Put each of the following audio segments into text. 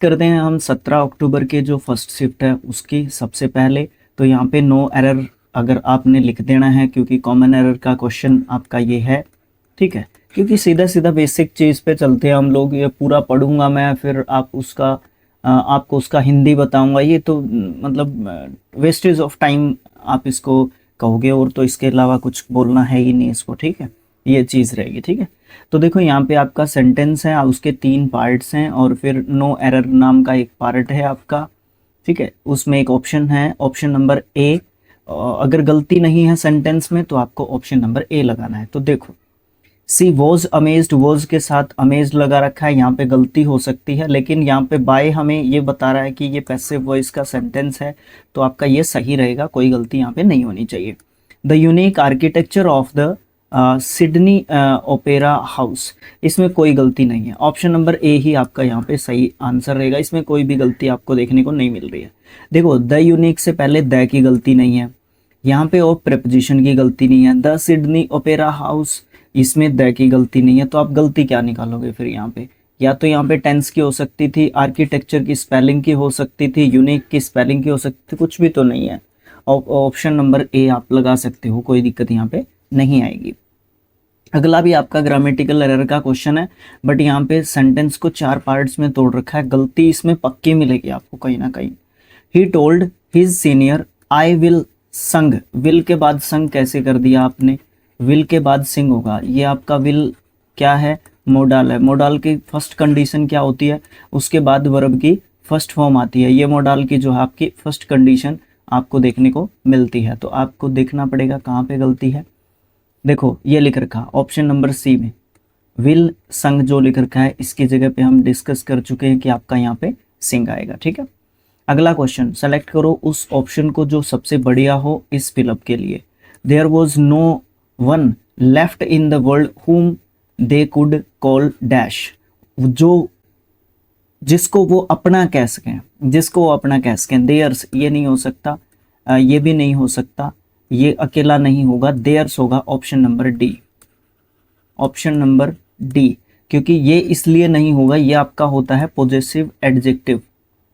करते हैं हम 17 अक्टूबर के जो फर्स्ट शिफ्ट है उसकी सबसे पहले। तो यहाँ पे नो एरर अगर आपने लिख देना है, क्योंकि कॉमन एरर का क्वेश्चन आपका ये है, ठीक है। क्योंकि सीधा सीधा बेसिक चीज़ पे चलते हैं हम लोग, ये पूरा पढ़ूंगा मैं फिर आप उसका आपको उसका हिंदी बताऊंगा, ये तो मतलब वेस्टेज ऑफ टाइम आप इसको कहोगे, और तो इसके अलावा कुछ बोलना है ही नहीं इसको, ठीक है। ये चीज़ रहेगी, ठीक है। तो देखो यहाँ पे आपका सेंटेंस है, उसके 3 पार्ट्स हैं, और फिर नो एरर नाम का एक पार्ट है आपका, ठीक है। उसमें एक ऑप्शन है, ऑप्शन नंबर ए। अगर गलती नहीं है सेंटेंस में तो आपको ऑप्शन नंबर ए लगाना है। तो देखो, सी वॉज अमेज्ड, वॉज के साथ अमेज्ड लगा रखा है, यहाँ पे गलती हो सकती है, लेकिन यहाँ पे बाय हमें ये बता रहा है कि ये पैसिव वॉइस का सेंटेंस है, तो आपका ये सही रहेगा, कोई गलती यहाँ पे नहीं होनी चाहिए। The unique architecture of the Sydney opera house, इसमें कोई गलती नहीं है, ऑप्शन नंबर ए ही आपका यहाँ पे सही आंसर रहेगा, इसमें कोई भी गलती आपको देखने को नहीं मिल रही है। देखो, द यूनिक से पहले द की गलती नहीं है यहाँ पे, और प्रेपोजिशन की गलती नहीं है। द सिडनी ओपेरा हाउस, इसमें द की गलती नहीं है, तो आप गलती क्या निकालोगे फिर यहाँ पे? या तो यहाँ पे टेंस की हो सकती थी, आर्किटेक्चर की स्पेलिंग की हो सकती थी, यूनिक की स्पेलिंग की हो सकती थी, कुछ भी तो नहीं है। ऑप्शन नंबर ए आप लगा सकते हो, कोई दिक्कत यहाँ पे नहीं आएगी। अगला भी आपका ग्रामेटिकल एरर का क्वेश्चन है, बट यहाँ पे सेंटेंस को 4 पार्ट्स में तोड़ रखा है, गलती इसमें पक्की मिलेगी आपको कहीं ना कहीं। He told his senior I will संग, विल के बाद संग कैसे कर दिया आपने? विल के बाद सिंग होगा, ये आपका विल क्या है? मोडाल है। मोडाल की फर्स्ट कंडीशन क्या होती है? उसके बाद वर्ब की फर्स्ट फॉर्म आती है, ये मोडाल की जो है आपकी फर्स्ट कंडीशन आपको देखने को मिलती है। तो आपको देखना पड़ेगा कहाँ पे गलती है। देखो, ये लिख रखा ऑप्शन नंबर सी में विल संग जो लिख रखा है, इसकी जगह पे हम डिस्कस कर चुके हैं कि आपका यहाँ पे सिंग आएगा, ठीक है। अगला क्वेश्चन, सेलेक्ट करो उस ऑप्शन को जो सबसे बढ़िया हो इस फिलअप के लिए। There was no one left in the world whom they could call dash, जो जिसको वो अपना कह सकें, जिसको वो अपना कह सकें। देयर्स ये नहीं हो सकता, ये भी नहीं हो सकता, ये अकेला नहीं होगा, देयर्स होगा option number D, option number D. क्योंकि ये इसलिए नहीं होगा, ये आपका होता है पॉजेसिव एडजेक्टिव,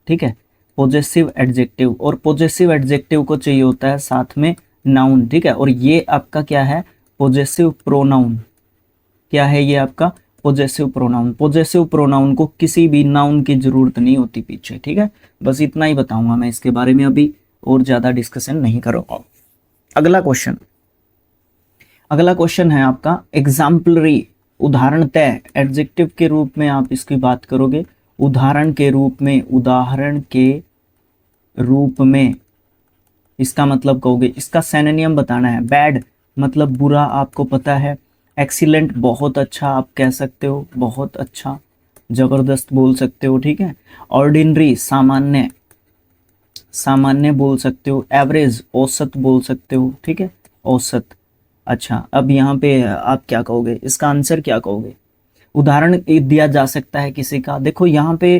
ठीक है, पॉजेसिव एडजेक्टिव, और पॉजेसिव एडजेक्टिव को चाहिए होता है साथ में नाउन, ठीक है। और ये आपका क्या है? Possessive pronoun. क्या है ये आपका? Possessive pronoun. पॉजेसिव प्रोनाउन को किसी भी नाउन की जरूरत नहीं होती पीछे, ठीक है। बस इतना ही बताऊंगा मैं इसके बारे में, अभी और ज्यादा डिस्कशन नहीं करूंगा। अगला क्वेश्चन, अगला क्वेश्चन है आपका एग्जाम्पलरी, उदाहरण तय, एडजेक्टिव के रूप में आप इसकी बात करोगे, उदाहरण के रूप में, उदाहरण के रूप में इसका मतलब कहोगे, इसका सिनोनिम बताना है। बैड मतलब बुरा, आपको पता है। एक्सीलेंट बहुत अच्छा आप कह सकते हो, बहुत अच्छा, जबरदस्त बोल सकते हो, ठीक है। ऑर्डिनरी सामान्य, सामान्य बोल सकते हो। एवरेज औसत बोल सकते हो, ठीक है, औसत। अच्छा, अब यहाँ पे आप क्या कहोगे, इसका आंसर क्या कहोगे? उदाहरण दिया जा सकता है किसी का, देखो यहाँ पे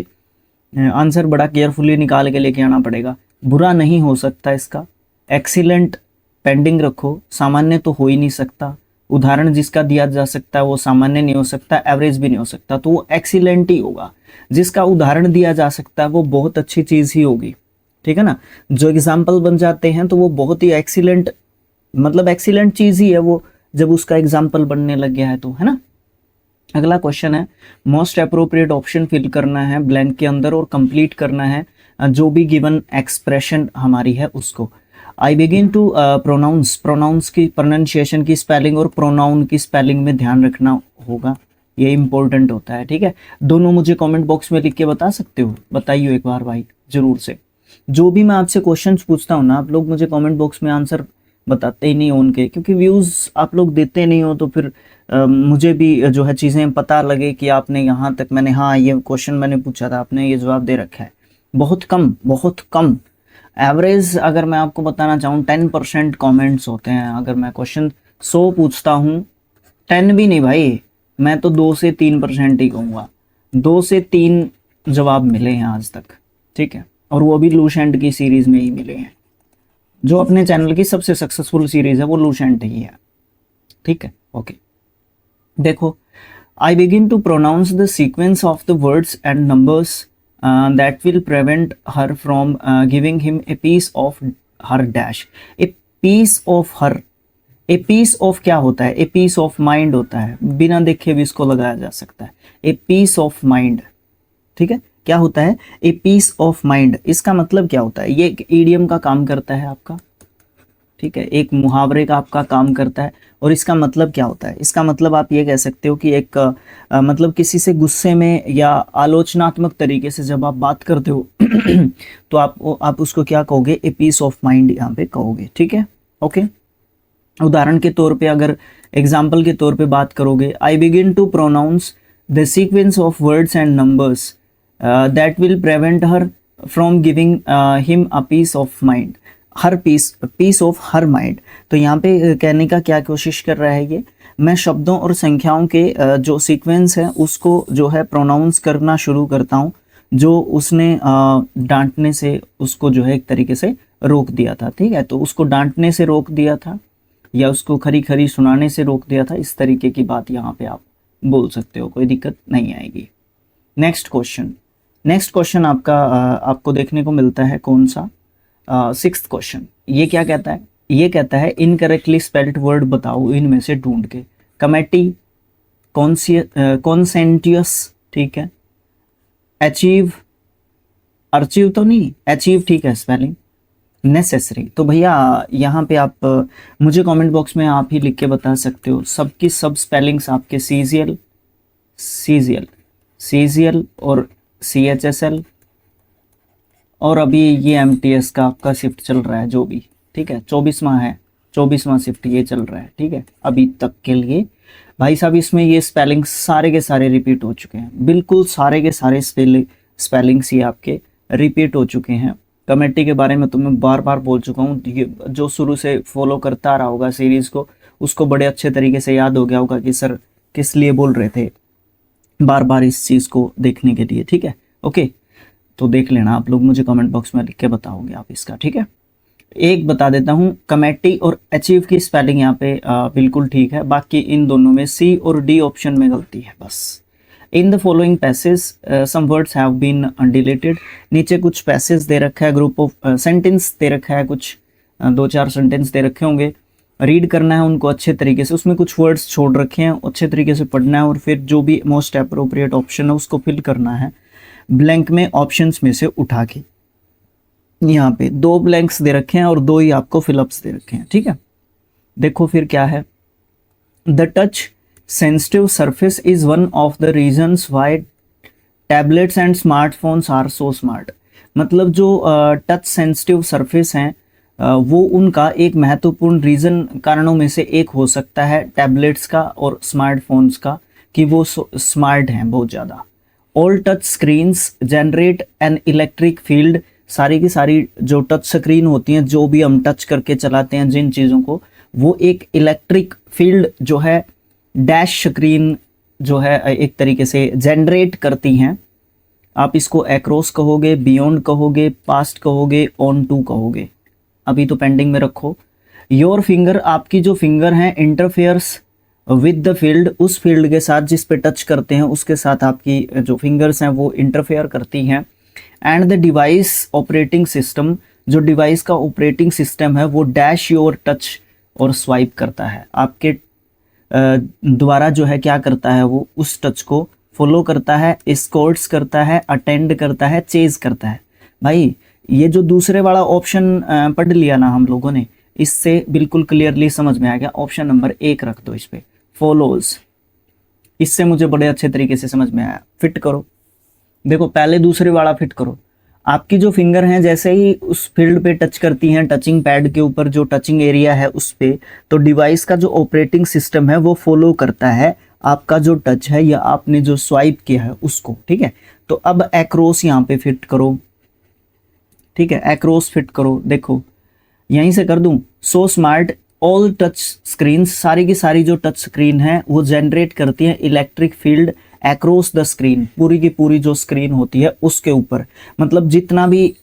आंसर बड़ा केयरफुली निकाल के लेके आना पड़ेगा। बुरा नहीं हो सकता इसका, एक्सीलेंट पेंडिंग रखो, सामान्य तो हो ही नहीं सकता, उदाहरण जिसका दिया जा सकता है वो सामान्य नहीं हो सकता, एवरेज भी नहीं हो सकता, तो वो एक्सीलेंट ही होगा। जिसका उदाहरण दिया जा सकता है वो बहुत अच्छी चीज ही होगी, ठीक है ना। जो एग्जाम्पल बन जाते हैं तो वो बहुत ही एक्सीलेंट, मतलब एक्सीलेंट चीज ही है वो, जब उसका एग्जाम्पल बनने लग गया है तो, है ना। अगला क्वेश्चन है, मोस्ट अप्रोप्रिएट ऑप्शन फिल करना है ब्लैंक के अंदर, और कंप्लीट करना है जो भी गिवन एक्सप्रेशन हमारी है उसको। I begin to pronounce, pronounce की प्रोनाउंसिएशन की स्पेलिंग और प्रोनाउन की स्पेलिंग में ध्यान रखना होगा, ये इंपॉर्टेंट होता है, ठीक है। दोनों मुझे कमेंट बॉक्स में लिख के बता सकते हो, बताइए एक बार भाई जरूर से। जो भी मैं आपसे क्वेश्चंस पूछता हूँ ना, आप लोग मुझे कमेंट बॉक्स में आंसर बताते ही नहीं हो उनके, क्योंकि व्यूज़ आप लोग देते नहीं हो, तो फिर मुझे भी जो है चीज़ें पता लगे कि आपने यहाँ तक, मैंने हाँ ये क्वेश्चन मैंने पूछा था, आपने ये जवाब दे रखा है। बहुत कम, बहुत कम, एवरेज अगर मैं आपको बताना चाहूँ 10% कमेंट्स होते हैं। अगर मैं क्वेश्चन 100 पूछता हूँ, 10 भी नहीं भाई, मैं तो 2 से 3% ही कहूँगा, 2 से 3 जवाब मिले हैं आज तक, ठीक है। और वो भी लूसेंट की सीरीज में ही मिले हैं, जो अपने चैनल की सबसे सक्सेसफुल सीरीज है वो लूसेंट ही है, ठीक है। ओके, देखो, I begin to pronounce the sequence of the words and numbers that will prevent her from giving him a piece of her dash. A piece of her, a piece of क्या होता है? A piece of mind होता है, बिना देखे भी इसको लगाया जा सकता है। ए पीस ऑफ माइंड, ठीक है, क्या होता है? A piece of mind. इसका मतलब क्या होता है? ये एक ईडियम का काम करता है आपका, ठीक है, एक मुहावरे का आपका काम करता है। और इसका मतलब क्या होता है? इसका मतलब आप ये कह सकते हो कि एक मतलब किसी से गुस्से में या आलोचनात्मक तरीके से जब आप बात करते हो तो आप उसको क्या कहोगे? ए पीस ऑफ माइंड यहाँ पे कहोगे, ठीक है, ओके। उदाहरण के तौर पे, अगर एग्जाम्पल के तौर पे बात करोगे, I begin to pronounce the sequence of words and numbers that will prevent her from giving him a piece of mind, her piece of her mind. तो यहाँ पे कहने का क्या कोशिश कर रहा है ये? मैं शब्दों और संख्याओं के जो सीक्वेंस है उसको जो है प्रोनाउंस करना शुरू करता हूँ, जो उसने डांटने से उसको जो है एक तरीके से रोक दिया था, ठीक है। तो उसको डांटने से रोक दिया था या उसको खरी खरी सुनाने से रोक दिया था, इस तरीके की बात यहाँ पे आप बोल सकते हो, कोई दिक्कत नहीं आएगी। नेक्स्ट क्वेश्चन आपको देखने को मिलता है कौन सा? 6th question. ये क्या कहता है? ये कहता है इनकरेक्टली स्पेल्ड वर्ड बताओ इनमें से ढूंढ के। कमेटी, कॉन्सेंटियस, ठीक है, अचीव, अर्चीव तो नहीं, अचीव ठीक है स्पेलिंग, नेसेसरी। तो भैया यहाँ पे आप मुझे कमेंट बॉक्स में आप ही लिख के बता सकते हो सबकी सब स्पेलिंग्स आपके सीजीएल और CHSL, और अभी ये MTS का आपका शिफ्ट चल रहा है जो भी, ठीक है, 24वां शिफ्ट ये चल रहा है, ठीक है, अभी तक के लिए। भाई साहब इसमें ये स्पेलिंग्स सारे के सारे रिपीट हो चुके हैं, बिल्कुल सारे के सारे स्पेलिंग्स ये आपके रिपीट हो चुके हैं। कमेटी के बारे में तो मैं बार बार बोल चुका हूँ, जो शुरू से फॉलो करता रहा होगा सीरीज़ को, उसको बड़े अच्छे तरीके से याद हो गया होगा कि सर किस लिए बोल रहे थे बार बार इस चीज़ को देखने के लिए, ठीक है, ओके। तो देख लेना आप लोग, मुझे कमेंट बॉक्स में लिख के बताओगे आप इसका, ठीक है। एक बता देता हूँ, कमेटी और अचीव की स्पेलिंग यहाँ पे बिल्कुल ठीक है, बाकी इन दोनों में C और D ऑप्शन में गलती है बस। In the following passage some words have been deleted. नीचे कुछ पैसेज दे रखा है, ग्रुप ऑफ सेंटेंस दे रखा है, कुछ 2-4 सेंटेंस दे रखे होंगे, रीड करना है उनको अच्छे तरीके से। उसमें कुछ वर्ड्स छोड़ रखे हैं, अच्छे तरीके से पढ़ना है और फिर जो भी मोस्ट अप्रोप्रिएट ऑप्शन है उसको फिल करना है ब्लैंक में ऑप्शंस में से उठा के। यहाँ पे 2 ब्लैंक्स दे रखे हैं और 2 ही आपको फिलअप्स दे रखे हैं, ठीक है। देखो फिर क्या है, the touch sensitive surface is one of the reasons why tablets and smartphones are so smart. मतलब जो टच सेंसिटिव सरफेस हैं वो उनका एक महत्वपूर्ण रीज़न कारणों में से एक हो सकता है टैबलेट्स का और स्मार्टफोन्स का, कि वो स्मार्ट हैं बहुत ज़्यादा। All touch screens generate an electric field. सारी की सारी जो टच स्क्रीन होती हैं, जो भी हम टच करके चलाते हैं जिन चीज़ों को, वो एक इलेक्ट्रिक फील्ड जो है डैश स्क्रीन जो है एक तरीके से जनरेट करती हैं। आप इसको अक्रॉस कहोगे, बियॉन्ड कहोगे, पास्ट कहोगे, ऑन टू कहोगे, अभी तो पेंडिंग में रखो। योर फिंगर, आपकी जो फिंगर हैं, इंटरफेयर्स विद द फील्ड, उस फील्ड के साथ जिस पे टच करते हैं उसके साथ आपकी जो फिंगर्स हैं वो इंटरफेयर करती हैं। And the device operating system, जो डिवाइस का ऑपरेटिंग सिस्टम है वो डैश योर टच और स्वाइप करता है, आपके द्वारा जो है क्या करता है, वो उस टच को फॉलो करता है, एस्कॉर्ट्स करता है, अटेंड करता है, चेज करता है। भाई ये जो दूसरे वाला ऑप्शन पढ़ लिया ना हम लोगों ने, इससे बिल्कुल क्लियरली समझ में आ गया। ऑप्शन नंबर 1 रख दो इस पे, फॉलोज, इससे मुझे बड़े अच्छे तरीके से समझ में आया। फिट करो, देखो पहले दूसरे वाला फिट करो। आपकी जो फिंगर हैं जैसे ही उस फील्ड पे टच करती हैं, टचिंग पैड के ऊपर जो टचिंग एरिया है उस पे, तो डिवाइस का जो ऑपरेटिंग सिस्टम है वो फॉलो करता है आपका जो टच है या आपने जो स्वाइप किया है उसको, ठीक है। तो अब एक्रॉस यहाँ पे फिट करो, ठीक है, एक्रॉस फिट करो। देखो यहीं से कर दूं, so smart all touch screen, सारी की सारी जो टच स्क्रीन है वो जनरेट करती है electric field across the screen, पूरी की पूरी जो स्क्रीन होती है उसके ऊपर। मतलब जितना भी,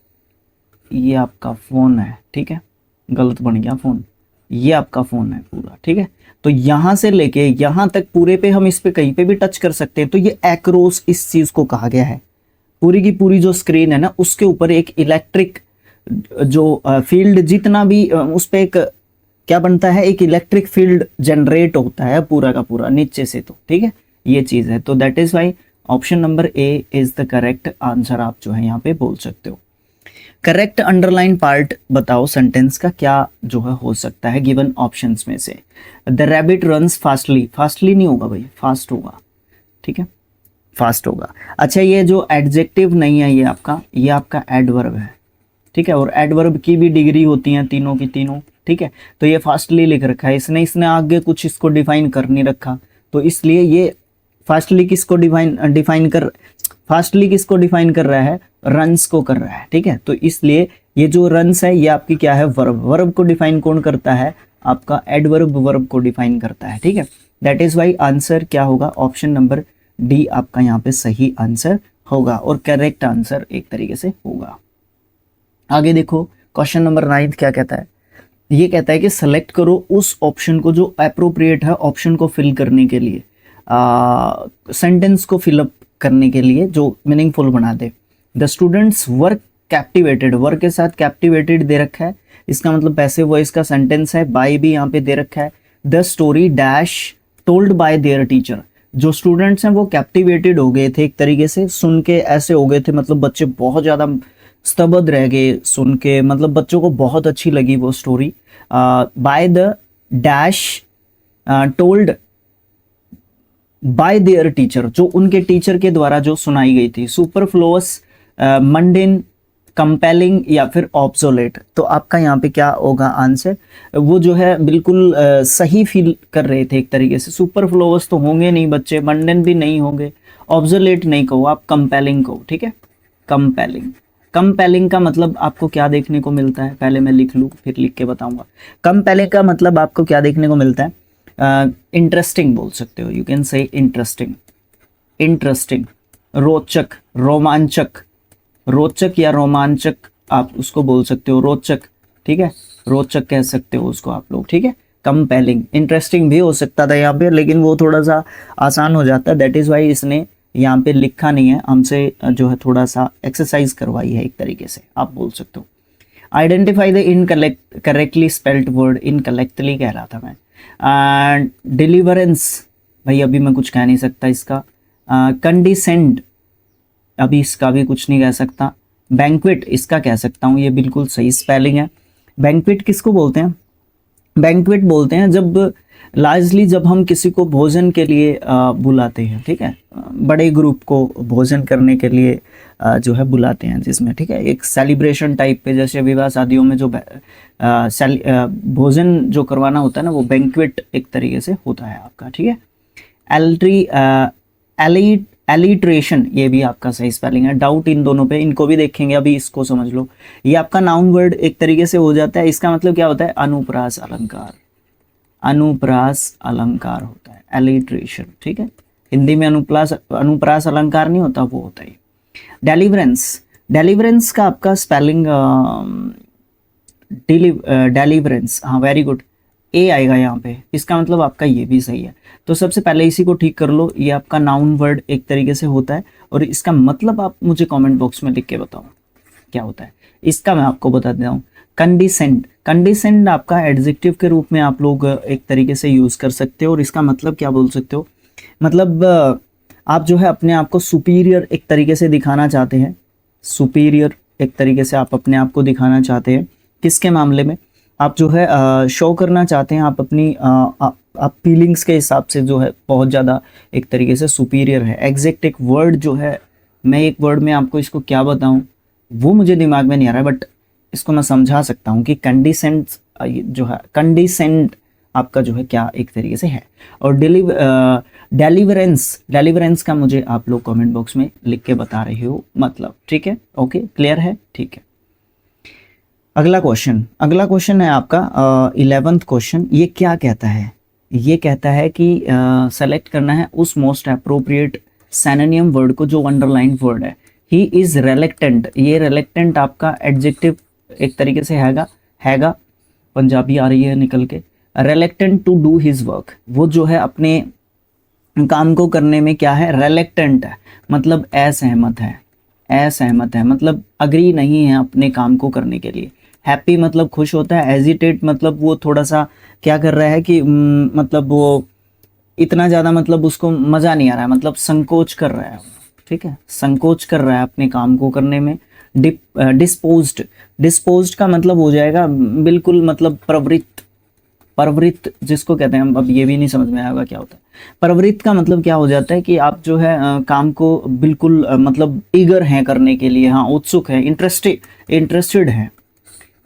ये आपका फ़ोन है, ठीक है, गलत बन गया फ़ोन, ये आपका फ़ोन है पूरा, ठीक है। तो यहाँ से लेके यहाँ तक पूरे पे हम इस पे कहीं पे भी टच कर सकते हैं, तो ये अक्रॉस इस चीज़ को कहा गया है, पूरी की पूरी जो स्क्रीन है ना उसके ऊपर एक इलेक्ट्रिक जो फील्ड जितना भी उस पर एक क्या बनता है, एक इलेक्ट्रिक फील्ड जनरेट होता है पूरा का पूरा नीचे से। तो ठीक है, ये चीज़ है। तो that is why option number A is the correct answer आप जो है यहाँ पे बोल सकते हो। करेक्ट अंडरलाइन पार्ट बताओ सेंटेंस का क्या जो है हो सकता है गिवन ऑप्शंस में से। The rabbit runs fastly, fastly नहीं होगा भाई, फास्ट होगा, ठीक है, फास्ट होगा। अच्छा, ये जो एडजेक्टिव नहीं है ये आपका एडवर्ब है, ठीक है, और एडवर्ब की भी डिग्री होती है तीनों की तीनों, ठीक है। तो ये फास्टली लिख रखा है इसने आगे कुछ इसको डिफाइन कर नहीं रखा, तो इसलिए ये फास्टली किसको डिफाइन कर रहा है, रन्स को कर रहा है, ठीक है। तो इसलिए ये जो रन्स है ये आपकी क्या है, वर्ब को डिफाइन कौन करता है, आपका एडवर्ब वर्ब को डिफाइन करता है, ठीक है। दैट इज वाई आंसर क्या होगा, ऑप्शन नंबर डी आपका यहाँ पे सही आंसर होगा और करेक्ट आंसर एक तरीके से होगा। आगे देखो क्वेश्चन नंबर 9 क्या कहता है, ये कहता है कि सेलेक्ट करो उस ऑप्शन को जो अप्रोप्रिएट है ऑप्शन को फिल करने के लिए, सेंटेंस को फिलअप करने के लिए जो मीनिंगफुल बना दे। The students work captivated, work के साथ कैप्टिवेटेड दे रखा है, इसका मतलब पैसिव वॉइस का सेंटेंस है, बाय भी यहाँ पे दे रखा है। The story dash told by their teacher, जो स्टूडेंट्स हैं वो कैप्टिवेटेड हो गए थे एक तरीके से, सुन के ऐसे हो गए थे, मतलब बच्चे बहुत ज़्यादा स्तब्ध रह गए सुन के, मतलब बच्चों को बहुत अच्छी लगी वो story. By the dash told by their teacher, जो उनके टीचर के द्वारा जो सुनाई गई थी। सुपरफ्लोअस, मंडेन, कंपेलिंग या फिर ऑब्सोलेट। तो आपका यहाँ पे क्या होगा आंसर, वो जो है बिल्कुल सही फील कर रहे थे एक तरीके से। सुपरफ्लोअस तो होंगे नहीं बच्चे, मंडेन भी नहीं होंगे, ऑब्सोलेट नहीं कहो आप, कंपेलिंग कहो, ठीक है। कंपेलिंग का मतलब आपको क्या देखने को मिलता है, पहले मैं लिख लूँ फिर लिख के बताऊंगा। कंपेलिंग का मतलब आपको क्या देखने को मिलता है, इंटरेस्टिंग बोल सकते हो, यू कैन से इंटरेस्टिंग, रोचक, रोचक या रोमांचक आप उसको बोल सकते हो, रोचक, ठीक है, रोचक कह सकते हो उसको आप लोग, ठीक है। कंपेलिंग, इंटरेस्टिंग भी हो सकता था यहाँ पे, लेकिन वो थोड़ा सा आसान हो जाता है, दैट इज वाई इसने यहाँ पे लिखा नहीं है, हमसे जो है थोड़ा सा एक्सरसाइज करवाई है एक तरीके से आप बोल सकते हो। Identify the correctly spelled word, incorrectly कह रहा था मैं। डिलीवरेंस, भाई अभी मैं कुछ कह नहीं सकता इसका। कंडिसेंड, अभी इसका भी कुछ नहीं कह सकता। बैंक्वेट, इसका कह सकता हूँ, ये बिल्कुल सही स्पेलिंग है। बैंक्वेट किसको बोलते हैं, बैंक्वेट बोलते हैं जब लार्जली जब हम किसी को भोजन के लिए बुलाते हैं, ठीक है, बड़े ग्रुप को भोजन करने के लिए जो है बुलाते हैं, जिसमें ठीक है एक सेलिब्रेशन टाइप पे, जैसे विवाह शादियों में जो भोजन जो करवाना होता है ना, वो बैंक्वेट एक तरीके से होता है आपका, ठीक है। एलिट्रेशन, ये भी आपका सही स्पेलिंग है, डाउट इन दोनों पे, इनको भी देखेंगे, अभी इसको समझ लो। ये आपका नाउन वर्ड एक तरीके से हो जाता है, इसका मतलब क्या होता है, अनुप्रास अलंकार, अनुप्रास अलंकार होता है एलिट्रेशन, ठीक है। हिंदी में अनुप्रास अलंकार नहीं होता, वो होता है डेलीवरेंस का आपका स्पेलिंग डेलीवरेंस, हाँ वेरी गुड, ए आएगा यहाँ पे, इसका मतलब आपका ये भी सही है। तो सबसे पहले इसी को ठीक कर लो, ये आपका नाउन वर्ड एक तरीके से होता है, और इसका मतलब आप मुझे कमेंट बॉक्स में लिख के बताओ क्या होता है। इसका मैं आपको बता देता हूँ, कंडिसेंड आपका एडजेक्टिव के रूप में आप लोग एक तरीके से यूज़ कर सकते हो, और इसका मतलब क्या बोल सकते हो, मतलब आप जो है अपने आप को सुपीरियर एक तरीके से दिखाना चाहते हैं, सुपीरियर एक तरीके से आप अपने आप को दिखाना चाहते हैं, किसके मामले में, आप जो है शो करना चाहते हैं, आप अपनी आप फीलिंग्स के हिसाब से जो है बहुत ज़्यादा एक तरीके से सुपीरियर है। एग्जैक्ट एक वर्ड जो है, मैं एक वर्ड में आपको इसको क्या बताऊं वो मुझे दिमाग में नहीं आ रहा है, बट इसको मैं समझा सकता हूं कि कंडिसेंट जो है, कंडिसेंट आपका जो है क्या एक तरीके से है। और डेलीवरेंस का मुझे आप लोग कमेंट बॉक्स में लिख के बता रहे हो मतलब, ठीक है, ओके, क्लियर है, ठीक है। अगला क्वेश्चन है आपका 11th क्वेश्चन। ये क्या कहता है, ये कहता है कि सेलेक्ट करना है उस मोस्ट अप्रोप्रिएट सिनोनिम वर्ड को जो अंडरलाइन वर्ड है। ही इज रेलेक्टेंट, ये रेलेक्टेंट आपका एडजेक्टिव एक तरीके से हैगा, पंजाबी आ रही है निकल के, रेलेक्टेंट टू डू हिज वर्क, वो जो है अपने काम को करने में क्या है, रेलेक्टेंट है, मतलब असहमत है, असहमत है मतलब अग्री नहीं है अपने काम को करने के लिए। हैप्पी मतलब खुश होता है, हेजिटेट मतलब वो थोड़ा सा क्या कर रहा है कि मतलब वो इतना ज़्यादा मतलब उसको मज़ा नहीं आ रहा है, मतलब संकोच कर रहा है, ठीक है, संकोच कर रहा है अपने काम को करने में। डिस्पोज्ड, डिस्पोज्ड का मतलब हो जाएगा बिल्कुल मतलब प्रवृत्त, प्रवृत्त जिसको कहते हैं, अब ये भी नहीं समझ में आएगा क्या होता है। प्रवृत्त का मतलब क्या हो जाता है कि आप जो है काम को बिल्कुल मतलब ईगर हैं करने के लिए, हाँ उत्सुक है, इंटरेस्टेड हैं,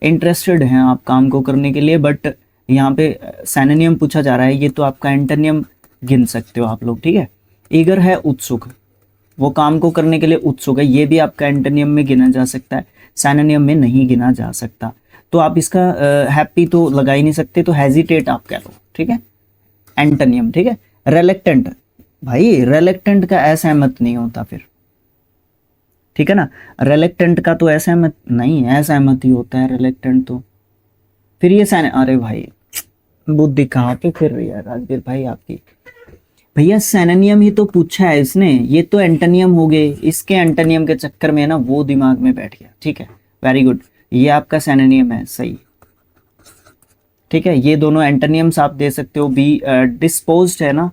इंटरेस्टेड हैं आप काम को करने के लिए। बट यहाँ पे सिनोनिम पूछा जा रहा है, ये तो आपका एंटोनिम गिन सकते हो आप लोग, ठीक है। ईगर है उत्सुक, वो काम को करने के लिए उत्सुक है, ये भी आपका एंटोनिम में गिना जा सकता है, सिनोनिम में नहीं गिना जा सकता। तो आप इसका हैप्पी तो लगा ही नहीं सकते, तो हेजिटेट आप कह लो, ठीक है, एंटोनिम, ठीक है। रेलेक्टेंट, भाई रेलेक्टेंट का असहमत नहीं होता फिर, ठीक है ना, रेलेक्टेंट का तो असहमत नहीं है, असहमत ही होता है रेलेक्टेंट तो। फिर ये अरे भाई बुद्धि कहाँ पे फिर रही है राजवीर भाई आपकी। भैया सिनोनिम ही तो पूछा है इसने, ये तो एंटोनियम हो गए, इसके एंटोनियम के चक्कर में ना वो दिमाग में बैठ गया, ठीक है, वेरी गुड, ये आपका सिनोनिम है, सही, ठीक है। ये दोनों एंटोनियम्स आप दे सकते हो। बी डिस्पोज्ड है ना,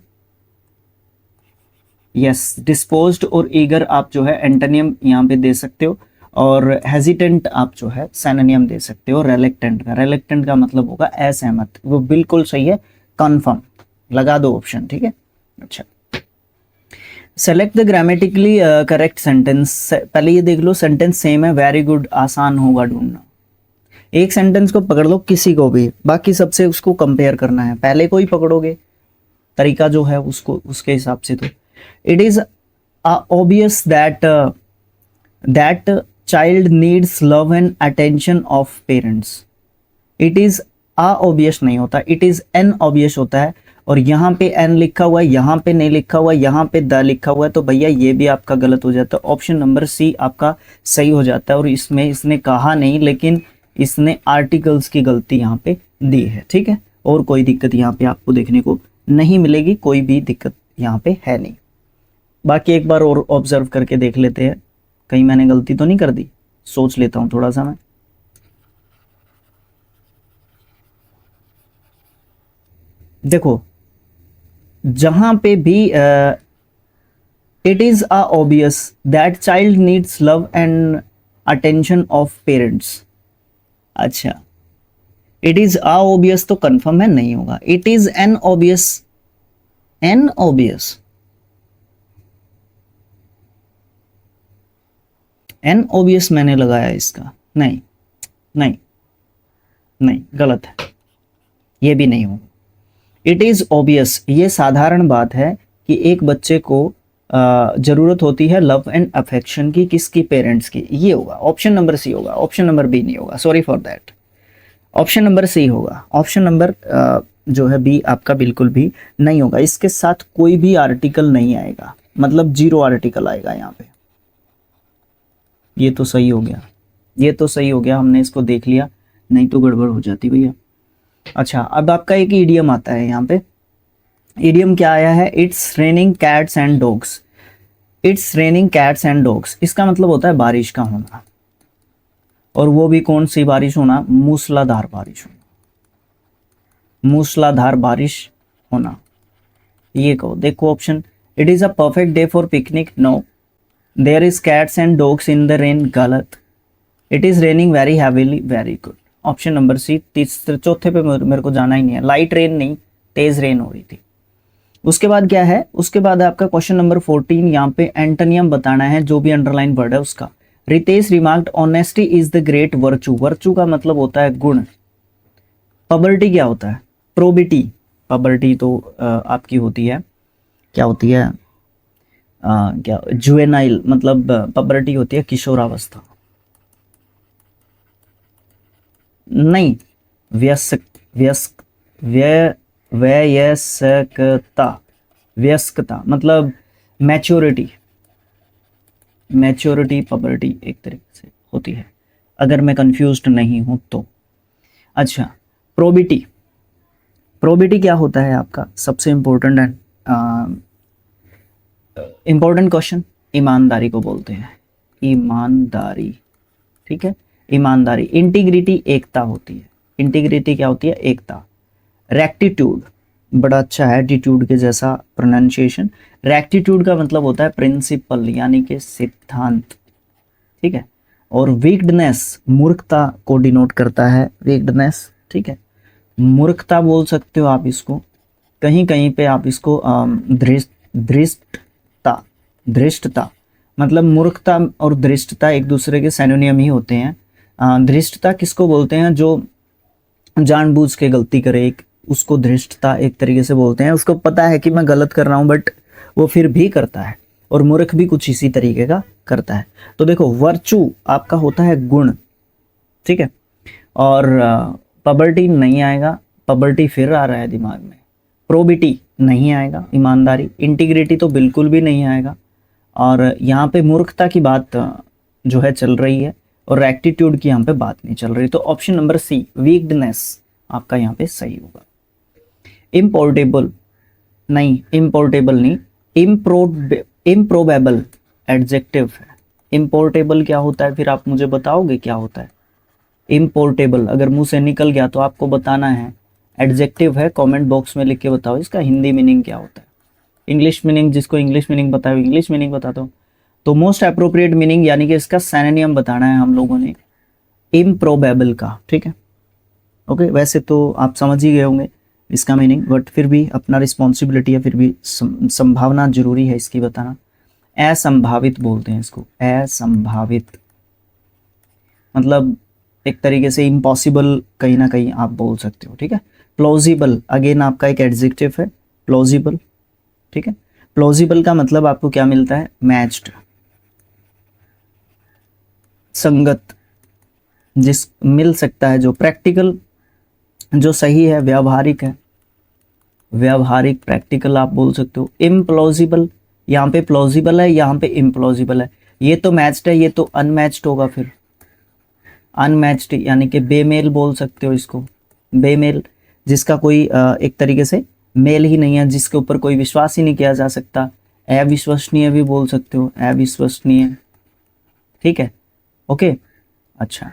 यस, डिस्पोज्ड और ईगर आप जो है एंटोनियम यहाँ पे दे सकते हो, और हेजिटेंट आप जो है सिनोनिम दे सकते हो रेलेक्टेंट का। रेलेक्टेंट का मतलब होगा असहमत, वो बिल्कुल सही है, कंफर्म, लगा दो ऑप्शन, ठीक है। अच्छा, select the grammatically correct sentence, पहले ये देख लो सेंटेंस सेम है, वेरी गुड, आसान होगा ढूंढना। एक सेंटेंस को पकड़ लो किसी को भी, बाकी सबसे उसको कंपेयर करना है, पहले को ही पकड़ोगे तरीका जो है उसको उसके हिसाब से। तो it is obvious that that child needs love and attention of parents. It is obvious नहीं होता, इट इज एन ऑब्वियस होता है, और यहाँ पे एन लिखा हुआ है, यहाँ पे नहीं लिखा हुआ है, यहाँ पे द लिखा हुआ है, तो भैया ये भी आपका गलत हो जाता है। ऑप्शन नंबर सी आपका सही हो जाता है, और इसमें इसने कहा नहीं, लेकिन इसने आर्टिकल्स की गलती यहाँ पे दी है, ठीक है। और कोई दिक्कत यहाँ पे आपको देखने को नहीं मिलेगी, कोई भी दिक्कत यहाँ पे है नहीं। बाकी एक बार और ऑब्जर्व करके देख लेते हैं, कहीं मैंने गलती तो नहीं कर दी, सोच लेता हूँ थोड़ा सा मैं। देखो जहां पे भी it is obvious that child needs love and attention of parents, अच्छा, इट इज ऑब्वियस तो कंफर्म है, नहीं होगा। It is an obvious, N obvious, N obvious मैंने लगाया इसका, नहीं नहीं नहीं, गलत है, ये भी नहीं होगा। इट इज ऑब्वियस, ये साधारण बात है कि एक बच्चे को जरूरत होती है लव एंड अफेक्शन की, किसकी, पेरेंट्स की, ये होगा, ऑप्शन नंबर सी होगा, ऑप्शन नंबर बी नहीं होगा, sorry for that, option number C होगा, ऑप्शन नंबर जो है बी आपका बिल्कुल भी नहीं होगा। इसके साथ कोई भी आर्टिकल नहीं आएगा, मतलब जीरो आर्टिकल आएगा यहाँ पे। ये तो सही हो गया, ये तो सही हो गया, हमने इसको देख लिया, नहीं तो गड़बड़ हो जाती भैया। अच्छा, अब आपका एक ईडियम आता है यहाँ पे, ईडियम क्या आया है, it's raining cats and dogs. It's raining cats and dogs, इसका मतलब होता है बारिश का होना, और वो भी कौन सी बारिश होना, मूसलाधार बारिश होना, मूसलाधार बारिश होना, ये कहो। देखो option, it is a perfect day for picnic, no. There is cats and dogs in the rain, गलत। It is raining very heavily, very good, option number C. तीसरे चौथे पे मेरे को जाना ही नहीं है, लाइट रेन नहीं, तेज रेन हो रही थी। उसके बाद क्या है, उसके बाद आपका क्वेश्चन नंबर 14, यहाँ पे एंटोनियम बताना है, जो भी अंडरलाइन वर्ड है उसका। Ritesh remarked honesty is the great virtue, virtue का मतलब होता है गुण। पबर्टी क्या होता है, प्रोबिटी, पबर्टी तो आपकी होती है, क्या होती है, क्या जुवेनाइल, मतलब पबर्टी होती है किशोरावस्था, नहीं, व्यस्क, व्यस्क, वयस्कता, व्यस्कता मतलब मैच्योरिटी, मैच्योरिटी पबर्टी एक तरीके से होती है, अगर मैं कंफ्यूज्ड नहीं हूं तो। अच्छा, प्रोबिटी, प्रोबिटी क्या होता है आपका, सबसे इम्पोर्टेंट है, इम्पोर्टेंट क्वेश्चन, ईमानदारी को बोलते हैं, ईमानदारी, ठीक है, ईमानदारी। इंटीग्रिटी एकता होती है, इंटीग्रिटी क्या होती है, एकता। रेक्टिट्यूड, बड़ा अच्छा है एटीट्यूड के जैसा प्रोनाउंसिएशन। रेक्टिट्यूड का मतलब होता है प्रिंसिपल यानी कि सिद्धांत, ठीक है। और वीकडनेस मूर्खता को डिनोट करता है, वीकडनेस, ठीक है, मूर्खता बोल सकते हो आप इसको, कहीं कहीं पे आप इसको धृष्टता, धृष्टता मतलब मूर्खता और धृष्टता एक दूसरे के सिनोनिम ही होते हैं। धृष्टता किसको बोलते हैं, जो जानबूझ के गलती करे, उसको धृष्टता एक तरीके से बोलते हैं। उसको पता है कि मैं गलत कर रहा हूं बट वो फिर भी करता है, और मूर्ख भी कुछ इसी तरीके का करता है। तो देखो वर्चू आपका होता है गुण, ठीक है, और पॉवर्टी नहीं आएगा, पॉवर्टी फिर आ रहा है दिमाग में। प्रोबिटी नहीं आएगा, ईमानदारी। इंटीग्रिटी तो बिल्कुल भी नहीं आएगा, और यहाँ पे मूर्खता की बात जो है चल रही है, और रेक्टिट्यूड की यहाँ पे बात नहीं चल रही। तो ऑप्शन नंबर सी वीकडनेस आपका यहाँ पे सही होगा। इम्पोर्टेबल नहीं, इम्पोर्टेबल नहीं, इम्प्रोबेबल एडजेक्टिव है। इम्पोर्टेबल क्या होता है फिर आप मुझे बताओगे क्या होता है इम्पोर्टेबल? अगर मुंह से निकल गया तो आपको बताना है, एडजेक्टिव है, कमेंट बॉक्स में लिख के बताओ इसका हिंदी मीनिंग क्या होता है। इंग्लिश मीनिंग, जिसको इंग्लिश मीनिंग पता है इंग्लिश मीनिंग बता दो। तो मोस्ट अप्रोप्रिएट मीनिंग यानी कि इसका सिनोनिम बताना है हम लोगों ने इम्प्रोबेबल का, ठीक है, ओके। वैसे तो आप समझ ही गए होंगे इसका मीनिंग, बट फिर भी अपना रिस्पॉन्सिबिलिटी है, फिर भी संभावना जरूरी है इसकी बताना। असंभावित बोलते हैं इसको, असंभावित मतलब एक तरीके से इम्पॉसिबल कहीं ना कहीं आप बोल सकते हो, ठीक है। प्लॉजिबल अगेन आपका एक एडजेक्टिव है, प्लॉजिबल, ठीक है। प्लॉजिबल का मतलब आपको क्या मिलता है, मैच्ड, संगत, जिस मिल सकता है, जो प्रैक्टिकल, जो सही है, व्यावहारिक है, व्यावहारिक प्रैक्टिकल आप बोल सकते हो। इम्प्लॉजिबल, यहाँ पे प्लॉजिबल है, यहाँ पे इम्प्लॉजिबल है, ये तो मैच्ड है, ये तो अनमैच्ड होगा, फिर अनमैच्ड यानी कि बेमेल बोल सकते हो इसको, बेमेल, जिसका कोई एक तरीके से मेल ही नहीं है, जिसके ऊपर कोई विश्वास ही नहीं किया जा सकता। अविश्वसनीय भी बोल सकते हो, अविश्वसनीय, ठीक है, ओके। अच्छा,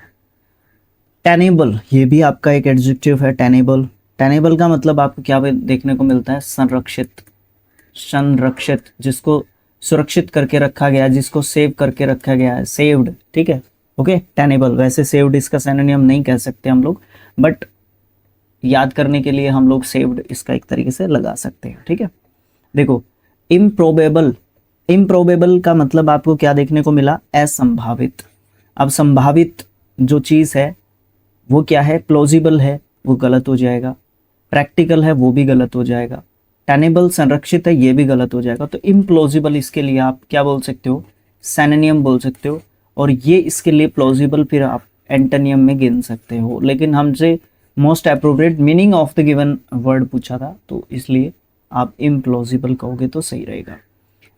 टेनेबल, ये भी आपका एक एडजेक्टिव है, टेनेबल। टेनेबल का मतलब आपको क्या देखने को मिलता है, संरक्षित, संरक्षित, जिसको सुरक्षित करके रखा गया, जिसको सेव करके रखा गया है, सेव्ड, ठीक है, ओके। टेनेबल, वैसे सेव्ड इसका सिनोनिम नहीं कह सकते हम लोग, बट याद करने के लिए हम लोग सेव्ड इसका एक तरीके से लगा सकते हैं, ठीक है। देखो इम्प्रोबेबल, इम्प्रोबेबल का मतलब आपको क्या देखने को मिला, असंभावित। अब संभावित जो चीज़ है वो क्या है, प्लॉजिबल है, वो गलत हो जाएगा, प्रैक्टिकल है, वो भी गलत हो जाएगा, टेनेबल संरक्षित है, ये भी गलत हो जाएगा। तो इम्प्लॉजिबल इसके लिए आप क्या बोल सकते हो, सिनोनिम बोल सकते हो, और ये इसके लिए प्लॉजिबल फिर आप एंटोनियम में गिन सकते हो। लेकिन हमसे most appropriate meaning of the given word पूछा था, तो इसलिए आप इम्प्लॉजिबल कहोगे तो सही रहेगा।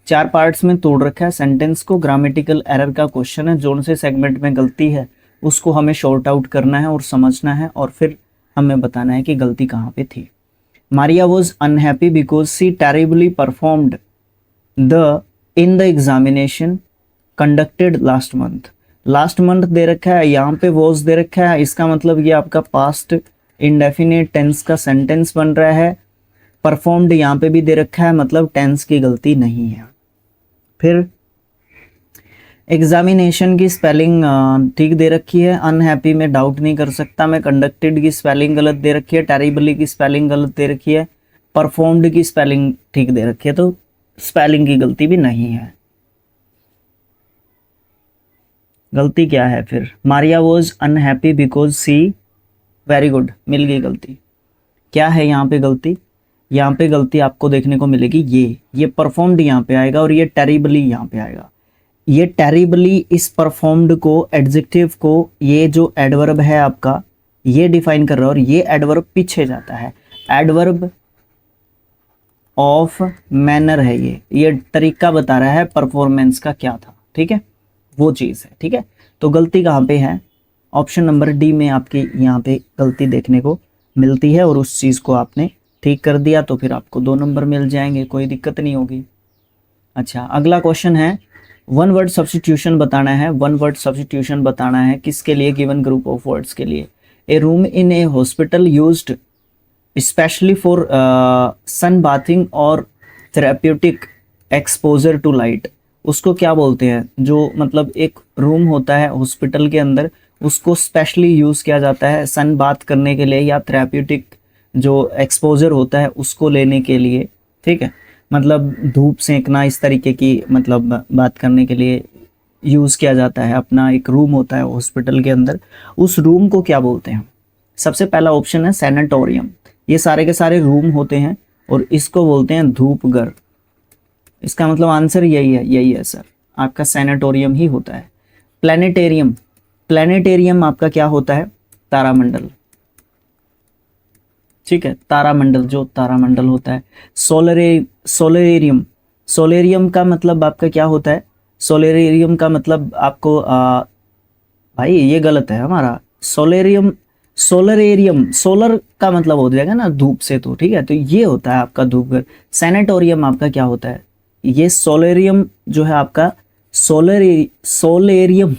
4 पार्ट्स में तोड़ रखा है सेंटेंस को, ग्रामेटिकल एरर का क्वेश्चन है, जोन से सेगमेंट में गलती है उसको हमें शॉर्ट आउट करना है और समझना है, और फिर हमें बताना है कि गलती कहाँ पे थी। Maria was unhappy because she terribly performed in the examination conducted last month. Last month दे रखा है, यहाँ पे वॉज दे रखा है, इसका मतलब ये आपका पास्ट इंडेफिनिट टेंस का सेंटेंस बन रहा है। परफॉर्म्ड यहाँ पे भी दे रखा है, मतलब टेंस की गलती नहीं है। फिर एग्जामिनेशन की स्पेलिंग ठीक दे रखी है, अनहैप्पी में डाउट नहीं कर सकता मैं, कंडक्टेड की स्पेलिंग गलत दे रखी है, टेरिबली की स्पेलिंग गलत दे रखी है, परफॉर्म्ड की स्पेलिंग ठीक दे रखी है, तो स्पेलिंग की गलती भी नहीं है। गलती क्या है फिर, Maria was unhappy because she, very good, मिल गई गलती। क्या है यहाँ पे गलती, यहाँ पे गलती आपको देखने को मिलेगी ये परफॉर्म्ड यहाँ पे आएगा, और ये टेरिबली यहाँ पे आएगा। ये टेरिबली इस परफॉर्म्ड को, एडजेक्टिव को, ये जो एडवर्ब है आपका ये डिफाइन कर रहा है, और ये एडवर्ब पीछे जाता है, एडवर्ब ऑफ मैनर है, ये तरीका बता रहा है परफॉर्मेंस का क्या था, ठीक है, वो चीज़ है, ठीक है। तो गलती कहाँ पे है, ऑप्शन नंबर डी में आपकी यहाँ पे गलती देखने को मिलती है, और उस चीज़ को आपने ठीक कर दिया तो फिर आपको 2 नंबर मिल जाएंगे, कोई दिक्कत नहीं होगी। अच्छा, अगला क्वेश्चन है वन वर्ड सब्स्टिट्यूशन बताना है, वन वर्ड सब्स्टिट्यूशन बताना है किसके लिए, गिवन ग्रुप ऑफ वर्ड्स के लिए। A room in a hospital used specially for sun bathing और थेराप्यूटिक एक्सपोजर टू लाइट, उसको क्या बोलते हैं, जो मतलब एक रूम होता है हॉस्पिटल के अंदर, उसको स्पेशली यूज़ किया जाता है सन बाथ करने के लिए या थेराप्यूटिक जो एक्सपोजर होता है उसको लेने के लिए, ठीक है, मतलब धूप सेंकना इस तरीके की मतलब बात करने के लिए यूज़ किया जाता है। अपना एक रूम होता है हॉस्पिटल के अंदर, उस रूम को क्या बोलते हैं? सबसे पहला ऑप्शन है सैनाटोरियम। ये सारे के सारे रूम होते हैं और इसको बोलते हैं धूपघर। इसका मतलब आंसर यही है सर, आपका सैनाटोरियम ही होता है। प्लानिटेरियम, प्लानिटेरियम आपका क्या होता है? तारामंडल, ठीक है, तारामंडल, जो तारामंडल होता है। सोलेरियम, सोलेरियम का मतलब आपका क्या होता है? सोलेरियम का मतलब आपको भाई ये गलत है हमारा, सोलेरियम, सोलरेरियम, सोलर का मतलब हो जाएगा ना धूप से, तो ठीक है, तो ये होता है आपका धूपघर। सैनाटोरियम आपका क्या होता है? ये सोलेरियम जो है आपका सोलेरियम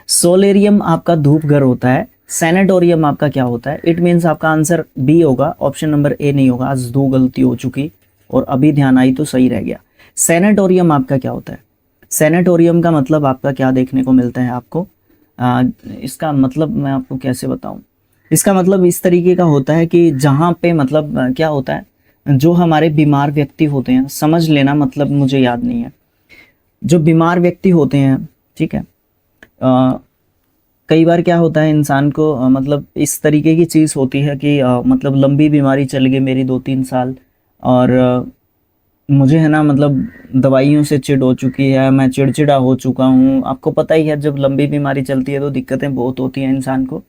सोलेरियम आपका धूपघर होता है। सैनाटोरियम आपका क्या होता है? इट मीन्स आपका आंसर बी होगा, ऑप्शन नंबर ए नहीं होगा। आज 2 गलती हो चुकी और अभी ध्यान आई तो सही रह गया। सैनाटोरियम आपका क्या होता है? सैनाटोरियम का मतलब आपका क्या देखने को मिलता है आपको? इसका मतलब मैं आपको कैसे बताऊं? इसका मतलब इस तरीके का होता है कि जहाँ पे मतलब क्या होता है, जो हमारे बीमार व्यक्ति होते हैं, समझ लेना, मतलब मुझे याद नहीं है, जो बीमार व्यक्ति होते हैं, ठीक है, कई बार क्या होता है इंसान को मतलब इस तरीके की चीज़ होती है कि मतलब लंबी बीमारी चल गई मेरी 2-3 साल और मुझे है ना मतलब दवाइयों से चिढ़ हो चुकी है, मैं चिड़चिड़ा हो चुका हूँ। आपको पता ही है जब लंबी बीमारी चलती है तो दिक्कतें बहुत होती हैं इंसान को।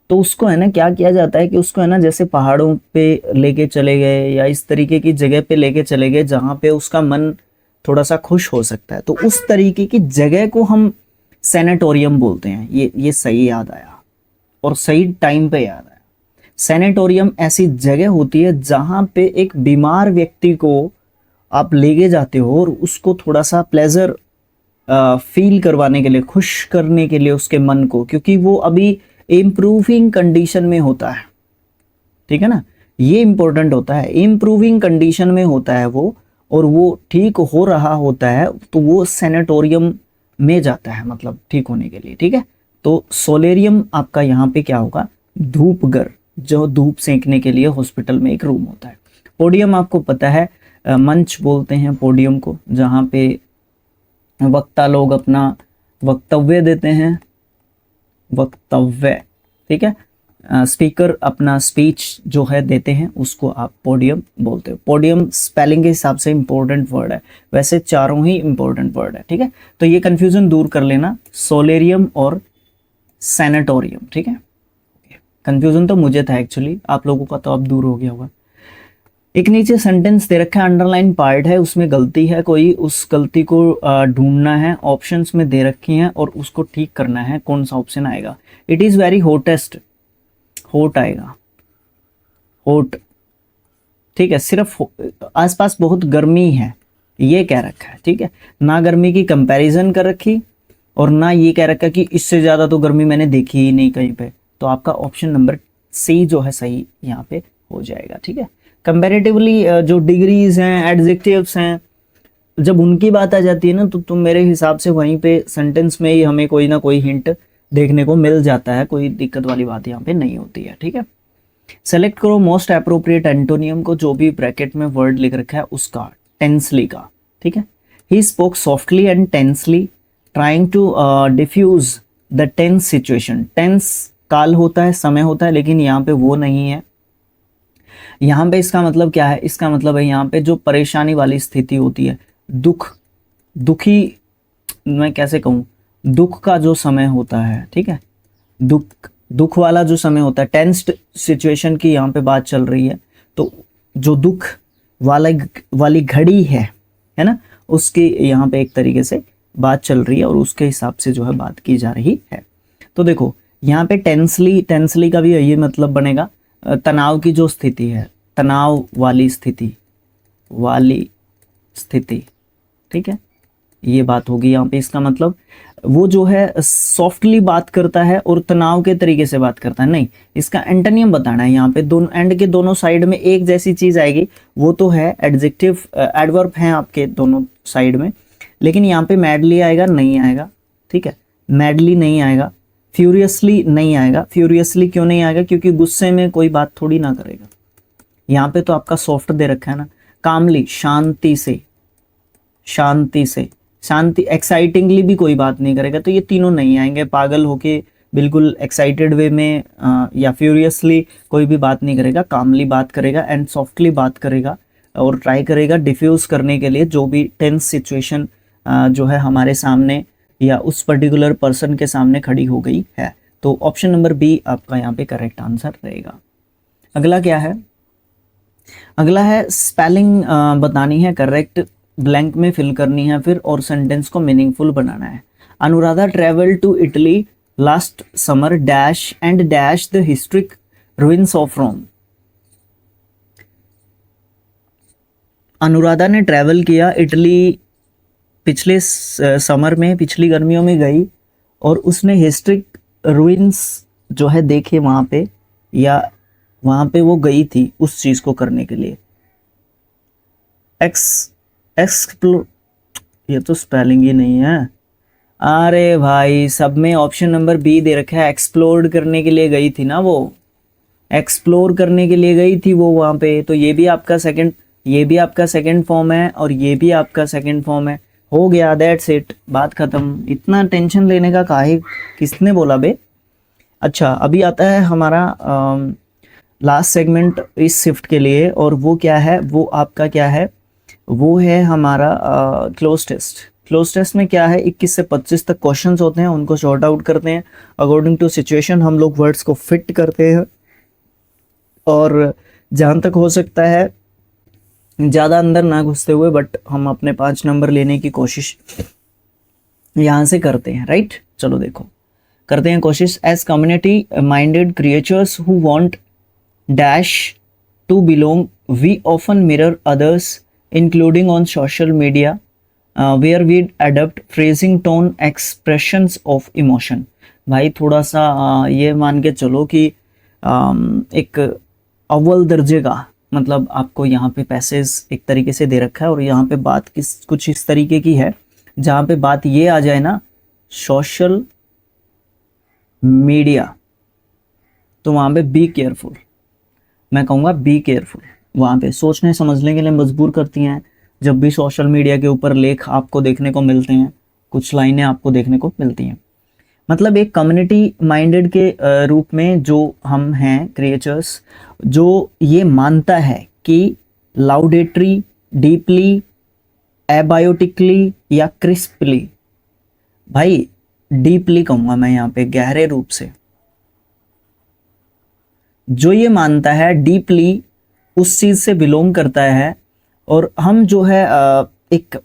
तो उसको है ना क्या किया जाता है कि उसको है ना जैसे पहाड़ों पे लेके चले गए या इस तरीके की जगह पे लेके चले गए जहाँ पे उसका मन थोड़ा सा खुश हो सकता है, तो उस तरीके की जगह को हम सैनाटोरियम बोलते हैं। ये सही याद आया और सही टाइम पे याद आया। सैनाटोरियम ऐसी जगह होती है जहाँ पे एक बीमार व्यक्ति को आप लेके जाते हो और उसको थोड़ा सा प्लेजर फील करवाने के लिए, खुश करने के लिए उसके मन को, क्योंकि वो अभी इम्प्रूविंग कंडीशन में होता है, ठीक है ना, ये इंपॉर्टेंट होता है। इम्प्रूविंग कंडीशन में होता है वो और वो ठीक हो रहा होता है, तो वो सैनाटोरियम में जाता है मतलब ठीक होने के लिए, ठीक है। तो सोलेरियम आपका यहाँ पे क्या होगा? धूपघर, जो धूप सेंकने के लिए हॉस्पिटल में एक रूम होता है। पोडियम आपको पता है, मंच बोलते हैं पोडियम को, जहाँ पे वक्ता लोग अपना वक्तव्य देते हैं, वक्तव्य, ठीक है, स्पीकर अपना स्पीच जो है देते हैं, उसको आप पोडियम बोलते हो। पोडियम स्पेलिंग के हिसाब से इंपॉर्टेंट वर्ड है, वैसे चारों ही इंपॉर्टेंट वर्ड है, ठीक है। तो ये कंफ्यूजन दूर कर लेना, सोलेरियम और सैनाटोरियम, ठीक है। कंफ्यूजन तो मुझे था एक्चुअली, आप लोगों का तो अब दूर हो गया होगा। एक नीचे सेंटेंस दे रखा है, अंडरलाइन पार्ट है, उसमें गलती है कोई, उस गलती को ढूंढना है, ऑप्शंस में दे रखी हैं और उसको ठीक करना है। कौन सा ऑप्शन आएगा? It is very hottest, hot आएगा, हॉट, ठीक है, सिर्फ आसपास बहुत गर्मी है ये कह रखा है, ठीक है, ना गर्मी की कंपैरिजन कर रखी और ना ये कह रखा कि इससे ज़्यादा तो गर्मी मैंने देखी ही नहीं कहीं पे। तो आपका ऑप्शन नंबर सी जो है सही यहाँ पे हो जाएगा, ठीक है। कंपैरेटिवली जो डिग्रीज हैं, एडजेक्टिव्स हैं, जब उनकी बात आ जाती है ना तो मेरे हिसाब से वहीं पे सेंटेंस में ही हमें कोई ना कोई हिंट देखने को मिल जाता है, कोई दिक्कत वाली बात यहाँ पे नहीं होती है, ठीक है। सेलेक्ट करो मोस्ट अप्रोप्रिएट एंटोनियम को, जो भी ब्रैकेट में वर्ड लिख रखा है उसका, टेंसली का, ठीक है। He spoke softly and tensely trying to diffuse the tense situation. Tense काल होता है, समय होता है, लेकिन यहाँ पे वो नहीं है। यहाँ पे इसका मतलब क्या है? इसका मतलब है यहाँ पे जो परेशानी वाली स्थिति होती है, दुखी, मैं कैसे कहूँ, दुख का जो समय होता है, ठीक है, दुख वाला जो समय होता है, टेंस्ड सिचुएशन की यहाँ पे बात चल रही है, तो जो दुख वाली घड़ी है ना, उसकी यहाँ पे एक तरीके से बात चल रही है और उसके हिसाब से जो है बात की जा रही है। तो देखो यहाँ पे टेंसली का भी ये मतलब बनेगा तनाव की जो स्थिति है, तनाव वाली स्थिति, ठीक है। ये बात होगी यहाँ पे। इसका मतलब वो जो है सॉफ्टली बात करता है और तनाव के तरीके से बात करता है, नहीं, इसका एंटोनियम बताना है यहाँ पे। दोनों एंड के दोनों साइड में एक जैसी चीज आएगी, वो तो है एडजेक्टिव, एडवर्ब हैं आपके दोनों साइड में, लेकिन यहाँ पे मैडली आएगा नहीं आएगा, ठीक है, मैडली नहीं आएगा, फ्यूरियसली नहीं आएगा। फ्यूरियसली क्यों नहीं आएगा? क्योंकि गुस्से में कोई बात थोड़ी ना करेगा, यहाँ पे तो आपका सॉफ्ट दे रखा है ना। कामली, शांति से, शांति से, शांति, एक्साइटिंगली भी कोई बात नहीं करेगा, तो ये तीनों नहीं आएंगे। पागल होके बिल्कुल एक्साइटेड वे में या फ्यूरियसली कोई भी बात नहीं करेगा, कामली बात करेगा एंड सॉफ्टली बात करेगा और ट्राई करेगा डिफ्यूज करने के लिए जो भी टेंस सिचुएशन जो है हमारे सामने या उस पर्टिकुलर पर्सन के सामने खड़ी हो गई है। तो ऑप्शन नंबर बी आपका यहाँ पे करेक्ट आंसर रहेगा। अगला क्या है? अगला है स्पेलिंग बतानी है, करेक्ट ब्लैंक में फिल करनी है फिर, और सेंटेंस को मीनिंगफुल बनाना है। Anuradha travel to Italy last summer dash and dash the historic ruins of Rome. Anuradha ने ट्रैवल किया इटली पिछले समर में, पिछली गर्मियों में गई और उसने हिस्ट्रिक रुइंस जो है देखे वहाँ पे, या वहाँ पे वो गई थी उस चीज़ को करने के लिए। एक्सप्लोर, ये तो स्पेलिंग ही नहीं है। अरे भाई, सब में ऑप्शन नंबर बी दे रखा है, एक्सप्लोर करने के लिए गई थी ना वो, एक्सप्लोर करने के लिए गई थी वो वहाँ पे। तो ये भी आपका सेकंड, ये भी आपका सेकंड फॉर्म है और ये भी आपका सेकंड फॉर्म है। हो गया, दैट्स इट, बात खत्म। इतना टेंशन लेने का काहे, किसने बोला बे? अच्छा, अभी आता है हमारा लास्ट सेगमेंट इस शिफ्ट के लिए, और वो क्या है? वो आपका क्या है? वो है हमारा क्लोज टेस्ट। क्लोज टेस्ट में क्या है, 21 से 25 तक क्वेश्चंस होते हैं, उनको शॉर्ट आउट करते हैं अकॉर्डिंग टू सिचुएशन। हम लोग वर्ड्स को फिट करते हैं और जहाँ तक हो सकता है ज़्यादा अंदर ना घुसते हुए, बट हम अपने 5 नंबर लेने की कोशिश यहाँ से करते हैं, राइट? चलो देखो, करते हैं कोशिश। As community minded creatures who want dash to belong, we often mirror others including on social media where we adopt phrasing tone expressions of emotion। भाई थोड़ा सा ये मान के चलो कि एक अव्वल दर्जे का, मतलब आपको यहाँ पे पैसेज एक तरीके से दे रखा है और यहाँ पे बात कुछ इस तरीके की है जहाँ पे बात ये आ जाए ना, सोशल मीडिया, तो वहाँ पे बी केयरफुल, मैं कहूँगा बी केयरफुल। वहाँ पे सोचने समझने के लिए मजबूर करती हैं जब भी सोशल मीडिया के ऊपर लेख आपको देखने को मिलते हैं, कुछ लाइनें आपको देखने को मिलती हैं। मतलब एक कम्युनिटी माइंडेड के रूप में जो हम हैं क्रिएचर्स, जो ये मानता है कि लाउडेटरी, डीपली, एबायोटिकली या क्रिस्पली, भाई डीपली कहूँगा मैं यहाँ पे, गहरे रूप से, जो ये मानता है डीपली उस चीज़ से बिलोंग करता है। और हम जो है एक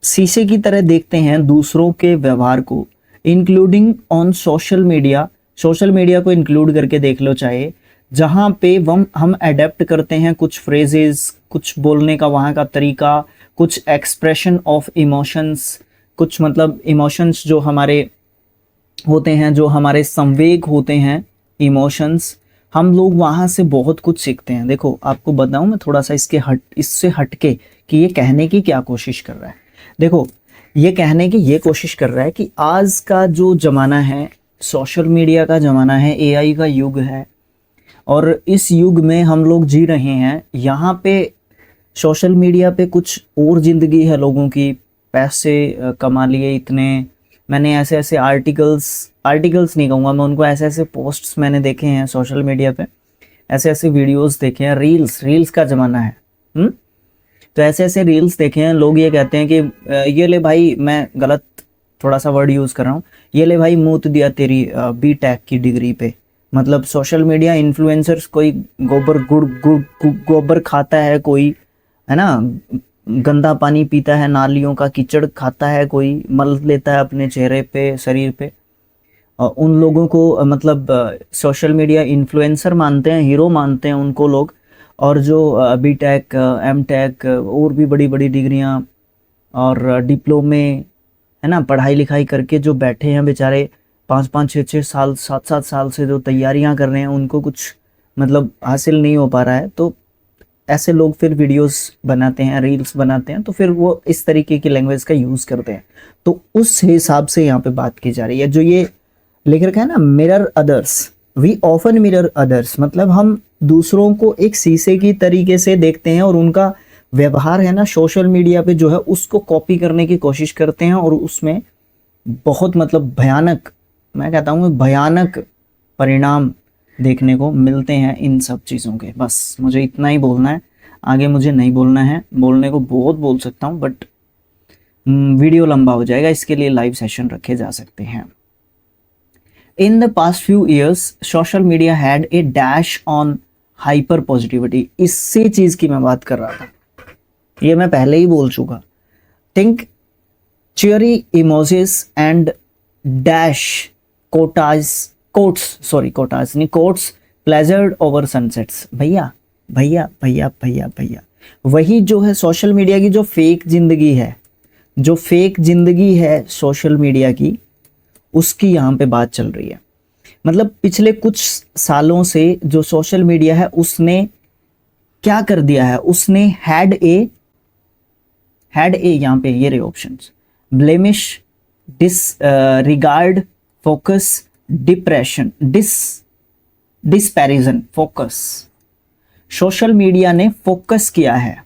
शीशे की तरह देखते हैं दूसरों के व्यवहार को, including on social media, social media को इंक्लूड करके देख लो चाहे, जहाँ पे हम अडेप्ट करते हैं कुछ फ्रेजेस, कुछ बोलने का वहाँ का तरीका, कुछ एक्सप्रेशन ऑफ इमोशंस, कुछ मतलब इमोशंस जो हमारे होते हैं, जो हमारे संवेग होते हैं, इमोशंस, हम लोग वहाँ से बहुत कुछ सीखते हैं। देखो आपको बताऊँ मैं थोड़ा सा इससे हटके कि ये कहने की क्या कोशिश कर रहा है। देखो ये कहने की ये कोशिश कर रहा है कि आज का जो ज़माना है, सोशल मीडिया का ज़माना है, एआई का युग है, और इस युग में हम लोग जी रहे हैं। यहाँ पे सोशल मीडिया पे कुछ और ज़िंदगी है लोगों की, पैसे कमा लिए इतने, मैंने ऐसे ऐसे आर्टिकल्स नहीं कहूँगा मैं उनको, ऐसे ऐसे पोस्ट्स मैंने देखे हैं सोशल मीडिया पे, ऐसे ऐसे वीडियोस देखे हैं, रील्स का ज़माना है। तो ऐसे ऐसे रील्स देखे हैं, लोग ये कहते हैं कि ये ले भाई, मैं गलत थोड़ा सा वर्ड यूज़ कर रहा हूँ, ये ले भाई मूत दिया तेरी बीटेक की डिग्री पे। मतलब सोशल मीडिया इन्फ्लुएंसर्स, कोई गोबर खाता है, कोई है ना, गंदा पानी पीता है, नालियों का कीचड़ खाता है, कोई मल लेता है अपने चेहरे पे, शरीर पे, और उन लोगों को मतलब सोशल मीडिया इन्फ्लुएंसर मानते हैं, हीरो मानते हैं उनको लोग। और जो बीटेक, एमटेक और भी बड़ी बड़ी डिग्रियां और डिप्लोमे है ना, पढ़ाई लिखाई करके जो बैठे हैं बेचारे 5-5, 6-6 साल, 7-7 साल से जो तैयारियां कर रहे हैं, उनको कुछ मतलब हासिल नहीं हो पा रहा है, तो ऐसे लोग फिर वीडियोस बनाते हैं, रील्स बनाते हैं, तो फिर वो इस तरीके की लैंग्वेज का यूज़ करते हैं। तो उस हिसाब से यहाँ पे बात की जा रही है। जो ये लिख रखा है ना, mirror others, we often mirror others, मतलब हम दूसरों को एक शीशे की तरीके से देखते हैं और उनका व्यवहार है ना सोशल मीडिया पे जो है उसको कॉपी करने की कोशिश करते हैं, और उसमें बहुत मतलब भयानक, मैं कहता हूँ भयानक परिणाम देखने को मिलते हैं इन सब चीज़ों के। बस मुझे इतना ही बोलना है, आगे मुझे नहीं बोलना है, बोलने को बहुत बोल सकता हूँ बट वीडियो लंबा हो जाएगा, इसके लिए लाइव सेशन रखे जा सकते हैं। In the past few years, social media had a dash on hyper positivity. इससे चीज की मैं बात कर रहा था, ये मैं पहले ही बोल चुका। Think cheery emojis and dash quotes pleasured over sunsets। भैया भैया भैया भैया भैया, वही जो है सोशल मीडिया की जो फेक जिंदगी है, जो फेक जिंदगी है सोशल मीडिया की, उसकी यहाँ पे बात चल रही है। मतलब पिछले कुछ सालों से जो सोशल मीडिया है उसने क्या कर दिया है, उसने हैड ए यहाँ पे ये रहे options, blemish, regard, focus, depression, disparison, focus. Social media ने फोकस किया है,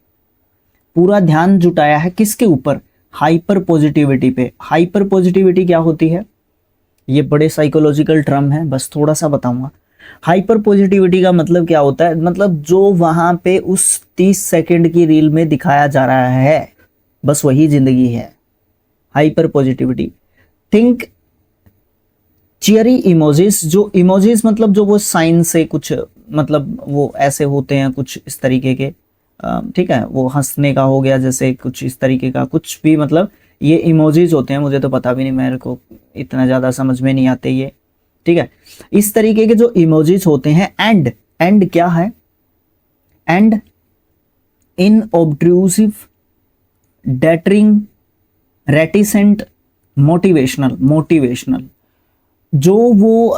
पूरा ध्यान जुटाया है किसके ऊपर, हाइपर पॉजिटिविटी पे। हाइपर पॉजिटिविटी क्या होती है, ये बड़े साइकोलॉजिकल टर्म है, बस थोड़ा सा बताऊंगा। हाइपर पॉजिटिविटी का मतलब क्या होता है, मतलब जो वहां पे उस 30 सेकंड की रील में दिखाया जा रहा है बस वही जिंदगी है, हाइपर पॉजिटिविटी। थिंक चियरी इमोजीज, जो इमोजीज मतलब जो वो साइन से कुछ मतलब वो ऐसे होते हैं कुछ इस तरीके के, ठीक है, वो हंसने का हो गया जैसे कुछ इस तरीके का, कुछ भी मतलब ये इमोजीज होते हैं, मुझे तो पता भी नहीं, मेरे को इतना ज़्यादा समझ में नहीं आते ये, ठीक है। इस तरीके के जो इमोजीज होते हैं, एंड क्या है, एंड इन ऑब्ट्रूसिव, डेटरिंग, रेटिसेंट, मोटिवेशनल, जो वो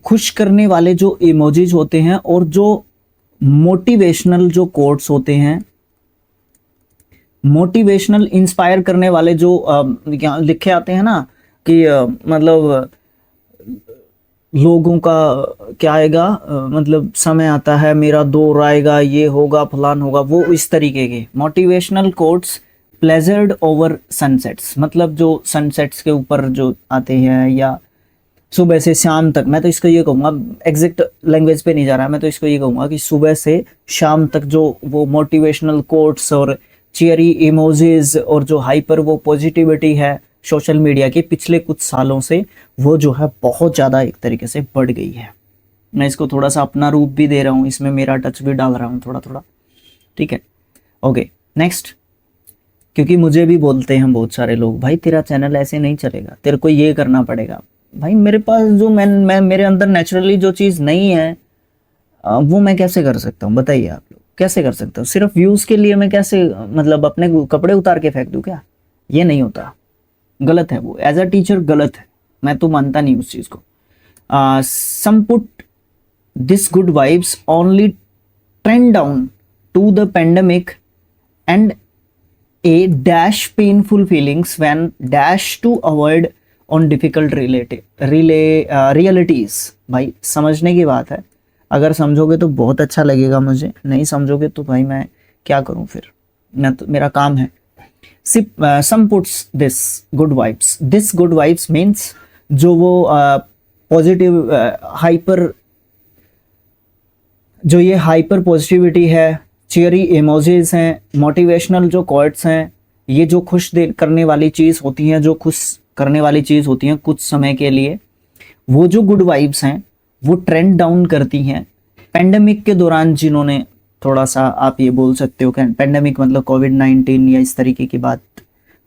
खुश करने वाले जो इमोजीज होते हैं, और जो मोटिवेशनल जो कोट्स होते हैं, मोटिवेशनल इंस्पायर करने वाले जो लिखे आते हैं ना कि मतलब लोगों का क्या आएगा, मतलब समय आता है मेरा दौर आएगा, ये होगा फलान होगा, वो इस तरीके के मोटिवेशनल कोट्स प्लेजर्ड ओवर सनसेट्स, मतलब जो सनसेट्स के ऊपर जो आते हैं या सुबह से शाम तक, मैं तो इसको ये कहूँगा, एग्जैक्ट लैंग्वेज पे नहीं जा रहा, मैं तो इसको ये कहूँगा कि सुबह से शाम तक जो वो मोटिवेशनल कोट्स और चियरी इमोजीज और जो हाइपर वो पॉजिटिविटी है सोशल मीडिया की पिछले कुछ सालों से, वो जो है बहुत ज़्यादा एक तरीके से बढ़ गई है। मैं इसको थोड़ा सा अपना रूप भी दे रहा हूँ, इसमें मेरा टच भी डाल रहा हूँ थोड़ा थोड़ा, ठीक है। ओके नेक्स्ट, क्योंकि मुझे भी बोलते हैं बहुत सारे लोग, भाई तेरा चैनल ऐसे नहीं चलेगा, तेरे को ये करना पड़ेगा। भाई मेरे पास जो मैं मेरे अंदर नेचुरली जो चीज़ नहीं है वो मैं कैसे कर सकता हूँ, बताइए आप लोग कैसे कर सकता हूँ। सिर्फ व्यूज़ के लिए मैं कैसे मतलब अपने कपड़े उतार के फेंक दूँ क्या, ये नहीं होता, गलत है वो, एज अ टीचर गलत है, मैं तो मानता नहीं उस चीज़ को। Some put this good vibes only trend down to the pandemic and a dash painful feelings when dash to avoid on difficult realities। भाई समझने की बात है, अगर समझोगे तो बहुत अच्छा लगेगा मुझे, नहीं समझोगे तो भाई मैं क्या करूं, फिर मैं तो मेरा काम है। some puts this good vibes means जो वो पॉजिटिव हाइपर, जो ये हाइपर पॉजिटिविटी है, चियरी इमोजीज हैं, मोटिवेशनल जो कोट्स हैं, ये जो खुश करने वाली चीज़ होती हैं, जो खुश करने वाली चीज़ होती हैं कुछ समय के लिए, वो जो गुड वाइब्स हैं वो ट्रेंड डाउन करती हैं। पेंडेमिक के दौरान जिन्होंने थोड़ा सा, आप ये बोल सकते हो कि पेंडेमिक मतलब कोविड-19 या इस तरीके की बात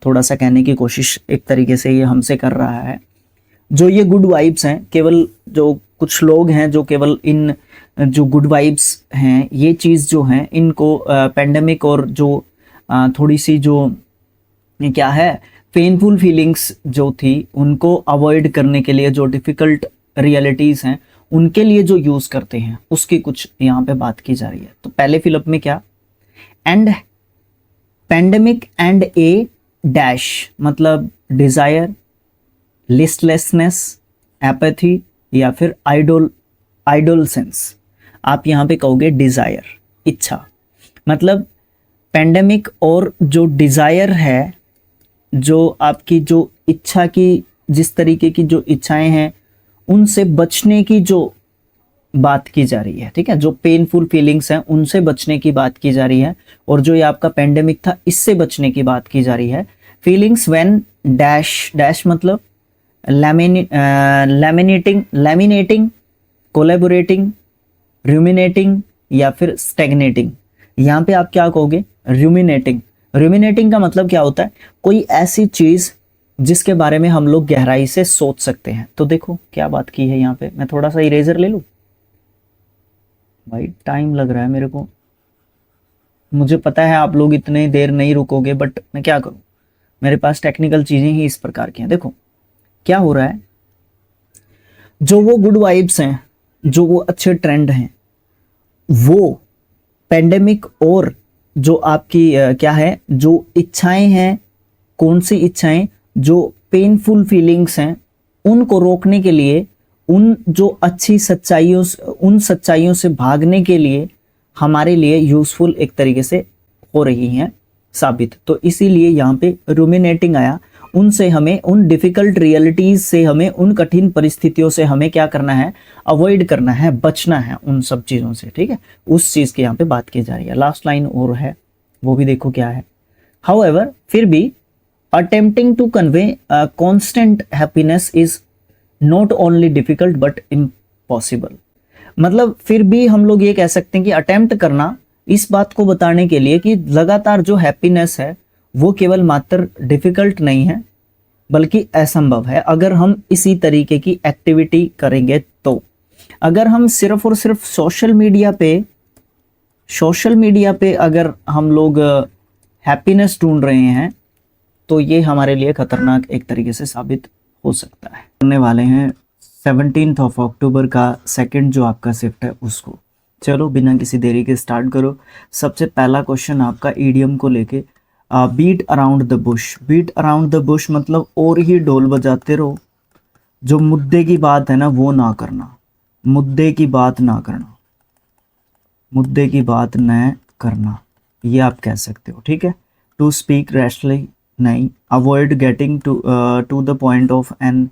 थोड़ा सा कहने की कोशिश एक तरीके से ये हमसे कर रहा है। जो ये गुड वाइब्स हैं, केवल जो कुछ लोग हैं जो केवल इन जो गुड वाइब्स हैं, ये चीज़ जो हैं इनको पेंडेमिक और जो थोड़ी सी जो क्या है पेनफुल फीलिंग्स जो थी उनको अवॉइड करने के लिए, जो डिफ़िकल्ट रियलिटीज़ हैं उनके लिए जो यूज़ करते हैं, उसकी कुछ यहाँ पे बात की जा रही है। तो पहले फिलअप में क्या, and pandemic and A dash मतलब डिज़ायर, लिस्टलेसनेस, एपैथी या फिर आइडोलसेंस। आप यहाँ पे कहोगे डिज़ायर, इच्छा। मतलब पेंडेमिक और जो डिज़ायर है, जो आपकी जो इच्छा की, जिस तरीके की जो इच्छाएं हैं उनसे बचने की जो बात की जा रही है, ठीक है, जो पेनफुल फीलिंग्स हैं उनसे बचने की बात की जा रही है। और जो ये आपका पेंडेमिक था इससे बचने की बात की जा रही है। फीलिंग्स व्हेन डैश डैश मतलब लैमिनेटिंग, कोलैबोरेटिंग, रूमिनेटिंग या फिर स्टैग्नेटिंग। यहाँ पे आप क्या कहोगे, रूमिनेटिंग। रूमिनेटिंग का मतलब क्या होता है, कोई ऐसी चीज जिसके बारे में हम लोग गहराई से सोच सकते हैं। तो देखो क्या बात की है यहाँ पे। मैं थोड़ा सा इरेजर ले लूं भाई, टाइम लग रहा है मेरे को, मुझे पता है आप लोग इतने देर नहीं रुकोगे, बट मैं क्या करूं, मेरे पास टेक्निकल चीजें ही इस प्रकार की हैं। देखो क्या हो रहा है, जो वो गुड वाइब्स हैं, जो वो अच्छे ट्रेंड हैं, वो पेंडेमिक और जो आपकी क्या है, जो इच्छाएं हैं, कौन सी इच्छाएं, जो पेनफुल फीलिंग्स हैं उनको रोकने के लिए, उन जो अच्छी सच्चाइयों, उन सच्चाइयों से भागने के लिए हमारे लिए यूजफुल एक तरीके से हो रही हैं साबित। तो इसीलिए यहाँ पे रूमिनेटिंग आया। उनसे हमें, उन डिफिकल्ट रियलिटीज से हमें, उन कठिन परिस्थितियों से हमें क्या करना है, अवॉइड करना है, बचना है उन सब चीज़ों से, ठीक है। उस चीज़ की यहाँ पे बात की जा रही है। लास्ट लाइन और है, वो भी देखो क्या है। हाउएवर, फिर भी attempting to convey constant happiness is not only difficult but impossible. मतलब फिर भी हम लोग ये कह सकते हैं कि अटेम्प्ट करना इस बात को बताने के लिए कि लगातार जो हैप्पीनेस है वो केवल मात्र डिफिकल्ट नहीं है बल्कि असंभव है, अगर हम इसी तरीके की एक्टिविटी करेंगे तो। अगर हम सिर्फ और सिर्फ सोशल मीडिया पे अगर हम लोग हैप्पीनेस ढूंढ रहे हैं तो ये हमारे लिए खतरनाक एक तरीके से साबित हो सकता है। करने वाले हैं 17 अक्टूबर का सेकंड जो आपका शिफ्ट है उसको। चलो बिना किसी देरी के स्टार्ट करो। सबसे पहला क्वेश्चन आपका ईडियम को लेके, beat around the bush. Beat around the bush मतलब और ही ढोल बजाते रहो, जो मुद्दे की बात है ना वो ना करना, मुद्दे की बात ना करना, मुद्दे की बात न करना, ये आप कह सकते हो, ठीक है। टू स्पीक रैशली नहीं, avoid getting to the point of an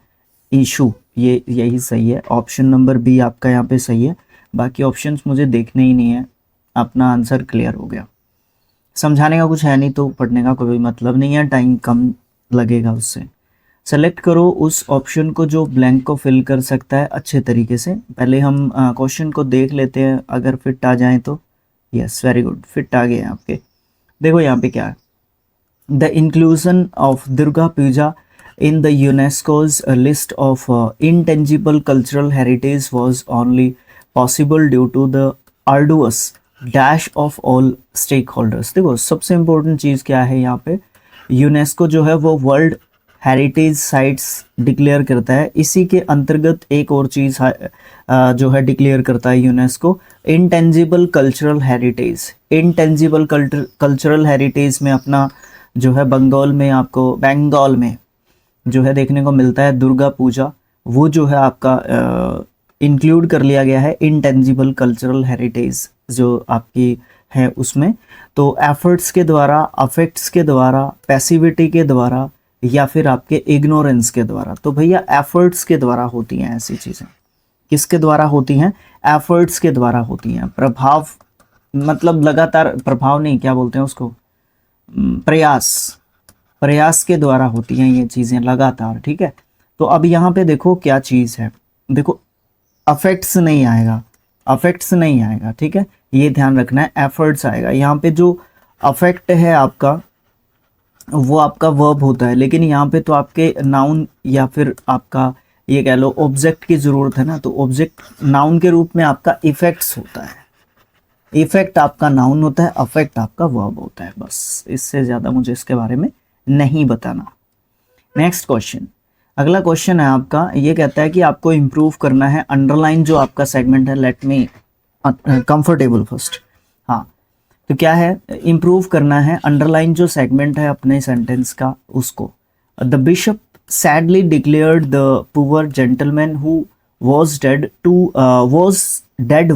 issue, ये यही सही है। ऑप्शन नंबर बी आपका यहाँ पे सही है, बाकी ऑप्शंस मुझे देखने ही नहीं है। अपना आंसर क्लियर हो गया, समझाने का कुछ है नहीं तो पढ़ने का कोई मतलब नहीं है, टाइम कम लगेगा उससे। सेलेक्ट करो उस ऑप्शन को जो ब्लैंक को फिल कर सकता है अच्छे तरीके से। पहले हम क्वेश्चन को देख लेते हैं, अगर फिट आ जाए तो। यस, वेरी गुड, फिट आ गए हैं आपके। देखो यहाँ पे क्या है, the inclusion of Durga Puja in the UNESCO's list of intangible cultural heritage was only possible due to the arduous dash of all stakeholders। देखो सबसे इम्पोर्टेंट चीज़ क्या है यहाँ पे, यूनेस्को जो है वो वर्ल्ड हेरिटेज साइट्स डिक्लेयर करता है। इसी के अंतर्गत एक और चीज़ जो है डिक्लेयर करता है UNESCO, intangible cultural heritage. Intangible cultural heritage में अपना जो है बंगाल में जो है देखने को मिलता है दुर्गा पूजा, वो जो है आपका इंक्लूड कर लिया गया है इंटेंजिबल कल्चरल हेरिटेज जो आपकी है उसमें। तो एफर्ट्स के द्वारा, अफेक्ट्स के द्वारा, पैसिविटी के द्वारा या फिर आपके इग्नोरेंस के द्वारा। तो भैया एफर्ट्स के द्वारा होती हैं ऐसी चीज़ें। किसके द्वारा होती हैं? एफर्ट्स के द्वारा होती हैं। प्रभाव मतलब लगातार, प्रभाव नहीं, क्या बोलते हैं उसको, प्रयास के द्वारा होती हैं ये चीज़ें लगातार, ठीक है। तो अब यहाँ पे देखो क्या चीज़ है, देखो अफेक्ट्स नहीं आएगा, ठीक है, ये ध्यान रखना है, एफर्ट्स आएगा। यहाँ पे जो अफेक्ट है आपका वो आपका वर्ब होता है, लेकिन यहाँ पे तो आपके नाउन या फिर आपका ये कह लो ऑब्जेक्ट की ज़रूरत है ना, तो ऑब्जेक्ट नाउन के रूप में आपका इफेक्ट्स होता है। इफेक्ट आपका नाउन होता है, अफेक्ट आपका वर्ब होता है। बस इससे ज़्यादा मुझे इसके बारे में नहीं बताना। नेक्स्ट क्वेश्चन, अगला क्वेश्चन है आपका, ये कहता है कि आपको इम्प्रूव करना है अंडरलाइन जो आपका सेगमेंट है, लेट मी कंफर्टेबल फर्स्ट। हाँ, तो क्या है, इम्प्रूव करना है अंडरलाइन जो सेगमेंट है अपने सेंटेंस का उसको। The bishop sadly declared the poor gentleman who was dead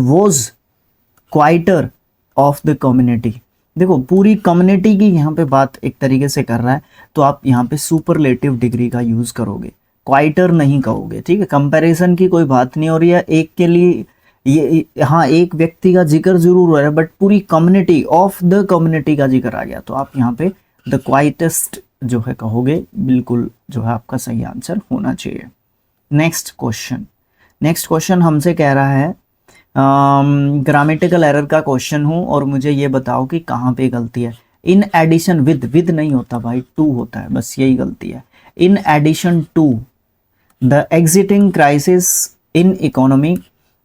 was quieter of the community। देखो पूरी कम्युनिटी की यहाँ पे बात एक तरीके से कर रहा है, तो आप यहाँ पे सुपरलेटिव डिग्री का यूज करोगे, क्वाइटर नहीं कहोगे, ठीक है। कंपैरिजन की कोई बात नहीं हो रही है, एक के लिए ये, हाँ एक व्यक्ति का जिक्र जरूर हो रहा है बट पूरी कम्युनिटी, ऑफ द कम्युनिटी का जिक्र आ गया, तो आप यहाँ पे द क्वाइटेस्ट जो है कहोगे, बिल्कुल जो है आपका सही आंसर होना चाहिए। नेक्स्ट क्वेश्चन हमसे कह रहा है, ग्रामेटिकल एरर का क्वेश्चन हूँ और मुझे ये बताओ कि कहाँ पे गलती है। इन एडिशन विद नहीं होता भाई, टू होता है, बस यही गलती है। In addition to the exiting crisis in economy,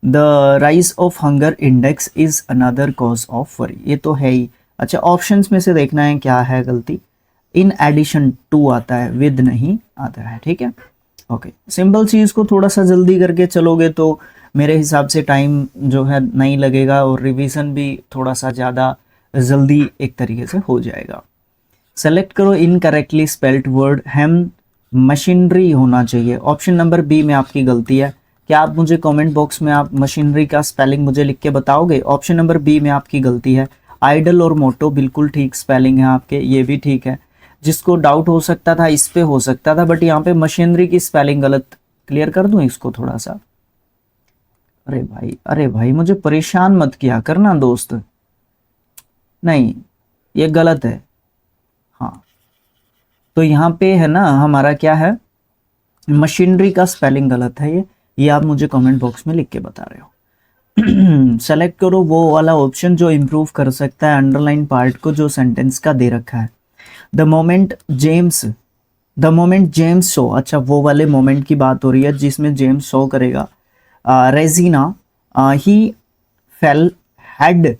the rise of hunger index is another cause of worry. ये तो है ही। अच्छा, ऑप्शंस में से देखना है क्या है गलती। इन एडिशन टू आता है, विद नहीं आता है, ठीक है। ओके, सिंपल चीज़ को थोड़ा सा जल्दी करके चलोगे तो मेरे हिसाब से टाइम जो है नहीं लगेगा और रिवीजन भी थोड़ा सा ज़्यादा जल्दी एक तरीके से हो जाएगा। सेलेक्ट करो इनकरेक्टली स्पेल्ड वर्ड, हेम मशीनरी होना चाहिए। ऑप्शन नंबर बी में आपकी गलती है। क्या आप मुझे कमेंट बॉक्स में आप मशीनरी का स्पेलिंग मुझे लिख के बताओगे? ऑप्शन नंबर बी में आपकी गलती है। आइडल और मोटो बिल्कुल ठीक स्पेलिंग है आपके, ये भी ठीक है। जिसको डाउट हो सकता था इस पे हो सकता था, बट यहाँ पे मशीनरी की स्पेलिंग गलत। क्लियर कर दूं इसको थोड़ा सा? अरे भाई मुझे परेशान मत किया करना दोस्त, नहीं ये गलत है। हाँ, तो यहाँ पे है ना हमारा क्या है, मशीनरी का स्पेलिंग गलत है। ये आप मुझे कमेंट बॉक्स में लिख के बता रहे हो। सेलेक्ट करो वो वाला ऑप्शन जो इम्प्रूव कर सकता है अंडरलाइन पार्ट को जो सेंटेंस का दे रखा है। द मोमेंट जेम्स शो, अच्छा वो वाले मोमेंट की बात हो रही है जिसमें जेम्स शो करेगा। Regina he fell head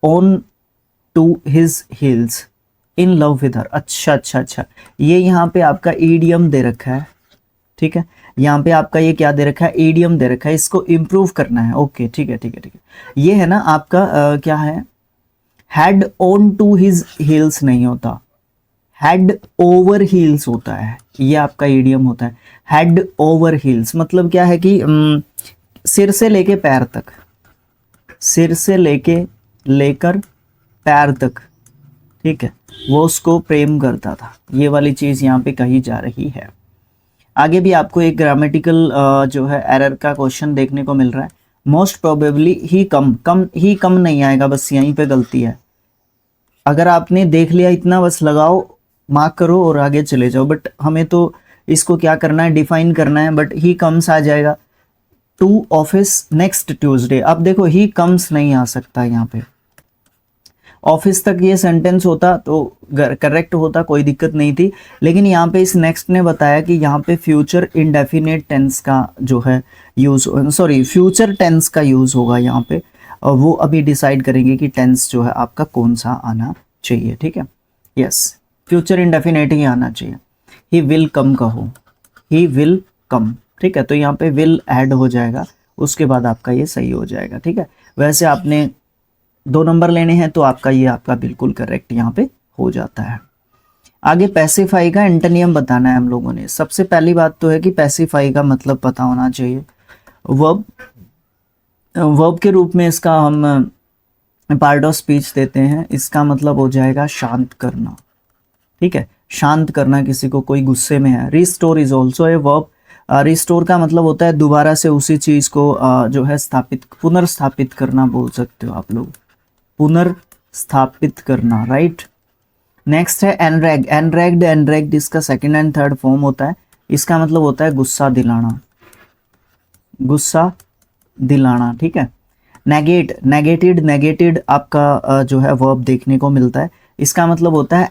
on to his heels in love with her. अच्छा, ये यहाँ पे आपका ईडियम दे रखा है, ठीक है। यहाँ पे आपका ये क्या दे रखा है, ईडियम दे रखा है, इसको इम्प्रूव करना है। ओके ठीक है। ये है ना आपका क्या है, head on to his heels नहीं होता, हेड ओवर हील्स होता है, ये आपका ईडियम होता है। हेड ओवर हील्स मतलब क्या है कि सिर से लेके पैर तक, सिर से लेकर पैर तक, ठीक है, वो उसको प्रेम करता था। ये वाली चीज यहाँ पे कही जा रही है। आगे भी आपको एक ग्रामेटिकल जो है एरर का क्वेश्चन देखने को मिल रहा है। मोस्ट प्रोबेबली ही कम नहीं आएगा, बस यहीं पे गलती है। अगर आपने देख लिया इतना बस लगाओ, मार्क करो और आगे चले जाओ, बट हमें तो इसको क्या करना है, डिफाइन करना है। बट ही कम्स आ जाएगा टू ऑफिस नेक्स्ट ट्यूसडे। अब देखो ही कम्स नहीं आ सकता, यहाँ पे ऑफिस तक ये सेंटेंस होता तो करेक्ट होता, कोई दिक्कत नहीं थी। लेकिन यहाँ पे इस नेक्स्ट ने बताया कि यहाँ पे फ्यूचर इंडेफिनेट टेंस का जो है यूज, सॉरी फ्यूचर टेंस का यूज होगा यहाँ पे। और वो अभी डिसाइड करेंगे कि टेंस जो है आपका कौन सा आना चाहिए, ठीक है। यस, फ्यूचर इंडेफिनेट ही आना चाहिए। ही विल कम कहो, ही विल कम, ठीक है। तो यहाँ पे विल ऐड हो जाएगा, उसके बाद आपका ये सही हो जाएगा, ठीक है। वैसे आपने 2 नंबर लेने हैं तो आपका ये आपका बिल्कुल करेक्ट यहाँ पे हो जाता है। आगे पैसिफाई का एंटोनियम बताना है हम लोगों ने। सबसे पहली बात तो है कि पैसिफाई का मतलब पता होना चाहिए। वर्ब के रूप में इसका हम पार्ट ऑफ स्पीच देते हैं। इसका मतलब हो जाएगा शांत करना, ठीक है, शांत करना किसी को, कोई गुस्से में है। Restore is also a verb. Restore का मतलब होता है दोबारा से उसी चीज को जो है पुनर्स्थापित करना बोल सकते हो आप लोग, पुनर्स्थापित करना, राइट। नेक्स्ट है एनरेग, एनरेग्ड इसका सेकंड एंड थर्ड फॉर्म होता है। इसका मतलब होता है गुस्सा दिलाना, ठीक है। नेगेटेड आपका जो है वर्ब देखने को मिलता है। इसका मतलब होता है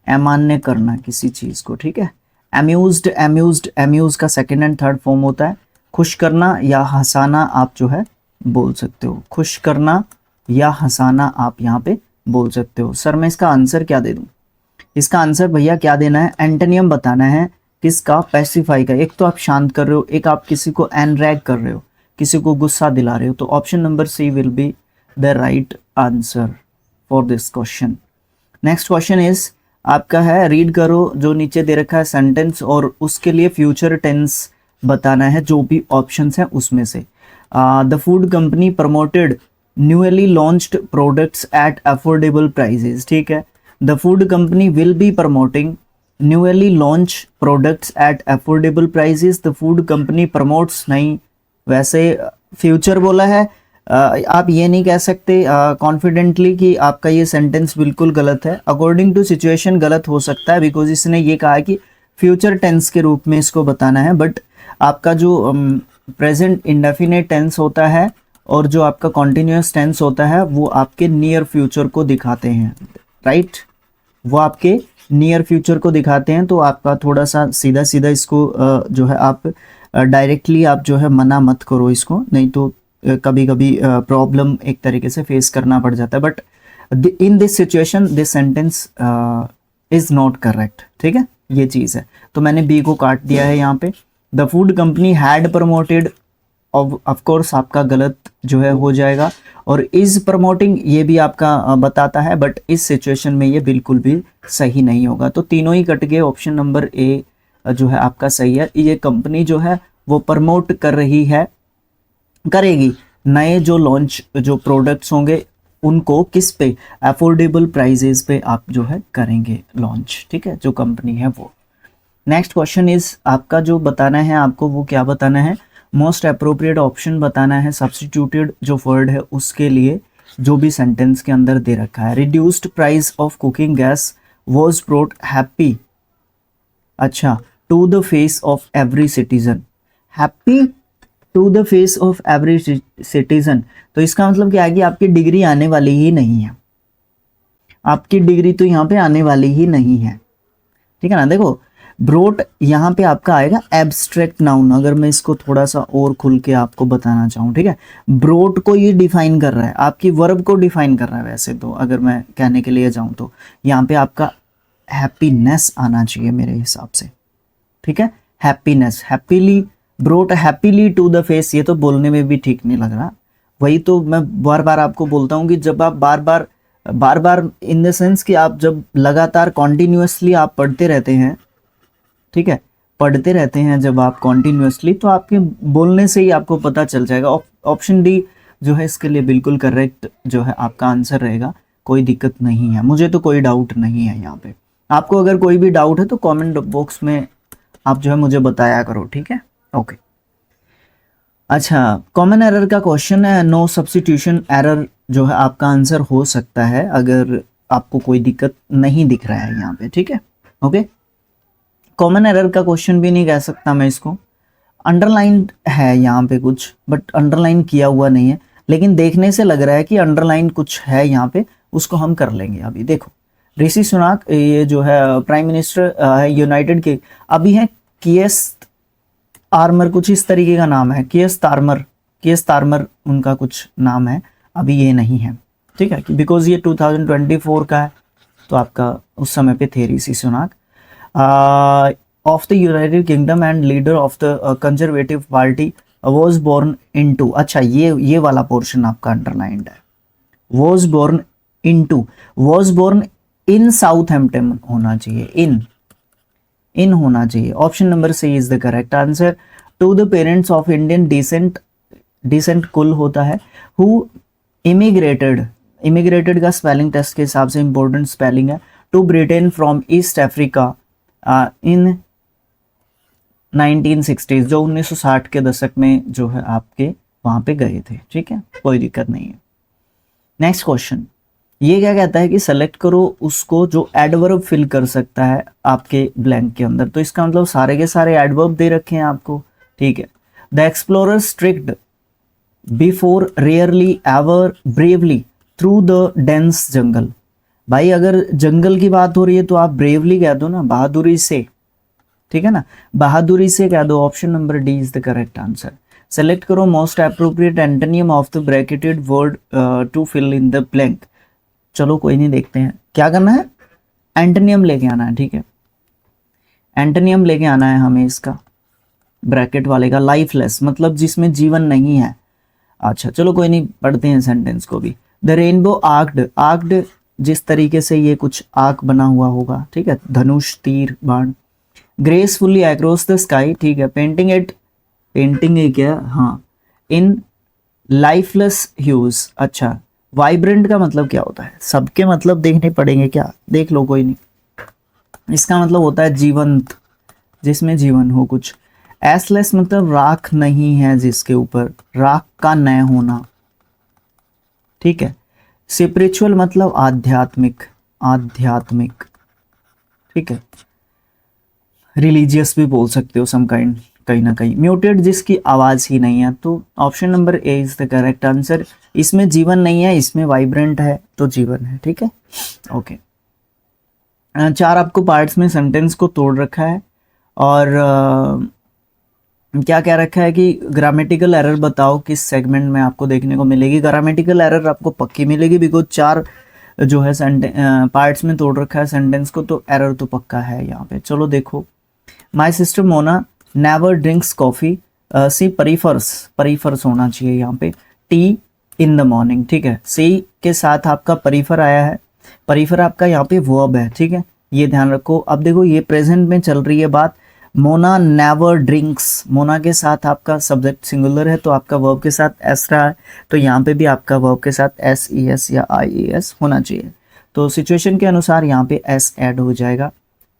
अमान्य करना किसी चीज को, ठीक है। अम्यूज का सेकंड एंड थर्ड फॉर्म होता है। खुश करना या हंसाना आप जो है बोल सकते हो, खुश करना या हंसाना आप यहाँ पे बोल सकते हो। सर मैं इसका आंसर क्या दे दूं? इसका आंसर भैया क्या देना है, एंटोनियम बताना है किसका, पैसिफाई का। एक तो आप शांत कर रहे हो, एक आप किसी को एनरैग कर रहे हो, किसी को गुस्सा दिला रहे हो। तो option number C will be the right answer for this question. Next question is आपका है, रीड करो जो नीचे दे रखा है सेंटेंस और उसके लिए फ्यूचर टेंस बताना है जो भी ऑप्शंस हैं उसमें से। The food company promoted newly launched products at affordable prices, ठीक है। The food company will be promoting newly launch products at affordable prices. The food company promotes, नहीं, वैसे फ्यूचर बोला है। आप ये नहीं कह सकते कॉन्फिडेंटली कि आपका ये सेंटेंस बिल्कुल गलत है। अकॉर्डिंग टू सिचुएशन गलत हो सकता है, बिकॉज इसने ये कहा कि फ्यूचर टेंस के रूप में इसको बताना है, बट आपका जो प्रेजेंट इंडेफिनिट टेंस होता है और जो आपका कॉन्टिन्यूस टेंस होता है वो आपके नियर फ्यूचर को दिखाते हैं, राइट, वो आपके नियर फ्यूचर को दिखाते हैं। तो आपका थोड़ा सा सीधा सीधा इसको जो है आप डायरेक्टली आप जो है मना मत करो इसको, नहीं तो कभी कभी प्रॉब्लम एक तरीके से फेस करना पड़ जाता है। But in this situation this sentence is not correct, ठीक है, ये चीज़ है। तो मैंने बी को काट दिया है यहाँ पे। The food company had promoted, of course आपका गलत जो है हो जाएगा, और इज प्रमोटिंग ये भी आपका बताता है, बट इस सिचुएशन में ये बिल्कुल भी सही नहीं होगा। तो तीनों ही कट गए, ऑप्शन नंबर ए जो है आपका सही है। ये कंपनी जो है वो प्रमोट कर रही है, करेगी नए जो लॉन्च जो प्रोडक्ट्स होंगे उनको किस पे, अफोर्डेबल प्राइजेस पे आप जो है करेंगे लॉन्च, ठीक है, जो कंपनी है वो। नेक्स्ट क्वेश्चन इज आपका जो बताना है आपको वो क्या बताना है, मोस्ट अप्रोप्रिएट ऑप्शन बताना है सब्स्टिट्यूटेड जो वर्ड है उसके लिए जो भी सेंटेंस के अंदर दे रखा है। Reduced price of cooking gas was brought happy, अच्छा, to the face of every citizen, happy to the face of every citizen. तो इसका मतलब क्या है कि आपकी डिग्री आने वाली ही नहीं है, आपकी डिग्री तो यहाँ पे आने वाली ही नहीं है, ठीक है ना। देखो ब्रोट यहाँ पे आपका आएगा एब्स्ट्रैक्ट नाउन, अगर मैं इसको थोड़ा सा और खुल के आपको बताना चाहूँ, ठीक है, ब्रोट को ये डिफाइन कर रहा है, आपकी वर्ब को डिफाइन कर रहा है। वैसे तो अगर मैं कहने के लिए जाऊँ तो यहाँ पे आपका हैप्पीनेस आना चाहिए मेरे हिसाब से, ठीक है, happiness, happily, brought happily to the face, ये तो बोलने में भी ठीक नहीं लग रहा। वही तो मैं बार बार आपको बोलता हूँ कि जब आप बार बार इन द सेंस कि आप जब लगातार कॉन्टिन्यूसली आप पढ़ते रहते हैं, ठीक है, पढ़ते रहते हैं जब आप कॉन्टिन्यूसली, तो आपके बोलने से ही आपको पता चल जाएगा। ऑप्शन डी जो है इसके लिए बिल्कुल करेक्ट जो है आपका आंसर रहेगा, कोई दिक्कत नहीं है, मुझे तो कोई डाउट नहीं है यहाँ पे। आपको अगर कोई भी डाउट है तो कमेंट बॉक्स में आप जो है मुझे बताया करो, ठीक है, ओके। अच्छा, कॉमन एरर का क्वेश्चन है, नो सब्स्टिट्यूशन एरर जो है आपका आंसर हो सकता है अगर आपको कोई दिक्कत नहीं दिख रहा है यहाँ पे, ठीक है, ओके। कॉमन एरर का क्वेश्चन भी नहीं कह सकता मैं इसको, अंडरलाइन है यहाँ पे कुछ, बट अंडरलाइन किया हुआ नहीं है, लेकिन देखने से लग रहा है कि अंडरलाइन कुछ है यहाँ पे, उसको हम कर लेंगे अभी। देखो ऋषि सुनाक ये जो है प्राइम मिनिस्टर है यूनाइटेड के, अभी है कियस आर्मर, कुछ इस तरीके का नाम है, कियस तार्मर उनका कुछ नाम है, अभी ये नहीं है, ठीक है, बिकॉज ये 2024 का है, तो आपका उस समय पे थे Rishi Sunak. Of the United Kingdom and leader of the Conservative Party was born into, अच्छा ये वाला पोर्शन आपका अंडरलाइंड है, was born into, was born in Southampton होना चाहिए, इन होना चाहिए। Option number C is the correct answer. To the parents of Indian descent कुल होता है, हु इमिग्रेटेड का स्पेलिंग टेस्ट के हिसाब से इंपॉर्टेंट स्पेलिंग है, to Britain from East Africa in 1960s, जो 1960 के दशक में जो है आपके वहां पे गए थे, ठीक है, कोई दिक्कत नहीं है। नेक्स्ट क्वेश्चन ये क्या कहता है कि सेलेक्ट करो उसको जो एडवर्ब फिल कर सकता है आपके ब्लैंक के अंदर, तो इसका मतलब सारे के सारे एडवर्ब दे रखे हैं आपको, ठीक है। The explorer strict before rarely ever bravely through the dense jungle, भाई अगर जंगल की बात हो रही है तो आप ब्रेवली कह दो ना, बहादुरी से, ठीक है ना, बहादुरी से कह दो। Option number D is the correct answer. Select करो most appropriate antonym of the bracketed word to fill in the blank, चलो कोई नहीं, देखते हैं क्या करना है, एंटोनियम लेके आना है, ठीक है, एंटोनियम लेके आना है हमें इसका, ब्रैकेट वाले का, लाइफलेस मतलब जिसमें जीवन नहीं है। अच्छा चलो कोई नहीं, पढ़ते हैं सेंटेंस को भी। द रेनबो आर्क्ड, आर्क्ड जिस तरीके से ये कुछ आर्क बना हुआ होगा, ठीक है, धनुष, तीर, बाण। ग्रेसफुली अक्रॉस द स्काई, ठीक है, पेंटिंग इट, पेंटिंग है क्या, हाँ, इन लाइफलेस ह्यूज। अच्छा, वाइब्रेंट का मतलब क्या होता है, सबके मतलब देखने पड़ेंगे क्या, देख लो कोई नहीं। इसका मतलब होता है जीवंत, जिसमें जीवन हो कुछ। एसलेस मतलब राख नहीं है जिसके ऊपर, राख का न होना, ठीक है। स्पिरिचुअल मतलब आध्यात्मिक, आध्यात्मिक, ठीक है, रिलीजियस भी बोल सकते हो सम काइंड, कहीं ना कहीं। म्यूटेड जिसकी आवाज ही नहीं है, तो option number A is the correct answer. इसमें जीवन नहीं है, इसमें वाइब्रेंट है तो जीवन है, ठीक है, ओके। चार आपको पार्ट्स में सेंटेंस को तोड़ रखा है, और क्या कह रखा है कि ग्रामेटिकल एरर बताओ किस सेगमेंट में आपको देखने को मिलेगी। ग्रामेटिकल एरर आपको पक्की मिलेगी, बिकॉज चार जो है पार्ट्स में तोड़ रखा है सेंटेंस को, तो एरर तो पक्का है यहाँ पे। चलो देखो, my sister Mona never drinks coffee, she prefers, prefers होना चाहिए यहाँ पे, टी इन द मॉर्निंग, ठीक है। सी के साथ आपका परिफर आया है, परिफर आपका यहाँ पे वर्ब है, ठीक है, ये ध्यान रखो। अब देखो ये प्रेजेंट में चल रही है बात, मोना नेवर ड्रिंक्स, मोना के साथ आपका सब्जेक्ट सिंगुलर है तो आपका वर्ब के साथ एस रहा है, तो यहाँ पे भी आपका वर्ब के साथ एस ई एस या आई ई एस होना चाहिए। तो सिचुएशन के अनुसार यहाँ पे एस ऐड हो जाएगा।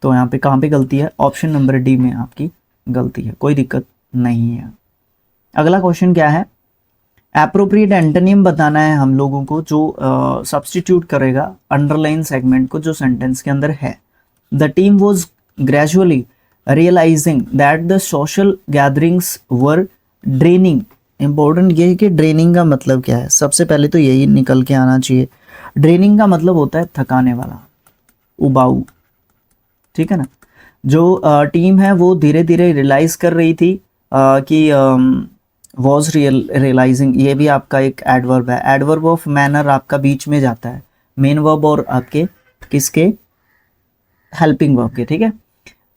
तो यहाँ पे कहाँ पे गलती है, ऑप्शन नंबर डी में आपकी गलती है, कोई दिक्कत नहीं है। अगला क्वेश्चन क्या है, एप्रोप्रिएट एंटोनिम बताना है हम लोगों को, जो सब्स्टिट्यूट करेगा अंडरलाइन सेगमेंट को जो सेंटेंस के अंदर है। The team was gradually realizing that the social gatherings were draining। Important ये है कि ड्रेनिंग का मतलब क्या है, सबसे पहले तो यही निकल के आना चाहिए। ड्रेनिंग का मतलब होता है थकाने वाला, उबाऊ, ठीक है ना। जो टीम है वो धीरे धीरे रियलाइज कर रही थी कि वॉज रियलाइजिंग, ये भी आपका एक एडवर्ब है। एडवर्ब ऑफ मैनर आपका बीच में जाता है मेन वर्ब और आपके किसके, हेल्पिंग वर्ब के, ठीक है।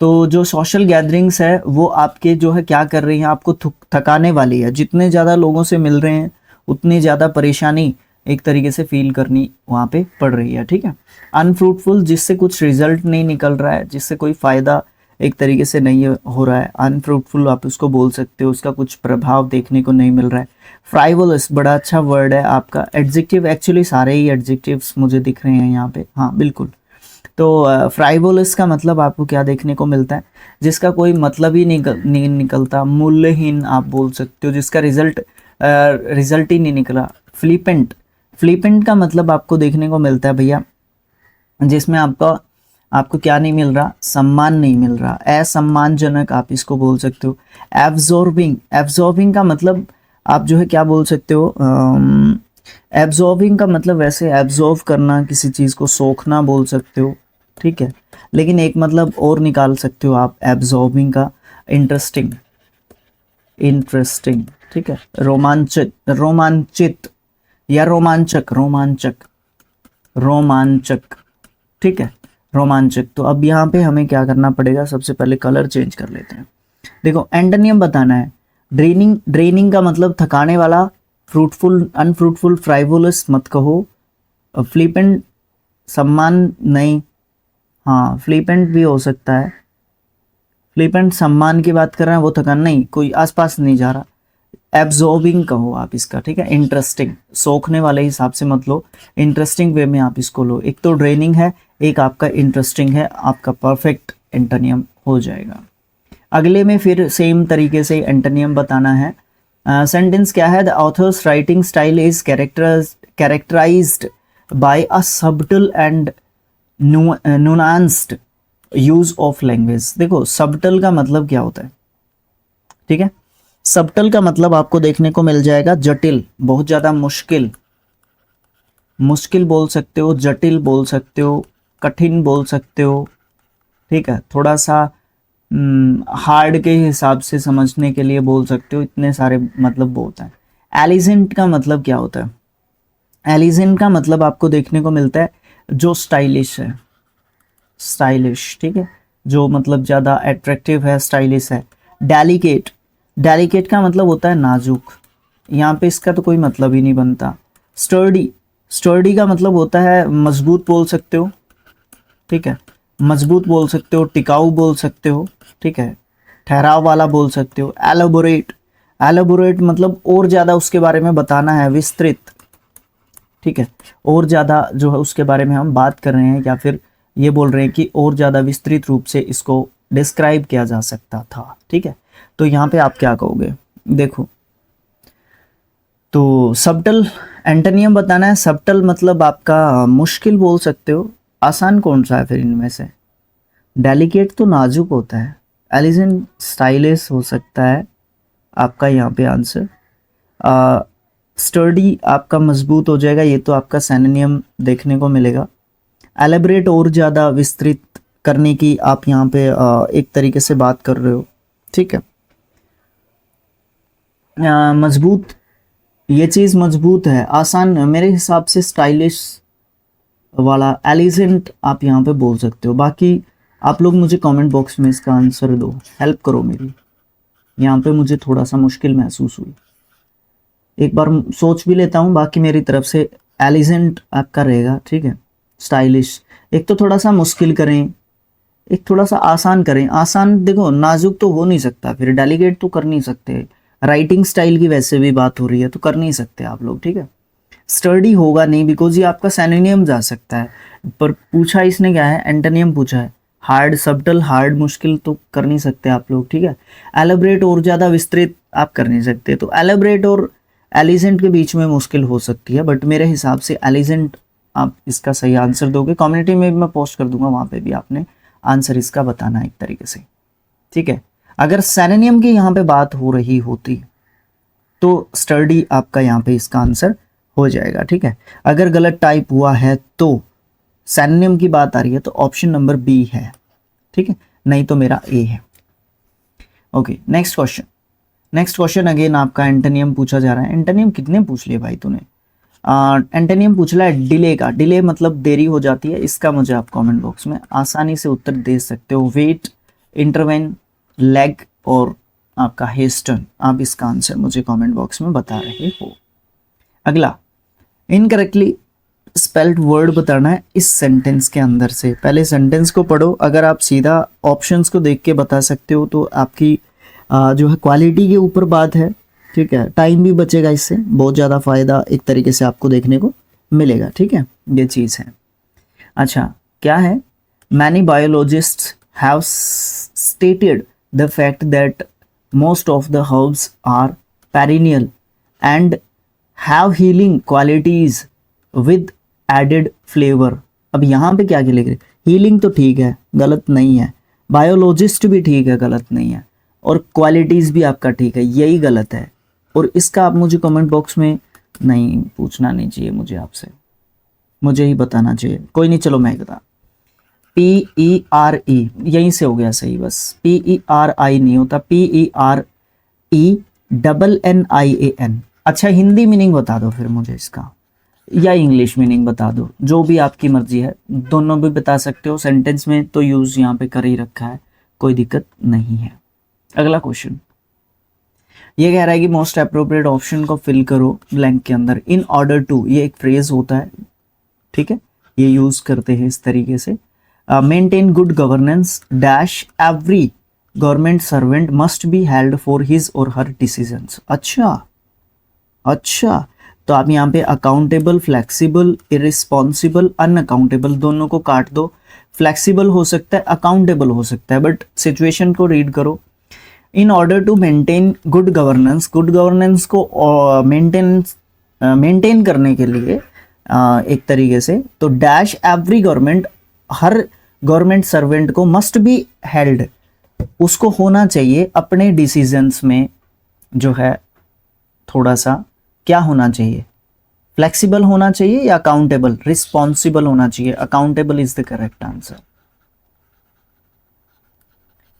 तो जो सोशल गैदरिंग्स है वो आपके जो है क्या कर रही हैं, आपको थकाने वाली है। जितने ज़्यादा लोगों से मिल रहे हैं उतनी ज़्यादा परेशानी एक तरीके से फील करनी वहाँ पे पड़ रही है, ठीक है। अनफ्रूटफुल जिससे कुछ रिजल्ट नहीं निकल रहा है, जिससे कोई फ़ायदा एक तरीके से नहीं हो रहा है, अनफ्रूटफुल आप उसको बोल सकते हो, उसका कुछ प्रभाव देखने को नहीं मिल रहा है। फ्राइवोलस बड़ा अच्छा वर्ड है आपका, एडजेक्टिव, एक्चुअली सारे ही एडजेक्टिव्स मुझे दिख रहे हैं यहाँ पे, हाँ बिल्कुल। तो फ्राइवोलस का मतलब आपको क्या देखने को मिलता है, जिसका कोई मतलब ही नहीं निकलता, मूल्यहीन आप बोल सकते हो, जिसका रिजल्ट ही नहीं निकला। फ्लिपेंट, फ्लिपेंट का मतलब आपको देखने को मिलता है भैया जिसमें आपको क्या नहीं मिल रहा, सम्मान नहीं मिल रहा, असम्मानजनक आप इसको बोल सकते हो। एब्जॉर्बिंग, एब्जॉर्बिंग का मतलब आप जो है क्या बोल सकते हो, एब्जॉर्बिंग का मतलब वैसे एब्जॉर्व करना, किसी चीज़ को सोखना बोल सकते हो, ठीक है। लेकिन एक मतलब और निकाल सकते हो आप एब्जॉर्बिंग का, इंटरेस्टिंग, इंटरेस्टिंग, ठीक है। रोमांचित, रोमांचित या रोमांचक, रोमांचक, रोमांचक, ठीक है, रोमांचक। तो अब यहाँ पे हमें क्या करना पड़ेगा, सबसे पहले कलर चेंज कर लेते हैं। देखो एंटोनियम बताना है, ड्रेनिंग, ड्रेनिंग का मतलब थकाने वाला, फ्रूटफुल, अनफ्रूटफुल, फ्राइवोलस मत कहो, फ्लिपेंट सम्मान नहीं, हाँ फ्लिपेंट भी हो सकता है, फ्लिपेंट सम्मान की बात कर रहे हैं, वो थकान नहीं, कोई आसपास नहीं जा रहा। एब्जॉर्बिंग कहो आप इसका, ठीक है। इंटरेस्टिंग, सोखने वाले हिसाब से मत लो, इंटरेस्टिंग वे में आप इसको लो। एक तो ड्रेनिंग है, एक आपका इंटरेस्टिंग है, आपका परफेक्ट एंटोनियम हो जाएगा। अगले में फिर सेम तरीके से एंटोनियम बताना है। सेंटेंस क्या है, the author's writing style is characterised by a subtle and nuanced use of language. देखो सबटल का मतलब क्या होता है, ठीक है। सबटल का मतलब आपको देखने को मिल जाएगा जटिल, बहुत ज़्यादा मुश्किल, मुश्किल बोल सकते हो, जटिल बोल सकते हो, कठिन बोल सकते हो, ठीक है। थोड़ा सा हार्ड के हिसाब से समझने के लिए बोल सकते हो, इतने सारे मतलब होता है। एलिजेंट का मतलब क्या होता है, एलिजेंट का मतलब आपको देखने को मिलता है जो स्टाइलिश है, स्टाइलिश, ठीक है, जो मतलब ज़्यादा अट्रैक्टिव है, स्टाइलिश है। डेलिकेट, डेलिकेट का मतलब होता है नाजुक, यहाँ पे इसका तो कोई मतलब ही नहीं बनता। स्टर्डी, स्टर्डी का मतलब होता है मजबूत बोल सकते हो, ठीक है, मजबूत बोल सकते हो, टिकाऊ बोल सकते हो, ठीक है, ठहराव वाला बोल सकते हो। एलोबोरेट, एलोबोरेट मतलब और ज़्यादा उसके बारे में बताना है, विस्तृत, ठीक है, और ज़्यादा जो है उसके बारे में हम बात कर रहे हैं, या फिर ये बोल रहे हैं कि और ज़्यादा विस्तृत रूप से इसको डिस्क्राइब किया जा सकता था, ठीक है। तो यहाँ पे आप क्या कहोगे, देखो, तो सबटल एंटोनियम बताना है। सबटल मतलब आपका मुश्किल बोल सकते हो। आसान कौन सा है फिर इनमें से? डेलिकेट तो नाजुक होता है, एलिगेंट स्टाइलिश हो सकता है आपका यहाँ पे आंसर। स्टर्डी आपका मजबूत हो जाएगा, ये तो आपका सिनोनिम देखने को मिलेगा। एलेबरेट और ज़्यादा विस्तृत करने की आप यहाँ पे एक तरीके से बात कर रहे हो, ठीक है। मजबूत, ये चीज़ मजबूत है। आसान मेरे हिसाब से स्टाइलिश वाला एलिगेंट आप यहाँ पे बोल सकते हो। बाकी आप लोग मुझे कमेंट बॉक्स में इसका आंसर दो, हेल्प करो मेरी, यहाँ पे मुझे थोड़ा सा मुश्किल महसूस हुई। एक बार सोच भी लेता हूँ, बाकी मेरी तरफ से एलिगेंट आपका रहेगा, ठीक है। स्टाइलिश, एक तो थोड़ा सा मुश्किल करें, एक थोड़ा सा आसान करें। आसान देखो, नाजुक तो हो नहीं सकता, फिर डेलिकेट तो कर नहीं सकते। राइटिंग स्टाइल की वैसे भी बात हो रही है तो कर नहीं सकते आप लोग, ठीक है। स्टर्डी होगा नहीं, बिकॉज ये आपका सिनोनिम जा सकता है। पर पूछा इसने क्या है, एंटोनियम पूछा है। हार्ड, सबटल, हार्ड, मुश्किल तो कर नहीं सकते आप लोग, ठीक है। एलेबरेट और ज़्यादा विस्तृत आप कर नहीं सकते, तो एलेबरेट और एलिगेंट के बीच में मुश्किल हो सकती है, बट मेरे हिसाब से एलिगेंट आप इसका सही आंसर दोगे। कम्युनिटी में भी मैं पोस्ट कर दूंगा, वहाँ पे भी आपने आंसर इसका बताना है एक तरीके से, ठीक है। अगर सिनोनिम की यहाँ पे बात हो रही होती तो स्टर्डी आपका यहाँ पे इसका आंसर हो जाएगा, ठीक है। अगर गलत टाइप हुआ है तो सिनोनिम की बात आ रही है तो ऑप्शन नंबर बी है, ठीक है, नहीं तो मेरा ए है। Okay, next question. Next question again आपका एंटोनियम पूछा जा रहा है। एंटोनियम कितने पूछ लिए भाई तूने? एंटोनियम पूछ रहा है डिले का। डिले मतलब देरी हो जाती है, इसका मुझे आप कमेंट बॉक्स में आसानी से उत्तर दे सकते हो। वेट, इंटरवेन, लेग और आपका हेस्टन, आप इसका आंसर मुझे कमेंट बॉक्स में बता रहे हो। अगला, इनकरेक्टली स्पेल्ड वर्ड बताना है इस सेंटेंस के अंदर से। पहले सेंटेंस को पढ़ो, अगर आप सीधा ऑप्शंस को देख के बता सकते हो तो आपकी जो है क्वालिटी के ऊपर बात है, ठीक है। टाइम भी बचेगा, इससे बहुत ज़्यादा फ़ायदा एक तरीके से आपको देखने को मिलेगा, ठीक है, ये चीज़ है। अच्छा, क्या है? Many biologists have stated the fact that most of the herbs are perennial and have healing qualities with added flavour. अब यहाँ पे क्या लिख रहे? हीलिंग तो ठीक है, गलत नहीं है। बायोलॉजिस्ट भी ठीक है, गलत नहीं है। और क्वालिटीज़ भी आपका ठीक है, यही गलत है। और इसका आप मुझे कमेंट बॉक्स में नहीं पूछना नहीं चाहिए मुझे आपसे, मुझे ही बताना चाहिए। कोई नहीं, चलो मैं बता। PERE यहीं से हो गया सही, बस PERI नहीं होता, PERENNIAN। अच्छा, हिंदी मीनिंग बता दो फिर मुझे इसका, या इंग्लिश मीनिंग बता दो, जो भी आपकी मर्जी है, दोनों भी बता सकते हो। सेंटेंस में तो यूज़ यहाँ पे कर ही रखा है, कोई दिक्कत नहीं है। अगला क्वेश्चन ये कह रहा है कि मोस्ट अप्रोप्रिएट ऑप्शन को फिल करो ब्लैंक के अंदर। इन ऑर्डर टू, ये एक फ्रेज होता है, ठीक है, ये यूज करते हैं इस तरीके से। Maintain good governance dash every government servant must be held for his और हर डिसीजंस। अच्छा, तो आप यहाँ पे अकाउंटेबल, फ्लेक्सिबल, इरिस्पॉन्सिबल, अनअकाउंटेबल दोनों को काट दो। फ्लेक्सिबल हो सकता है, अकाउंटेबल हो सकता है, बट सिचुएशन को रीड करो। In order to maintain good governance, good governance को मेंटेन करने के लिए एक तरीके से, तो डैश एवरी गवर्नमेंट, हर गवर्नमेंट सर्वेंट को मस्ट बी हेल्ड, उसको होना चाहिए अपने डिसीजंस में जो है थोड़ा सा क्या होना चाहिए, फ्लेक्सिबल होना चाहिए या अकाउंटेबल, रिस्पॉन्सिबल होना चाहिए। Accountable is the correct answer,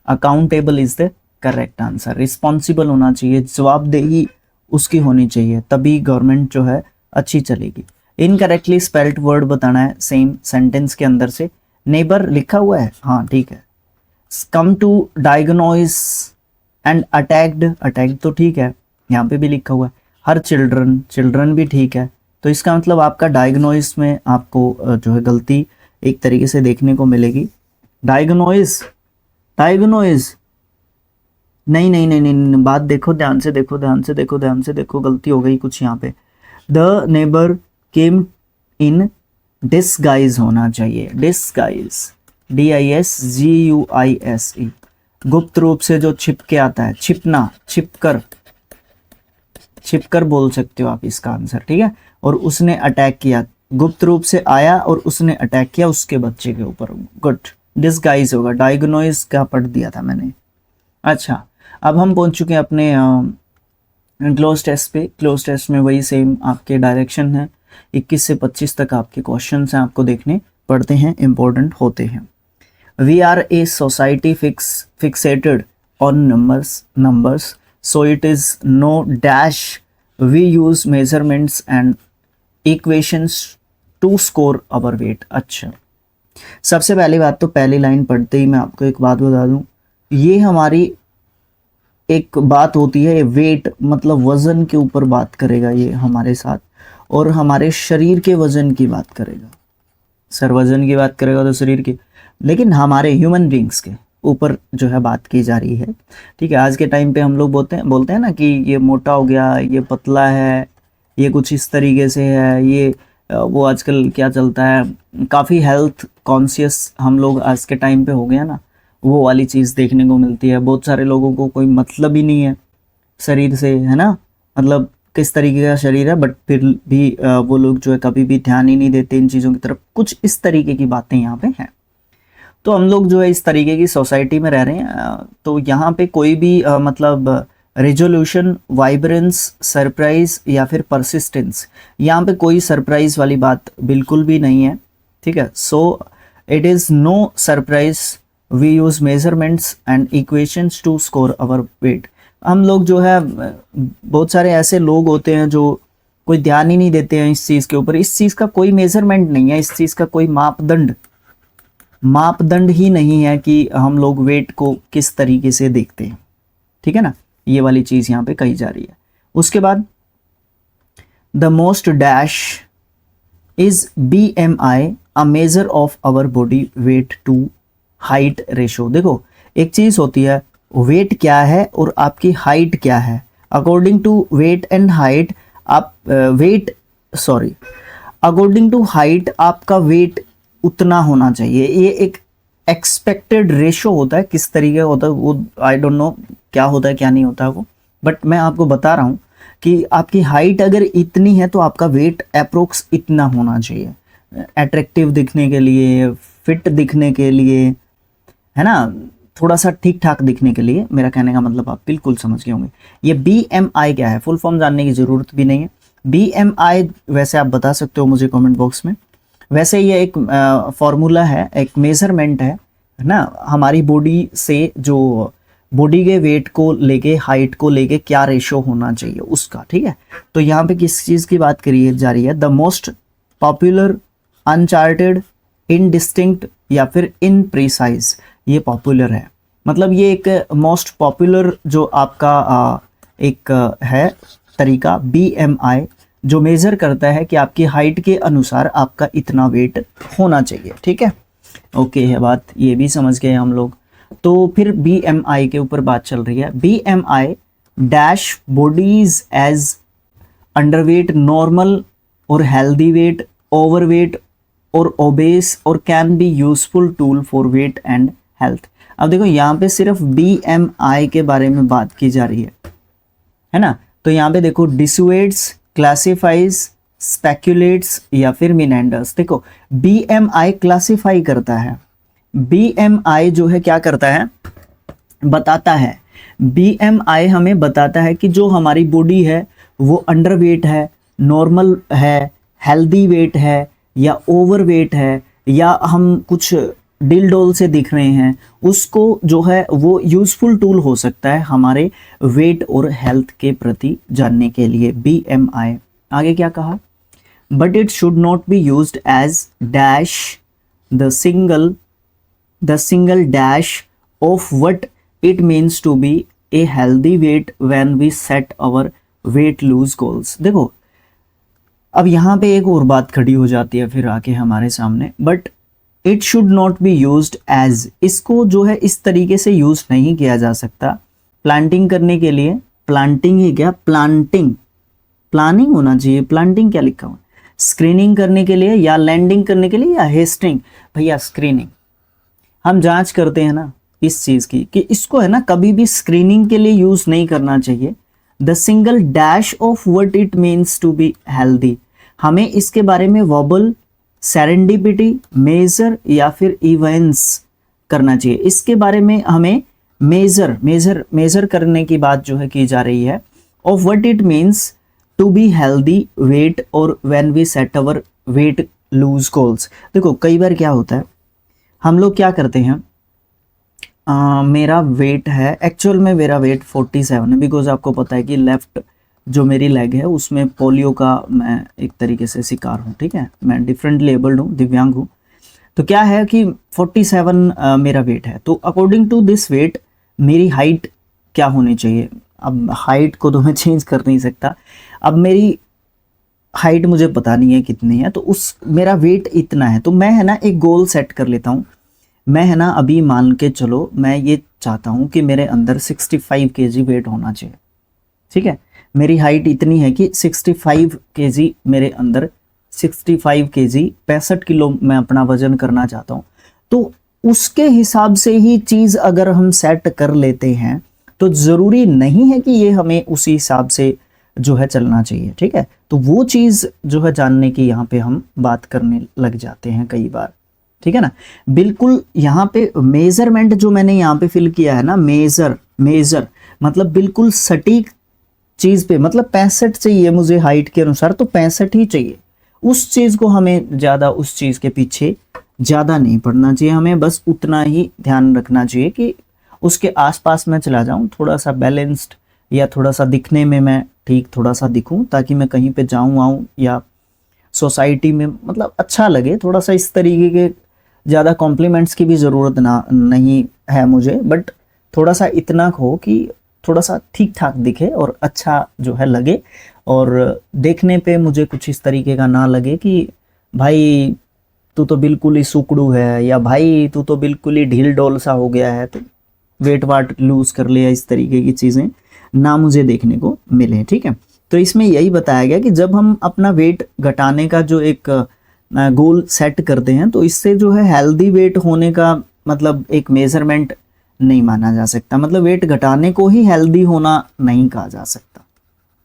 accountable is the correct answer. Responsible होना चाहिए, जवाबदेही उसकी होनी चाहिए, तभी गवर्नमेंट जो है अच्छी चलेगी। इनकरेक्टली स्पेल्ड वर्ड बताना है सेम सेंटेंस के अंदर से। नेबर लिखा हुआ है, हाँ ठीक है। Come to diagnose and attacked तो ठीक है, यहाँ पे भी लिखा हुआ है। हर चिल्ड्रन भी ठीक है। तो इसका मतलब आपका डायग्नोइस में आपको जो है गलती एक तरीके से देखने को मिलेगी। डायग्नोइस नहीं नहीं नहीं नहीं नहीं, बात देखो, ध्यान से देखो, गलती हो गई कुछ यहाँ पे। The neighbour came in disguise होना चाहिए, डिसगाइज, DISGUISE, गुप्त रूप से जो छिप के आता है, छिपना, छिपकर बोल सकते हो आप इसका आंसर, ठीक है। और उसने अटैक किया, गुप्त रूप से आया और उसने अटैक किया उसके बच्चे के ऊपर, गुड, डिसगाइज होगा, डायग्नोइज का पढ़ दिया था मैंने। अच्छा, अब हम पहुंच चुके हैं अपने क्लोज टेस्ट पे। क्लोज टेस्ट में वही सेम आपके डायरेक्शन है, 21 से 25 तक आपके क्वेश्चंस हैं, आपको देखने पड़ते हैं, इंपॉर्टेंट होते हैं। We are a society fixated on numbers so it is no dash, we use measurements and equations to score our weight. अच्छा, सबसे पहली बात तो पहली लाइन पढ़ते ही मैं आपको एक बात बता दूं, ये हमारी एक बात होती है, वेट मतलब वजन के ऊपर बात करेगा ये हमारे साथ, और हमारे शरीर के वजन की बात करेगा। सर वजन की बात करेगा तो शरीर की, लेकिन हमारे ह्यूमन बींग्स के ऊपर जो है बात की जा रही है, ठीक है। आज के टाइम पे हम लोग बोलते हैं ना कि ये मोटा हो गया, ये पतला है, ये कुछ इस तरीके से है, ये वो आजकल क्या चलता है, काफ़ी हेल्थ कॉन्शियस हम लोग आज के टाइम पे हो गया ना, वो वाली चीज़ देखने को मिलती है। बहुत सारे लोगों को कोई मतलब ही नहीं है शरीर से, है ना, मतलब किस तरीके का शरीर है, बट फिर भी वो लोग जो है कभी भी ध्यान ही नहीं देते इन चीज़ों की तरफ। कुछ इस तरीके की बातें यहाँ पे हैं। तो हम लोग जो है इस तरीके की सोसाइटी में रह रहे हैं, तो यहाँ पे कोई भी मतलब रेजोल्यूशन, वाइब्रेंस, सरप्राइज या फिर परसिस्टेंस, यहाँ पे कोई सरप्राइज वाली बात बिल्कुल भी नहीं है, ठीक है। So it is no surprise, we use measurements and equations to score our weight. हम लोग जो है, बहुत सारे ऐसे लोग होते हैं जो कोई ध्यान ही नहीं देते हैं इस चीज़ के ऊपर। इस चीज़ का कोई मेजरमेंट नहीं है, इस चीज़ का कोई मापदंड ही नहीं है कि हम लोग वेट को किस तरीके से देखते हैं, ठीक है ना। ये वाली चीज़ यहाँ पे कही जा रही है। उसके बाद the most dash is BMI a measure of our body weight to height ratio. देखो, एक चीज़ होती है वेट क्या है और आपकी हाइट क्या है। According to weight and height आप अकॉर्डिंग टू हाइट आपका वेट उतना होना चाहिए। ये एक एक्सपेक्टेड रेशो होता है, किस तरीके का होता है वो आई डोंट नो क्या होता है क्या नहीं होता है वो, बट मैं आपको बता रहा हूँ कि आपकी हाइट अगर इतनी है तो आपका वेट अप्रोक्स इतना होना चाहिए, अट्रैक्टिव दिखने के लिए, फिट दिखने के लिए, है ना, थोड़ा सा ठीक ठाक दिखने के लिए। मेरा कहने का मतलब आप बिल्कुल समझ गए होंगे। ये BMI क्या है, फुल फॉर्म जानने की ज़रूरत भी नहीं है। BMI वैसे आप बता सकते हो मुझे कमेंट बॉक्स में। वैसे ये एक फॉर्मूला है, एक मेजरमेंट है ना, हमारी बॉडी से जो बॉडी के वेट को लेके, हाइट को लेके क्या रेशो होना चाहिए उसका, ठीक है। तो यहाँ पे किस चीज़ की बात करी जा रही है, the most popular, uncharted, indistinct या फिर इनप्रिसाइज। ये पॉपुलर है, मतलब ये एक मोस्ट पॉपुलर जो आपका एक है तरीका BMI, जो मेज़र करता है कि आपकी हाइट के अनुसार आपका इतना वेट होना चाहिए, ठीक है। ओके है बात, ये भी समझ गए हम लोग। तो फिर BMI के ऊपर बात चल रही है। BMI dash bodies as underweight, normal और हेल्दी वेट, ओवरवेट और ओबेस, और can be useful tool for weight and health. अब देखो यहाँ पे सिर्फ BMI के बारे में बात की जा रही है ना। तो यहाँ पे देखो डिसुएड्स, क्लासिफाइज, स्पेक्युलेट्स या फिर मिनेंडर्स। देखो BMI क्लासिफाई करता है, BMI जो है क्या करता है, बताता है। BMI हमें बताता है कि जो हमारी बॉडी है वो अंडरवेट है, नॉर्मल है, हेल्दी वेट है या ओवरवेट है, या हम कुछ डिल से दिख रहे हैं, उसको जो है वो यूज़फुल टूल हो सकता है हमारे वेट और हेल्थ के प्रति जानने के लिए। BMI आगे क्या कहा, but it should not be used as dash the single dash of what it means to be a healthy weight when we set our weight lose goals. देखो अब यहाँ पे एक और बात खड़ी हो जाती है फिर आके हमारे सामने, but it should not be used as, इसको जो है इस तरीके से यूज नहीं किया जा सकता प्लांटिंग करने के लिए। प्लांटिंग ही क्या, प्लांटिंग, प्लानिंग होना चाहिए, प्लांटिंग क्या लिखा हुआ, स्क्रीनिंग करने के लिए या लैंडिंग करने के लिए या हेस्टिंग। भैया स्क्रीनिंग, हम जांच करते हैं ना इस चीज की कि इसको है ना कभी भी स्क्रीनिंग के लिए यूज नहीं करना चाहिए। The single dash of what it means to be healthy, हमें इसके बारे में वर्बल, सेरेंडिपिटी, मेजर या फिर इवेंट्स करना चाहिए। इसके बारे में हमें मेजर करने की बात जो है की जा रही है। Of what it means to be healthy weight और when we set our weight lose goals. देखो कई बार क्या होता है, हम लोग क्या करते हैं, मेरा वेट है, एक्चुअल में मेरा वेट 47 है, बिकॉज आपको पता है कि लेफ्ट जो मेरी लेग है उसमें पोलियो का मैं एक तरीके से शिकार हूँ, ठीक है, मैं डिफरेंटली एबल्ड हूँ, दिव्यांग हूँ। तो क्या है कि 47 मेरा वेट है, तो अकॉर्डिंग टू दिस वेट मेरी हाइट क्या होनी चाहिए। अब हाइट को तो मैं चेंज कर नहीं सकता, अब मेरी हाइट मुझे पता नहीं है कितनी है, तो उस मेरा वेट इतना है, तो मैं है ना एक गोल सेट कर लेता हूँ। मैं है ना अभी मान के चलो मैं ये चाहता हूँ कि मेरे अंदर 65 kg वेट होना चाहिए, ठीक है, मेरी हाइट इतनी है कि 65 kg मेरे अंदर 65 kg 65 किलो मैं अपना वजन करना चाहता हूँ। तो उसके हिसाब से ही चीज़ अगर हम सेट कर लेते हैं तो ज़रूरी नहीं है कि ये हमें उसी हिसाब से जो है चलना चाहिए, ठीक है। तो वो चीज़ जो है जानने की यहाँ पे हम बात करने लग जाते हैं कई बार, ठीक है ना। बिल्कुल यहाँ पे मेजरमेंट जो मैंने यहाँ पे फिल किया है ना, मेजर मतलब बिल्कुल सटीक चीज़ पे, मतलब 65 चाहिए मुझे हाइट के अनुसार, तो 65 ही चाहिए। उस चीज़ को हमें ज़्यादा उस चीज़ के पीछे ज़्यादा नहीं पड़ना चाहिए, हमें बस उतना ही ध्यान रखना चाहिए कि उसके आसपास मैं चला जाऊं, थोड़ा सा बैलेंस्ड या थोड़ा सा दिखने में मैं ठीक थोड़ा सा दिखूं, ताकि मैं कहीं पे जाऊं आऊं या सोसाइटी में मतलब अच्छा लगे थोड़ा सा। इस तरीके के ज़्यादा कॉम्प्लीमेंट्स की भी ज़रूरत नहीं है मुझे, बट थोड़ा सा इतना हो कि थोड़ा सा ठीक ठाक दिखे और अच्छा जो है लगे, और देखने पे मुझे कुछ इस तरीके का ना लगे कि भाई तू तो बिल्कुल ही सुकड़ू है, या भाई तू तो बिल्कुल ही ढील डोल सा हो गया है, तो वेट वाट लूज कर लिया, इस तरीके की चीज़ें ना मुझे देखने को मिले, ठीक है। तो इसमें यही बताया गया कि जब हम अपना वेट घटाने का जो एक गोल सेट करते हैं, तो इससे जो है हेल्दी वेट होने का मतलब एक मेजरमेंट नहीं माना जा सकता, मतलब वेट घटाने को ही हेल्दी होना नहीं कहा जा सकता।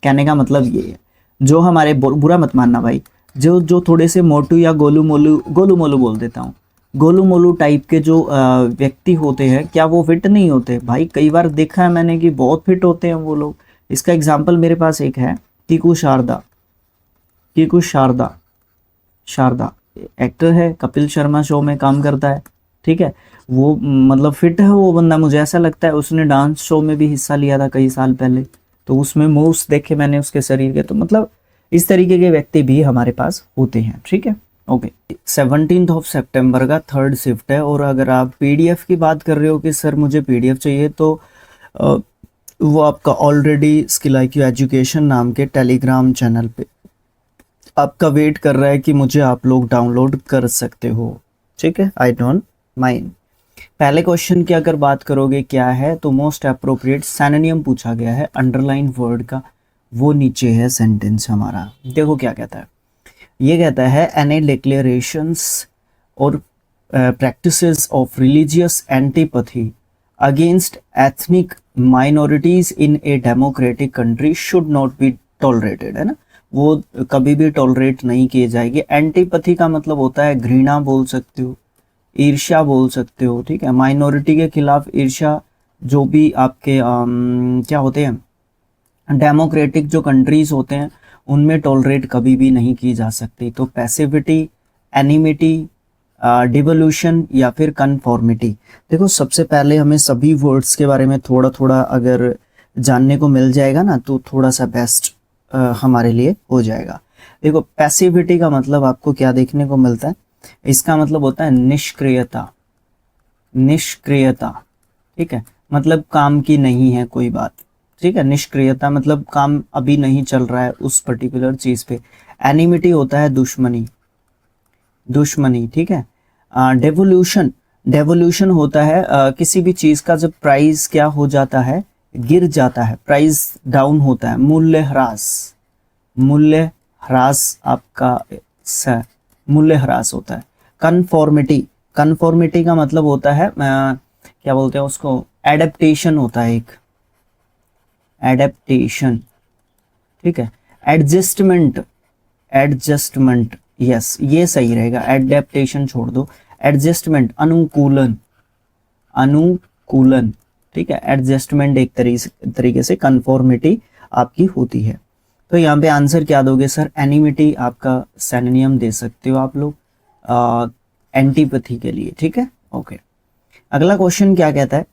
कहने का मतलब ये है, जो हमारे बुरा मत मानना भाई, जो थोड़े से मोटू या गोलू मोलू बोल देता हूँ, गोलू मोलू टाइप के जो व्यक्ति होते हैं, क्या वो फिट नहीं होते भाई? कई बार देखा है मैंने कि बहुत फिट होते हैं वो लोग। इसका एग्जाम्पल मेरे पास एक है, कीकू शारदा एक्टर है, कपिल शर्मा शो में काम करता है, ठीक है। वो मतलब फिट है वो बंदा, मुझे ऐसा लगता है। उसने डांस शो में भी हिस्सा लिया था कई साल पहले, तो उसमें मूव्स देखे मैंने उसके शरीर के। तो मतलब इस तरीके के व्यक्ति भी हमारे पास होते हैं, ठीक है। ओके, 17 सितंबर का 3rd शिफ्ट है। और अगर आप पीडीएफ की बात कर रहे हो कि सर मुझे पीडीएफ चाहिए, तो वो आपका ऑलरेडी स्किल IQ एजुकेशन नाम के टेलीग्राम चैनल पे आपका वेट कर रहा है कि मुझे आप लोग डाउनलोड कर सकते हो, ठीक है। I don't mind. पहले क्वेश्चन की अगर बात करोगे क्या है, तो मोस्ट अप्रोप्रिएट सिनोनिम पूछा गया है अंडरलाइन वर्ड का, वो नीचे है सेंटेंस हमारा। देखो क्या कहता है, ये कहता है एनी डिक्लेरेशंस और practices of religious antipathy against ethnic minorities in a democratic country should not be tolerated, है ना। वो कभी भी टॉलरेट नहीं किए जाएंगे। एंटीपैथी का मतलब होता है घृणा बोल सकते हो, ईर्ष्या बोल सकते हो, ठीक है। माइनॉरिटी के खिलाफ ईर्ष्या, जो भी आपके क्या होते हैं डेमोक्रेटिक जो कंट्रीज होते हैं, उनमें टॉलरेट कभी भी नहीं की जा सकती। तो पैसिविटी, एनिमिटी, डिवोल्यूशन या फिर कन्फॉर्मिटी। देखो सबसे पहले हमें सभी वर्ड्स के बारे में थोड़ा थोड़ा अगर जानने को मिल जाएगा ना, तो थोड़ा सा बेस्ट हमारे लिए हो जाएगा। देखो पैसिविटी का मतलब आपको क्या देखने को मिलता है, इसका मतलब होता है निष्क्रियता, निष्क्रियता, ठीक है, मतलब काम की नहीं है कोई बात, ठीक है। निष्क्रियता मतलब काम अभी नहीं चल रहा है उस पर्टिकुलर चीज पे। एनिमिटी होता है दुश्मनी, दुश्मनी, ठीक है। डेवोल्यूशन, डेवोल्यूशन होता है किसी भी चीज का जब प्राइस क्या हो जाता है, गिर जाता है, प्राइस डाउन होता है, मूल्य ह्रास, मूल्य ह्रास आपका मूल्य ह्रास होता है। कन्फॉर्मिटी, कन्फॉर्मिटी का मतलब होता है क्या बोलते हैं उसको, एडेप्टेशन होता है एक, एडेप्टेशन, ठीक है। एडजस्टमेंट, एडजस्टमेंट, यस ये सही रहेगा, एडेप्टेशन छोड़ दो, एडजस्टमेंट अनुकूलन, अनुकूलन, ठीक है। एडजस्टमेंट एक तरीके से कन्फॉर्मिटी आपकी होती है। तो यहाँ पे आंसर क्या दोगे सर, एनिमिटी आपका सिनोनिम दे सकते हो आप लोग एंटीपैथी के लिए, ठीक है, ओके। अगला क्वेश्चन क्या कहता है,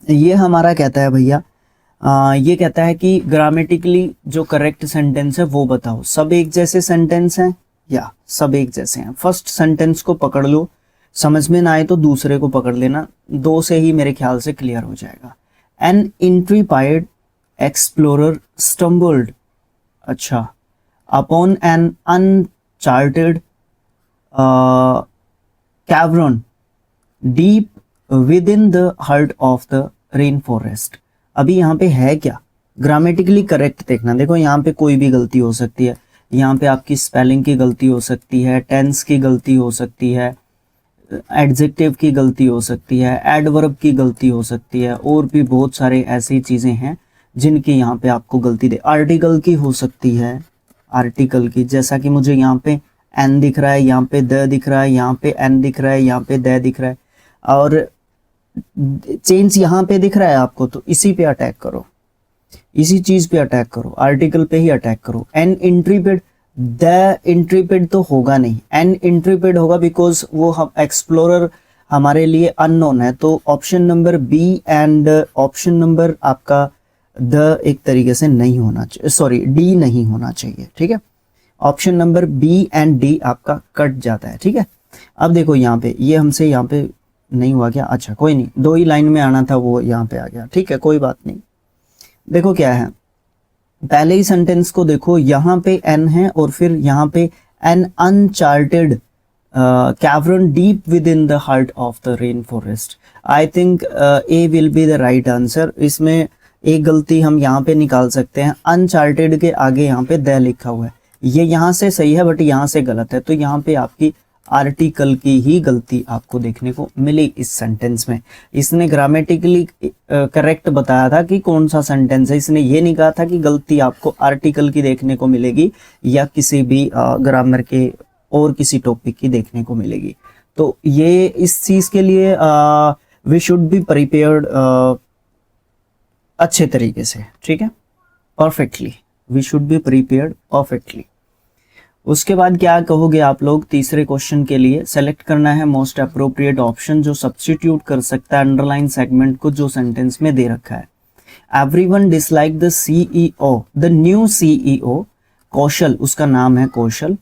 ये हमारा कहता है भैया ये कहता है कि ग्रामेटिकली जो करेक्ट सेंटेंस है वो बताओ। सब एक जैसे सेंटेंस हैं या सब एक जैसे हैं। फर्स्ट सेंटेंस को पकड़ लो, समझ में ना आए तो दूसरे को पकड़ लेना, दो से ही मेरे ख्याल से क्लियर हो जाएगा। एन इंट्रीपाइड एक्सप्लोरर स्टम्बल्ड, अच्छा, upon an uncharted cavern deep within the heart of the rainforest. अभी यहाँ पे है क्या, ग्रामेटिकली करेक्ट देखना। देखो यहाँ पे कोई भी गलती हो सकती है, यहाँ पे आपकी स्पेलिंग की गलती हो सकती है, टेंस की गलती हो सकती है, एडजेक्टिव की गलती हो सकती है, एडवर्ब की गलती हो सकती है, और भी बहुत सारे ऐसी चीज़ें हैं जिनकी यहाँ पे आपको गलती दे। आर्टिकल की हो सकती है, आर्टिकल की, जैसा कि मुझे यहाँ पे एन दिख रहा है, यहाँ पे द दिख रहा है, यहाँ पे एन दिख रहा है, यहाँ पे द दिख रहा है, और चेंज यहाँ पे दिख रहा है आपको, तो इसी पे अटैक करो, इसी चीज पे अटैक करो, आर्टिकल पे ही अटैक करो। एन इंट्रीपेड, द इंट्रीपेड तो होगा नहीं, एन इंट्रीपेड होगा बिकॉज वो हम एक्सप्लोरर हमारे लिए अननोन है। तो option number B and option number आपका द एक तरीके से नहीं होना चाहिए, सॉरी डी नहीं होना चाहिए, ठीक है। Option number B and D आपका कट जाता है, ठीक है। अब देखो यहाँ पे ये हमसे यहाँ पे नहीं हुआ क्या, अच्छा कोई नहीं, दो ही लाइन में आना था वो यहाँ पे आ गया, ठीक है, कोई बात नहीं। देखो क्या है, पहले ही सेंटेंस को देखो, यहाँ पे एन है और फिर यहाँ पे an uncharted cavern deep within the heart of the rainforest. I think A will be the right answer. इसमें एक गलती हम यहाँ पे निकाल सकते हैं, अनचार्टेड के आगे यहाँ पे द लिखा हुआ है, ये यहाँ से सही है बट यहाँ से गलत है, तो यहाँ पे आपकी आर्टिकल की ही गलती आपको देखने को मिली इस सेंटेंस में। इसने ग्रामेटिकली करेक्ट बताया था कि कौन सा सेंटेंस है, इसने ये नहीं कहा था कि गलती आपको आर्टिकल की देखने को मिलेगी या किसी भी ग्रामर के और किसी टॉपिक की देखने को मिलेगी। तो ये इस चीज के लिए वी शुड बी प्रिपेयर्ड अच्छे तरीके से, ठीक है, perfectly, we should be prepared perfectly. उसके बाद क्या कहोगे आप लोग, तीसरे क्वेश्चन के लिए सेलेक्ट करना है मोस्ट अप्रोप्रिएट ऑप्शन जो सब्स्टिट्यूट कर सकता है अंडरलाइन सेगमेंट को जो सेंटेंस में दे रखा है। Everyone dislike the CEO, the new CEO Kaushal, उसका नाम है Kaushal,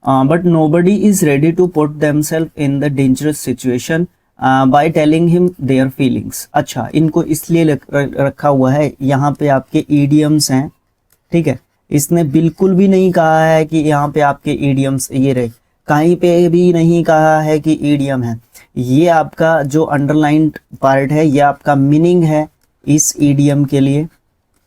but nobody is ready to put themselves in the dangerous situation by telling him their feelings. अच्छा, इनको इसलिए रखा हुआ है, यहाँ पे आपके ईडियम्स हैं, ठीक है। इसने बिल्कुल भी नहीं कहा है कि यहाँ पे आपके ईडियम्स ये रहे, कहीं पे भी नहीं कहा है कि ईडियम है। ये आपका जो अंडरलाइंड पार्ट है ये आपका मीनिंग है इस ईडियम के लिए,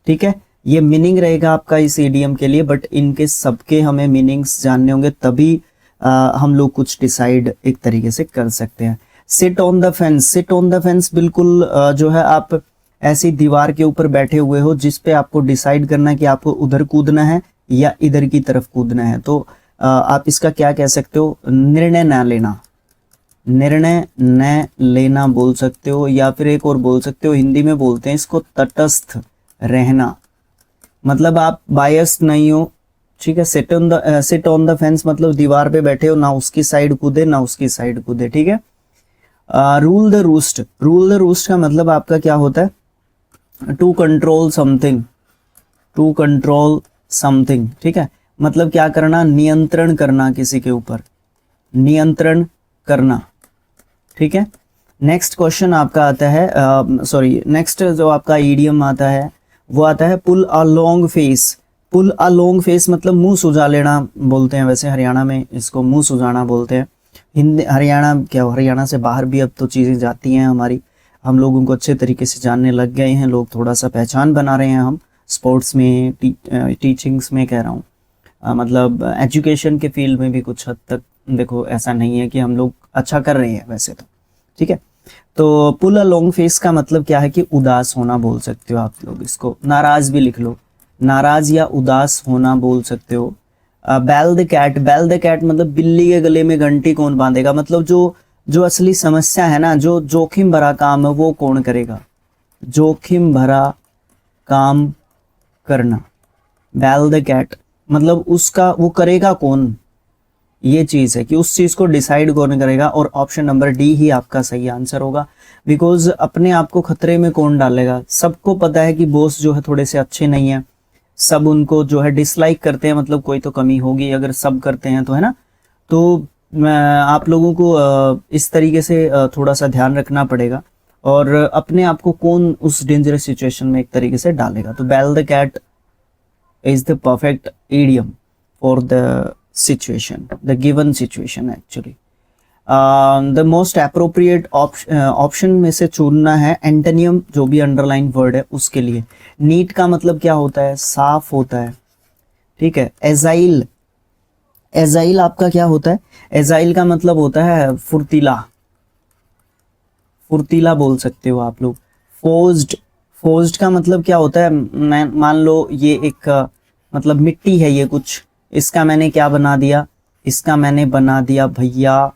ठीक है, ये मीनिंग रहेगा आपका इस ईडियम के लिए, बट इनके सबके हमें मीनिंग्स जानने होंगे तभी हम लोग कुछ डिसाइड एक तरीके से कर सकते हैं। Sit on the fence, sit on the fence बिल्कुल जो है आप ऐसी दीवार के ऊपर बैठे हुए हो जिस पे आपको डिसाइड करना है कि आपको उधर कूदना है या इधर की तरफ कूदना है। तो आप इसका क्या कह सकते हो, निर्णय न लेना, निर्णय न लेना बोल सकते हो, या फिर एक और बोल सकते हो, हिंदी में बोलते हैं इसको तटस्थ रहना, मतलब आप बायस्ड नहीं हो, ठीक है। सिट ऑन द फेंस मतलब दीवार पे बैठे हो, ना उसकी साइड कूदे ना उसकी साइड कूदे, ठीक है। Rule the roost, rule the roost का मतलब आपका क्या होता है, to control something, to control something, ठीक है, मतलब क्या करना, नियंत्रण करना किसी के ऊपर, नियंत्रण करना, ठीक है। नेक्स्ट क्वेश्चन आपका आता है सॉरी नेक्स्ट जो आपका ईडियम आता है वो आता है pull a long face. Pull a long face मतलब मुंह सुजा लेना बोलते हैं, वैसे हरियाणा में इसको मुंह सुजाना बोलते हैं। हिंदी हरियाणा क्या, हरियाणा से बाहर भी अब तो चीज़ें जाती हैं हमारी, हम लोग उनको अच्छे तरीके से जानने लग गए हैं, लोग थोड़ा सा पहचान बना रहे हैं हम स्पोर्ट्स में, टीचिंग्स में कह रहा हूँ, मतलब एजुकेशन के फील्ड में भी कुछ हद तक देखो ऐसा नहीं है कि हम लोग अच्छा कर रहे हैं वैसे तो, ठीक है। तो पुल अ लॉन्ग फेस का मतलब क्या है कि उदास होना बोल सकते हो आप लोग इसको, नाराज भी लिख लो, नाराज या उदास होना बोल सकते हो। Bell the cat, bell the cat मतलब बिल्ली के गले में घंटी कौन बांधेगा, मतलब जो असली समस्या है ना, जो जोखिम भरा काम है वो कौन करेगा, जोखिम भरा काम करना, बेल द कैट मतलब उसका वो करेगा कौन, ये चीज है कि उस चीज को डिसाइड कौन करेगा। और ऑप्शन नंबर डी ही आपका सही आंसर होगा, बिकॉज अपने आप को खतरे में कौन डालेगा। सबको पता है कि बॉस जो है थोड़े से अच्छे नहीं है, सब उनको जो है डिसलाइक करते हैं, मतलब कोई तो कमी होगी अगर सब करते हैं तो, है ना। तो आप लोगों को इस तरीके से थोड़ा सा ध्यान रखना पड़ेगा और अपने आप को कौन उस डेंजरस सिचुएशन में एक तरीके से डालेगा। तो bell the cat is the perfect idiom for the situation, the given situation actually. The most appropriate option में से चुनना है एंटोनियम, जो भी अंडरलाइन वर्ड है उसके लिए। नीट का मतलब क्या होता है, साफ होता है, ठीक है। एजाइल, एजाइल आपका क्या होता है, एजाइल का मतलब होता है फुर्तीला, फुर्तीला बोल सकते हो आप लोग। फोर्स्ड, फोर्स्ड का मतलब क्या होता है, मैं मान लो ये एक मतलब मिट्टी है ये कुछ, इसका मैंने क्या बना दिया, इसका मैंने बना दिया भैया,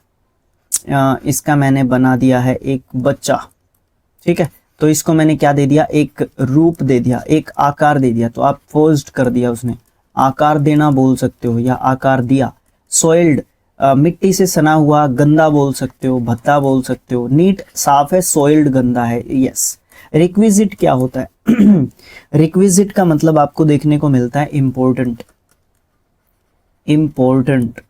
इसका मैंने बना दिया है एक बच्चा, ठीक है। तो इसको मैंने क्या दे दिया, एक रूप दे दिया, एक आकार दे दिया, तो आप फोर्स्ड कर दिया उसने, आकार देना बोल सकते हो या आकार दिया। सोइल्ड मिट्टी से सना हुआ, गंदा बोल सकते हो, भद्दा बोल सकते हो। नीट साफ है, सोइल्ड गंदा है, यस। रिक्विजिट क्या होता है रिक्विजिट का मतलब आपको देखने को मिलता है इम्पोर्टेंट, इम्पोर्टेंट,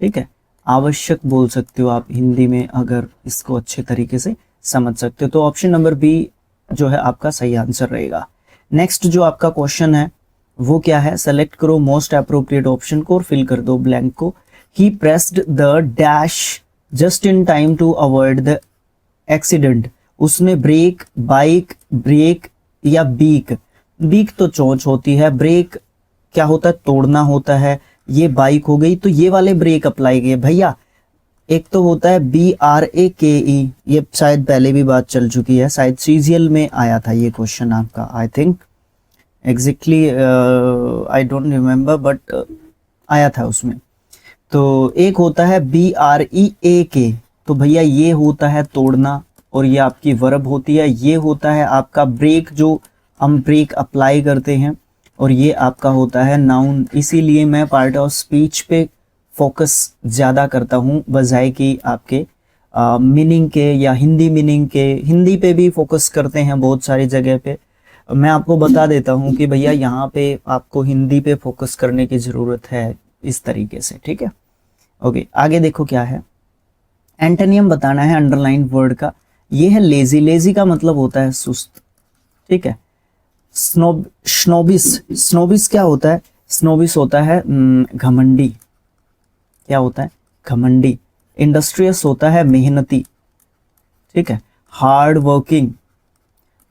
ठीक है। आवश्यक बोल सकते हो आप हिंदी में अगर इसको अच्छे तरीके से समझ सकते हो। तो ऑप्शन नंबर बी जो है आपका सही आंसर रहेगा। नेक्स्ट जो आपका क्वेश्चन है वो क्या है, सेलेक्ट करो मोस्ट अप्रोप्रिएट ऑप्शन को और फिल कर दो ब्लैंक को। He pressed the dash just in time to avoid the accident. उसने ब्रेक, बाइक, ब्रेक या बीक, बीक तो चोंच होती है, ब्रेक क्या होता है, तोड़ना होता है, ये बाइक हो गई, तो ये वाले ब्रेक अप्लाई किए भैया। एक तो होता है BRAKE, ये शायद पहले भी बात चल चुकी है, शायद सीजीएल में आया था ये क्वेश्चन आपका, I think exactly I don't remember but आया था उसमें। तो एक होता है BREAK, तो भैया ये होता है तोड़ना और ये आपकी वर्ब होती है। ये होता है आपका ब्रेक, जो हम ब्रेक अप्लाई करते हैं, और ये आपका होता है नाउन। इसीलिए मैं पार्ट ऑफ स्पीच पे फोकस ज़्यादा करता हूँ बजाय कि आपके मीनिंग के या हिंदी मीनिंग के। हिंदी पे भी फोकस करते हैं बहुत सारी जगह पे, मैं आपको बता देता हूँ कि भैया यहाँ पे आपको हिंदी पे फोकस करने की ज़रूरत है इस तरीके से, ठीक है। ओके, आगे देखो क्या है, एंटोनियम बताना है अंडरलाइन वर्ड का। ये है लेजी, लेजी का मतलब होता है सुस्त, ठीक है। स्नोबिस, स्नोबिस क्या होता है, स्नोबिस होता है घमंडी, क्या होता है, घमंडी। इंडस्ट्रियस होता है मेहनती, ठीक है। Hard working,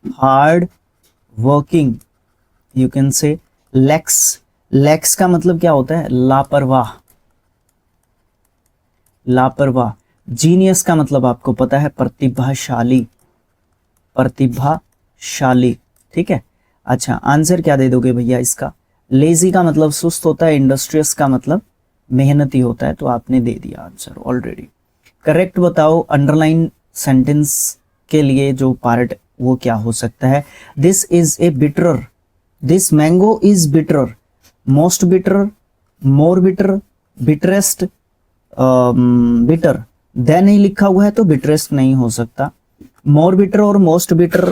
hard working you can say. Lax, lax का मतलब क्या होता है, लापरवाह, लापरवाह। जीनियस का मतलब आपको पता है प्रतिभाशाली, प्रतिभाशाली, ठीक है। अच्छा, आंसर क्या दे दोगे भैया इसका, लेजी का मतलब सुस्त होता है, इंडस्ट्रियस का मतलब मेहनती होता है, तो आपने दे दिया आंसर ऑलरेडी। करेक्ट बताओ अंडरलाइन सेंटेंस के लिए जो पार्ट वो क्या हो सकता है। This is a bitter, this mango is bitter, most bitter, more bitter, bitterest, bitter than नहीं लिखा हुआ है तो बिटरेस्ट नहीं हो सकता। मोर बिटर और मोस्ट बिटर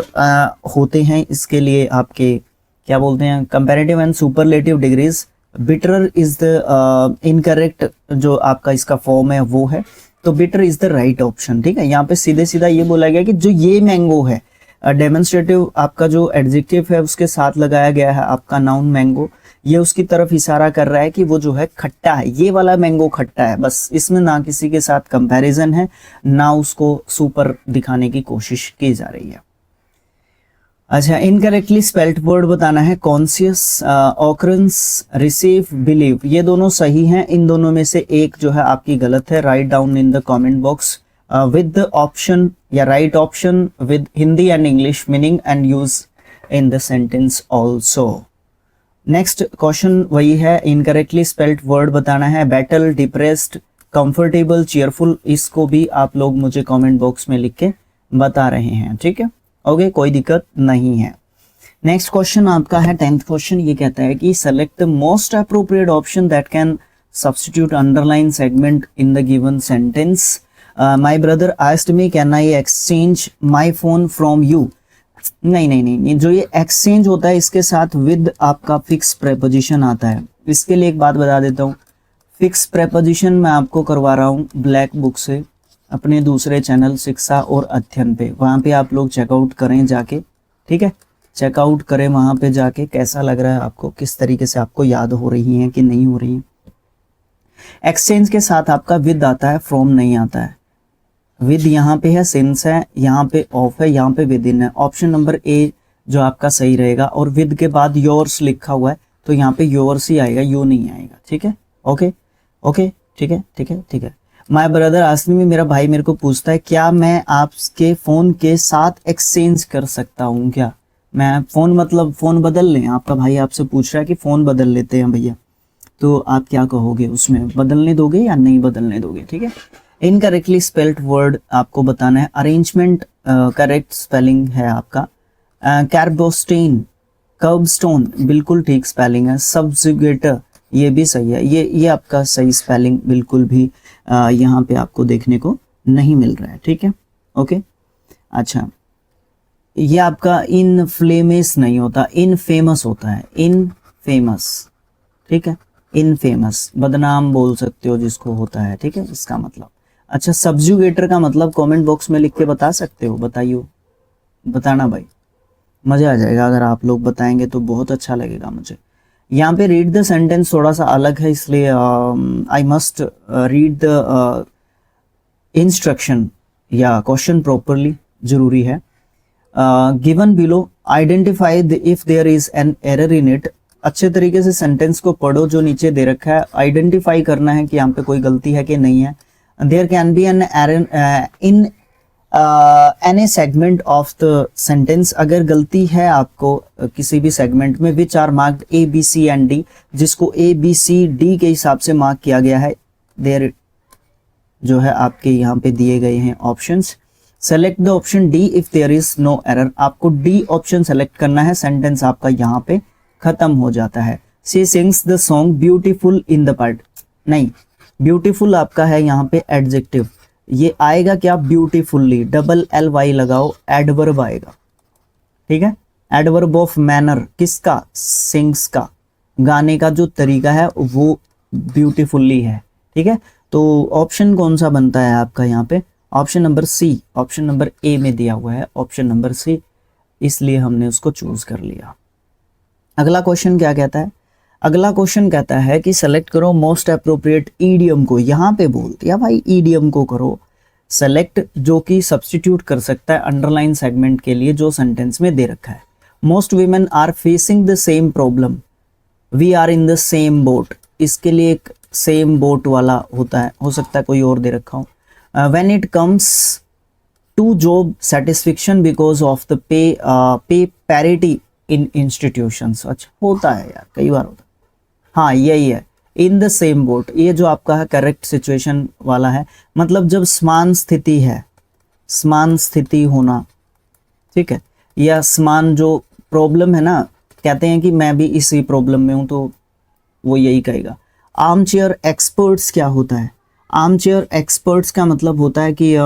होते हैं, इसके लिए आपके क्या बोलते हैं, comparative and superlative degrees bitter is the incorrect, जो आपका इसका फॉर्म है वो है, तो bitter is the right option. ठीक है, यहाँ पे सीधे सीधा ये बोला गया कि जो ये मैंगो है, डेमोन्स्ट्रेटिव आपका जो एडजेक्टिव है उसके साथ लगाया गया है आपका नाउन मैंगो, ये उसकी तरफ इशारा कर रहा है कि वो जो है खट्टा है, ये वाला मैंगो खट्टा है। बस इसमें ना किसी के साथ कंपैरिजन है, ना उसको सुपर दिखाने की कोशिश की जा रही है। अच्छा, इनकरेक्टली स्पेल्ड वर्ड बताना है, कॉन्शियस, ऑकरेंस, रिसीव, बिलीव, ये दोनों सही हैं। इन दोनों में से एक जो है आपकी गलत है। Write down in the comment box with the option या right option with Hindi and English meaning and use in the sentence also. Next question वही है, इनकरेक्टली स्पेल्ड वर्ड बताना है, बैटल, डिप्रेस्ड, कंफर्टेबल, चीयरफुल, इसको भी आप लोग मुझे कमेंट बॉक्स में लिख के बता रहे हैं। ठीक है, ओके, कोई दिक्कत नहीं है। नेक्स्ट क्वेश्चन आपका है 10th क्वेश्चन, ये कहता है कि select the most appropriate option that can substitute underline segment in the given sentence. My brother asked me can I exchange my phone from you. नहीं नहीं नहीं नहीं, जो ये एक्सचेंज होता है इसके साथ विद आपका फिक्स प्रेपोजिशन आता है। इसके लिए एक बात बता देता हूँ, फिक्स प्रेपोजिशन मैं आपको करवा रहा हूँ ब्लैक बुक से, अपने दूसरे चैनल शिक्षा और अध्ययन पे, वहाँ पे आप लोग चेकआउट करें जाके। ठीक है, चेकआउट करें वहाँ पे जाके, कैसा लग रहा है आपको, किस तरीके से आपको याद हो रही हैं कि नहीं हो रही हैं। एक्सचेंज के साथ आपका विद आता है, फ्रॉम नहीं आता है। विद यहाँ पे है, सिंस है, यहाँ पे ऑफ है, यहाँ पे विद इन है। ऑप्शन नंबर ए जो आपका सही रहेगा, और विद के बाद योर्स लिखा हुआ है तो यहाँ पे योर्स ही आएगा, यू नहीं आएगा। ठीक है, ओके ओके, ठीक है ठीक है ठीक है। माय ब्रदर आस्क्ड मी, मेरा भाई मेरे को पूछता है क्या मैं आपके फ़ोन के साथ एक्सचेंज कर सकता हूँ क्या? मैं फ़ोन मतलब फ़ोन बदल लें, आपका भाई आपसे पूछ रहा है कि फ़ोन बदल लेते हैं भैया, तो आप क्या कहोगे उसमें, बदलने दोगे या नहीं बदलने दोगे? ठीक है, इनकरेक्टली स्पेल्ड वर्ड आपको बताना है, अरेंजमेंट करेक्ट स्पेलिंग है आपका, कार्बोस्टेन, कर्बस्टोन बिल्कुल ठीक स्पेलिंग है, सब्जुगेटर ये भी सही है, ये आपका सही स्पेलिंग बिल्कुल भी यहाँ पे आपको देखने को नहीं मिल रहा है। ठीक है, ओके। अच्छा, ये आपका इनफ्लेमेस नहीं होता, इनफेमस होता है, इनफेमस। ठीक है, इनफेमस बदनाम बोल सकते हो जिसको होता है। ठीक है, इसका मतलब। अच्छा, सब्जुगेटर का मतलब कमेंट बॉक्स में लिख के बता सकते हो, बताइए, बताना भाई, मज़ा आ जाएगा अगर आप लोग बताएंगे तो बहुत अच्छा लगेगा मुझे। यहाँ पे रीड द सेंटेंस थोड़ा सा अलग है, इसलिए I must read the instruction या क्वेश्चन प्रॉपरली, जरूरी है। Given below, identify if there is an error in it. अच्छे तरीके से सेंटेंस को पढ़ो जो नीचे दे रखा है, आइडेंटिफाई करना है कि यहाँ पे कोई गलती है कि नहीं है। There can be an error in any segment of the sentence, अगर गलती है आपको किसी भी सेगमेंट में, which are marked A B C and D, जिसको ए बी सी डी के हिसाब से मार्क किया गया है, देयर जो है आपके यहाँ पे दिए गए हैं options. Select the option D if there is no error, आपको डी ऑप्शन सेलेक्ट करना है, सेंटेंस आपका यहाँ पे खत्म हो जाता है। She sings the song beautiful in the part, नहीं, ब्यूटीफुल आपका है यहाँ पे एडजेक्टिव, ये आएगा क्या, ब्यूटीफुल्ली, डबल एल वाई लगाओ, एडवर्ब आएगा। ठीक है, एडवर्ब ऑफ मैनर, किसका, सिंग्स का, गाने का जो तरीका है वो ब्यूटीफुल्ली है। ठीक है, तो ऑप्शन कौन सा बनता है आपका यहाँ पे, option number C, option number A में दिया हुआ है ऑप्शन नंबर सी, इसलिए हमने उसको चूज कर लिया। अगला क्वेश्चन क्या कहता है, अगला क्वेश्चन कहता है कि सेलेक्ट करो मोस्ट अप्रोप्रिएट ईडियम को। यहाँ पे बोल दिया भाई ईडियम को करो सेलेक्ट, जो कि सब्स्टिट्यूट कर सकता है अंडरलाइन सेगमेंट के लिए जो सेंटेंस में दे रखा है। Most women are facing the same problem, we are in the same boat, इसके लिए एक सेम बोट वाला होता है, हो सकता है कोई और दे रखा हो। When it comes to job satisfaction because of the pay parity in institutions, अच्छा होता है यार, कई बार होता है। हाँ यही है, इन द सेम बोट, ये जो आपका है करेक्ट सिचुएशन वाला है, मतलब जब समान स्थिति है, समान स्थिति होना। ठीक है, या समान जो प्रॉब्लम है ना, कहते हैं कि मैं भी इसी प्रॉब्लम में हूँ, तो वो यही कहेगा। आर्म चेयर एक्सपर्ट्स क्या होता है, आर्म चेयर एक्सपर्ट्स का मतलब होता है कि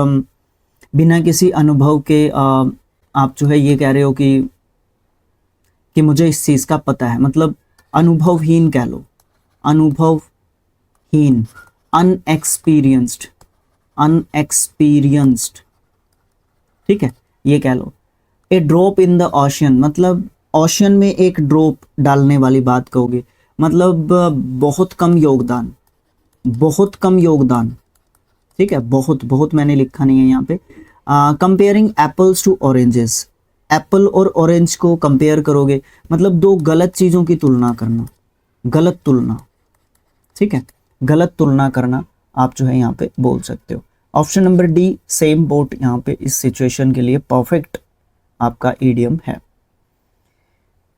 बिना किसी अनुभव के आप जो है ये कह रहे हो कि मुझे इस चीज़ का पता है, मतलब अनुभवहीन कह लो, अनुभवहीन, अनएक्सपीरियंस्ड, अनएक्सपीरियंस्ड, ठीक है, ये कह लो। ए ड्रॉप इन द ओशन, मतलब ओशन में एक ड्रॉप डालने वाली बात कहोगे, मतलब बहुत कम योगदान, बहुत कम योगदान, ठीक है, बहुत बहुत मैंने लिखा नहीं है यहाँ पे। Comparing apples to oranges, apple और ऑरेंज को कंपेयर करोगे, मतलब दो गलत चीज़ों की तुलना करना, गलत तुलना, ठीक है, गलत तुलना करना आप जो है यहाँ पे बोल सकते हो। Option number D same boat यहाँ पे इस सिचुएशन के लिए परफेक्ट आपका ईडियम है।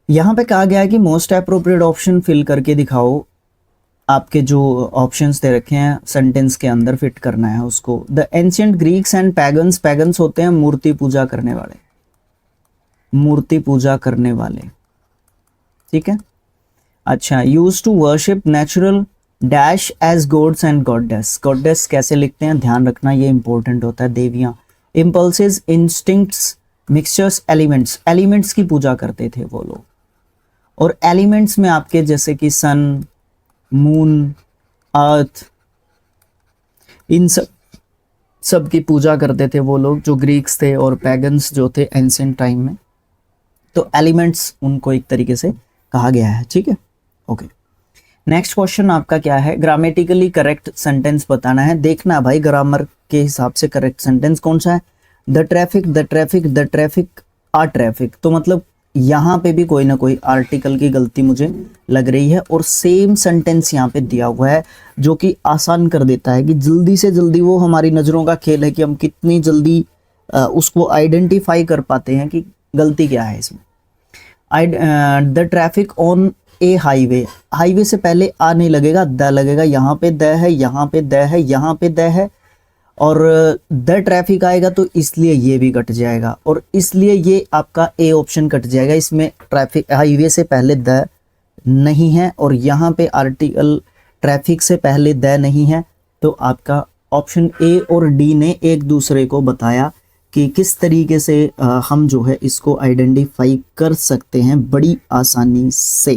यहाँ पे कहा गया है कि मोस्ट अप्रोप्रिएट ऑप्शन फिल करके दिखाओ, आपके जो ऑप्शंस दे रखे हैं सेंटेंस के अंदर फिट करना है उसको। द एंशिएंट ग्रीक्स एंड पैगन्स, पैगन्स होते हैं मूर्ति पूजा करने वाले, मूर्ति पूजा करने वाले, ठीक है। अच्छा, use to worship natural dash as gods and goddess, goddess कैसे लिखते हैं ध्यान रखना, ये इंपॉर्टेंट होता है, देवियां। Impulses, instincts, mixtures, elements, elements की पूजा करते थे वो लोग, और एलिमेंट्स में आपके जैसे कि सन, मून, अर्थ, इन सब की पूजा करते थे वो लोग जो ग्रीक्स थे और पैगन्स जो थे एंशिएंट टाइम में, तो एलिमेंट्स उनको एक तरीके से कहा गया है, ठीक है, ओके। नेक्स्ट क्वेश्चन आपका क्या है, ग्रामेटिकली करेक्ट सेंटेंस बताना है, देखना भाई ग्रामर के हिसाब से करेक्ट सेंटेंस कौन सा है। The traffic, the traffic, the traffic, a traffic, तो मतलब यहाँ पे भी कोई ना कोई आर्टिकल की गलती मुझे लग रही है, और सेम सेंटेंस यहाँ पे दिया हुआ है जो कि आसान कर देता है कि जल्दी से जल्दी, वो हमारी नज़रों का खेल है कि हम कितनी जल्दी उसको आइडेंटिफाई कर पाते हैं कि गलती क्या है इसमें। The traffic on A highway, highway से पहले आ नहीं लगेगा, द लगेगा, यहाँ पे द है, यहाँ पे द है, यहाँ पे द है, और द ट्रैफिक आएगा तो इसलिए ये भी कट जाएगा, और इसलिए ये आपका ए ऑप्शन कट जाएगा, इसमें ट्रैफिक हाईवे से पहले द नहीं है, और यहाँ पे आर्टिकल ट्रैफिक से पहले द नहीं है, तो आपका ऑप्शन ए और डी ने एक दूसरे को बताया कि किस तरीके से हम जो है इसको आइडेंटिफाई कर सकते हैं बड़ी आसानी से,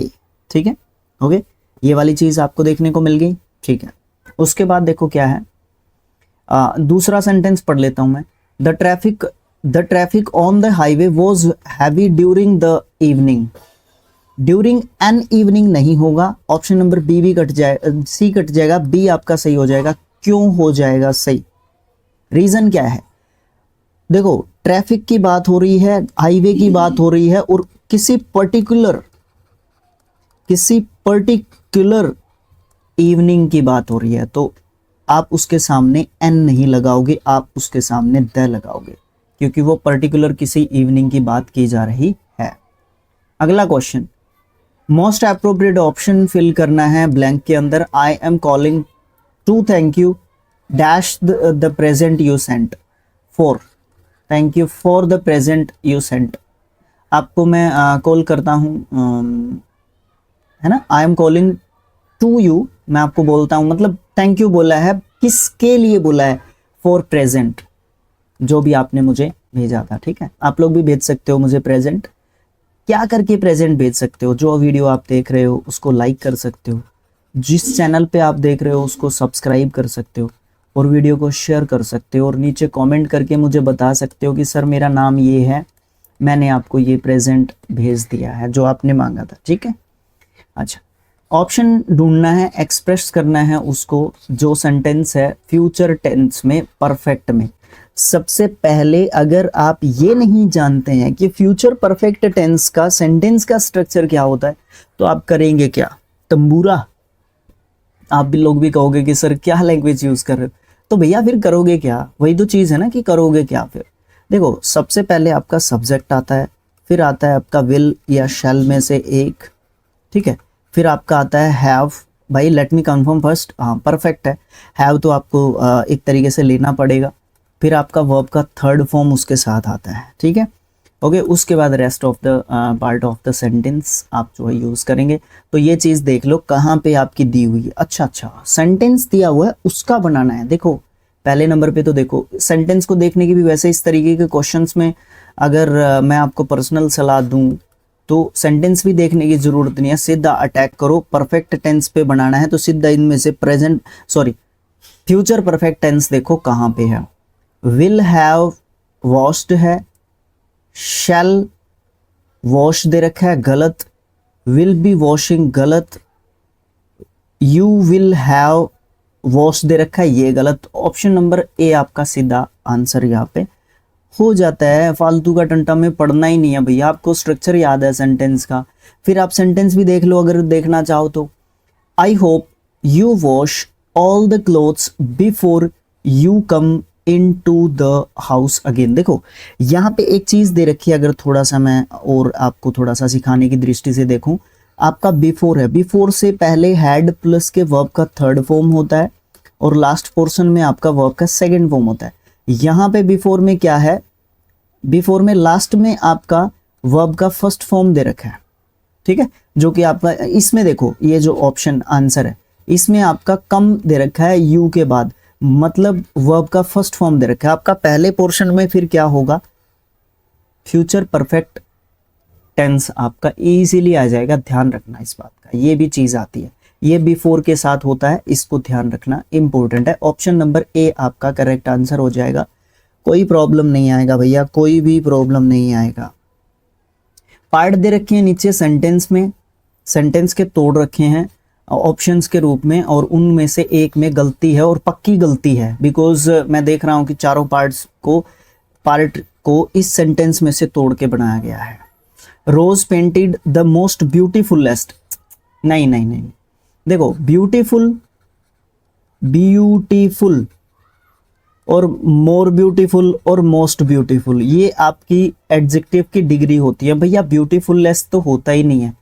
ठीक है, ओके। ये वाली चीज़ आपको देखने को मिल गई, ठीक है। उसके बाद देखो क्या है, दूसरा सेंटेंस पढ़ लेता हूं मैं। The traffic on the highway was heavy during the evening, during an evening नहीं होगा, ऑप्शन नंबर बी भी कट जाएगा, सी कट जाएगा, बी आपका सही हो जाएगा। क्यों हो जाएगा सही, रीजन क्या है, देखो ट्रैफिक की बात हो रही है, हाईवे की बात हो रही है, और किसी पर्टिकुलर इवनिंग की बात हो रही है, तो आप उसके सामने एन नहीं लगाओगे, आप उसके सामने द लगाओगे, क्योंकि वो पर्टिकुलर किसी इवनिंग की बात की जा रही है। अगला question, most appropriate option fill करना है ब्लैंक के अंदर। I am calling to thank you dash the present you sent for, thank you for the present you sent, आपको मैं कॉल करता हूँ, है ना, I am calling to you, मैं आपको बोलता हूँ, मतलब थैंक यू बोला है, किसके लिए बोला है, फॉर प्रेजेंट, जो भी आपने मुझे भेजा था, ठीक है। आप लोग भी भेज सकते हो मुझे प्रेजेंट, क्या करके प्रेजेंट भेज सकते हो, जो वीडियो आप देख रहे हो उसको लाइक कर सकते हो, जिस चैनल पे आप देख रहे हो उसको सब्सक्राइब कर सकते हो, और वीडियो को शेयर कर सकते हो, और नीचे कमेंट करके मुझे बता सकते हो कि सर मेरा नाम ये है, मैंने आपको ये प्रेजेंट भेज दिया है जो आपने मांगा था, ठीक है। अच्छा, ऑप्शन ढूंढना है, एक्सप्रेस करना है उसको, जो सेंटेंस है फ्यूचर टेंस में, परफेक्ट में। सबसे पहले अगर आप ये नहीं जानते हैं कि फ्यूचर परफेक्ट टेंस का सेंटेंस का स्ट्रक्चर क्या होता है, तो आप करेंगे क्या, तंबूरा, आप भी लोग भी कहोगे कि सर क्या लैंग्वेज यूज कर रहे हो, तो भैया फिर करोगे क्या, वही तो चीज़ है ना कि करोगे क्या। फिर देखो सबसे पहले आपका सब्जेक्ट आता है, फिर आता है आपका विल या शैल में से एक, ठीक है, फिर आपका आता है हैव, भाई लेट मी कंफर्म फर्स्ट, हाँ परफेक्ट है, हैव तो आपको एक तरीके से लेना पड़ेगा, फिर आपका वर्ब का थर्ड फॉर्म उसके साथ आता है, ठीक है, ओके। उसके बाद rest of the part of the sentence आप जो है यूज़ करेंगे। तो ये चीज़ देख लो कहाँ पे आपकी दी हुई है। अच्छा, सेंटेंस दिया हुआ है उसका बनाना है। देखो पहले नंबर पे तो देखो सेंटेंस को देखने की भी वैसे इस तरीके के क्वेश्चंस में अगर मैं आपको पर्सनल सलाह दूं तो सेंटेंस भी देखने की जरूरत नहीं है, सीधा अटैक करो। परफेक्ट टेंस पे बनाना है तो सीधा इनमें से फ्यूचर परफेक्ट टेंस देखो कहाँ पे है। विल हैव वॉश्ड है, शैल वॉश दे रखा है गलत, विल बी वॉशिंग गलत, यू विल हैव वॉश दे रखा है ये गलत। ऑप्शन नंबर ए आपका सीधा आंसर यहाँ पे हो जाता है। फालतू का टंटा में पढ़ना ही नहीं है भैया, आपको स्ट्रक्चर याद है सेंटेंस का। फिर आप सेंटेंस भी देख लो अगर देखना चाहो तो। I hope you wash all the clothes before you come in to the house again. देखो यहाँ पे एक चीज दे रखी है, अगर थोड़ा सा मैं और आपको थोड़ा सा सिखाने की दृष्टि से देखूं, आपका बिफोर है, बिफोर से पहले हैड प्लस के वर्ब का थर्ड फॉर्म होता है और लास्ट पोर्शन में आपका वर्ब का सेकंड फॉर्म होता है। यहाँ पे बिफोर में क्या है, बिफोर में लास्ट में आपका वर्ब का फर्स्ट फॉर्म दे रखा है, ठीक है, जो कि आपका इसमें देखो ये जो ऑप्शन आंसर है इसमें आपका कम दे रखा है यू के बाद, मतलब वर्ब का फर्स्ट फॉर्म दे रखा है। आपका पहले पोर्शन में फिर क्या होगा, फ्यूचर परफेक्ट टेंस आपका इजीली आ जाएगा। ध्यान रखना इस बात का, ये भी चीज आती है, ये बिफोर के साथ होता है, इसको ध्यान रखना इंपॉर्टेंट है। ऑप्शन नंबर ए आपका करेक्ट आंसर हो जाएगा, कोई प्रॉब्लम नहीं आएगा भैया, कोई भी प्रॉब्लम नहीं आएगा। पार्ट दे रखे हैं नीचे सेंटेंस में, सेंटेंस के तोड़ रखे हैं ऑप्शंस के रूप में, और उनमें से एक में गलती है और पक्की गलती है, बिकॉज मैं देख रहा हूं कि चारों पार्ट को इस सेंटेंस में से तोड़ के बनाया गया है। रोज पेंटेड द मोस्ट ब्यूटीफुलेस्ट, नहीं नहीं नहीं, देखो ब्यूटीफुल और मोर ब्यूटीफुल और मोस्ट ब्यूटीफुल ये आपकी एडजेक्टिव की डिग्री होती है भैया, ब्यूटीफुलनेस तो होता ही नहीं है।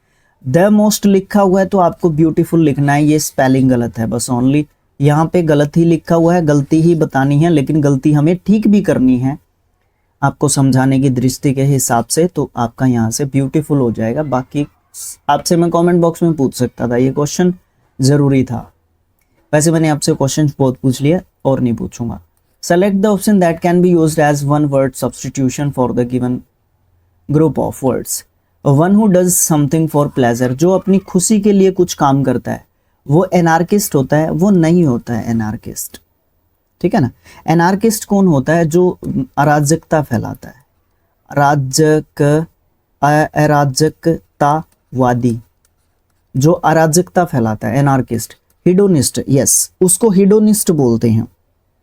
द मोस्ट लिखा हुआ है तो आपको ब्यूटीफुल लिखना है, ये स्पेलिंग गलत है बस, ओनली यहाँ पे गलत ही लिखा हुआ है, गलती ही बतानी है, लेकिन गलती हमें ठीक भी करनी है आपको समझाने की दृष्टि के हिसाब से, तो आपका यहाँ से ब्यूटीफुल हो जाएगा। बाकी आपसे मैं कमेंट बॉक्स में पूछ सकता था, ये क्वेश्चन जरूरी था। वैसे मैंने आपसे क्वेश्चन बहुत पूछ लिया और नहीं पूछूंगा। Select the option that can be used as one word substitution for the given group of words. One who does something for pleasure, जो अपनी खुशी के लिए कुछ काम करता है वो एनार्किस्ट होता है, वो नहीं होता है एनार्किस्ट, ठीक है ना। एनार्किस्ट कौन होता है, जो अराजकता फैलाता है, अराजकतावादी, जो अराजकता फैलाता है, एनार्किस्ट। हिडोनिस्ट, यस, उसको हिडोनिस्ट बोलते हैं।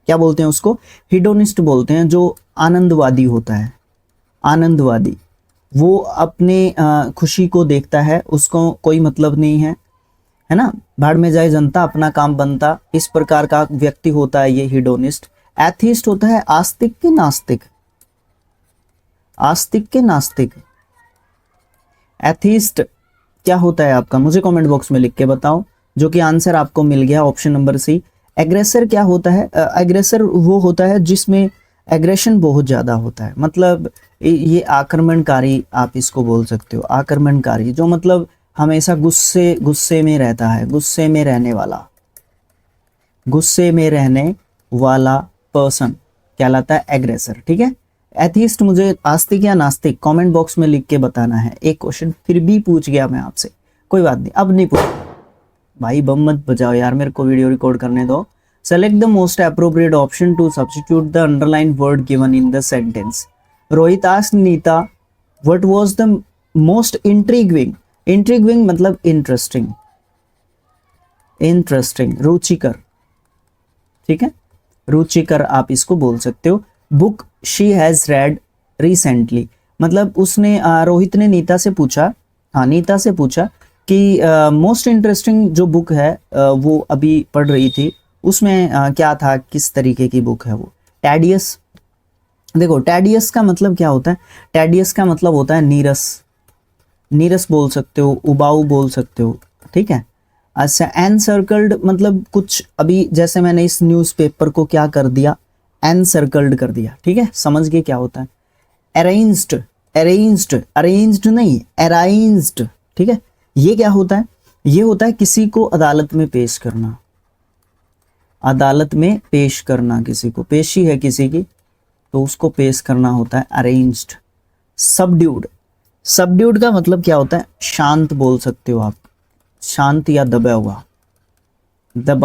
क्या बोलते हैं उसको, हिडोनिस्ट बोलते हैं, जो आनंदवादी होता है, आनंदवादी, वो अपने खुशी को देखता है, उसको कोई मतलब नहीं है, है ना, भाड़ में जाए जनता अपना काम बनता, इस प्रकार का व्यक्ति होता है ये हिडोनिस्ट। एथीस्ट होता है आस्तिक के नास्तिक, आस्तिक के नास्तिक। एथीस्ट क्या होता है आपका, मुझे कमेंट बॉक्स में लिख के बताओ, जो कि आंसर आपको मिल गया ऑप्शन नंबर सी। एग्रेसर क्या होता है, एग्रेसर वो होता है जिसमें एग्रेशन बहुत ज्यादा होता है, मतलब ये आक्रमणकारी आप इसको बोल सकते हो, आक्रमणकारी, जो मतलब हमेशा गुस्से में रहता है, गुस्से में रहने वाला पर्सन कहलाता है एग्रेसर, ठीक है। एथीस्ट, मुझे आस्तिक या नास्तिक कमेंट बॉक्स में लिख के बताना है। एक क्वेश्चन फिर भी पूछ गया मैं आपसे, कोई बात नहीं, अब नहीं पूछ भाई, बम मत बजाओ यार, मेरे को वीडियो रिकॉर्ड करने दो। Select the most appropriate option to substitute the underline word given in the sentence. Rohit asked Nita what was the most intriguing, intriguing मतलब इंटरेस्टिंग, इंटरेस्टिंग, रुचिकर, ठीक है, रुचिकर आप इसको बोल सकते हो। Book she has read recently, मतलब उसने रोहित ने नीता से पूछा, हाँ नीता से पूछा कि मोस्ट इंटरेस्टिंग जो बुक है वो अभी पढ़ रही थी, उसमें क्या था, किस तरीके की बुक है वो। टैडियस, देखो टैडियस का मतलब क्या होता है, टैडियस का मतलब होता है नीरस, नीरस बोल सकते हो, उबाऊ बोल सकते हो, ठीक है। अच्छा, एनसर्कल्ड मतलब कुछ, अभी जैसे मैंने इस न्यूज़पेपर को क्या कर दिया, एनसर्कल्ड कर दिया, ठीक है, समझ गए क्या होता है। अरेंज्ड, अरेंज्ड, अरेंज्ड नहीं, अरेंज्ड, ठीक है। ये क्या होता है, ये होता है किसी को अदालत में पेश करना, अदालत में पेश करना, किसी को पेशी है किसी की तो उसको पेश करना होता है अरेंज्ड। सबड्यूड, सबड्यूड का मतलब क्या होता है? शांत बोल सकते हो आप, शांत या दबा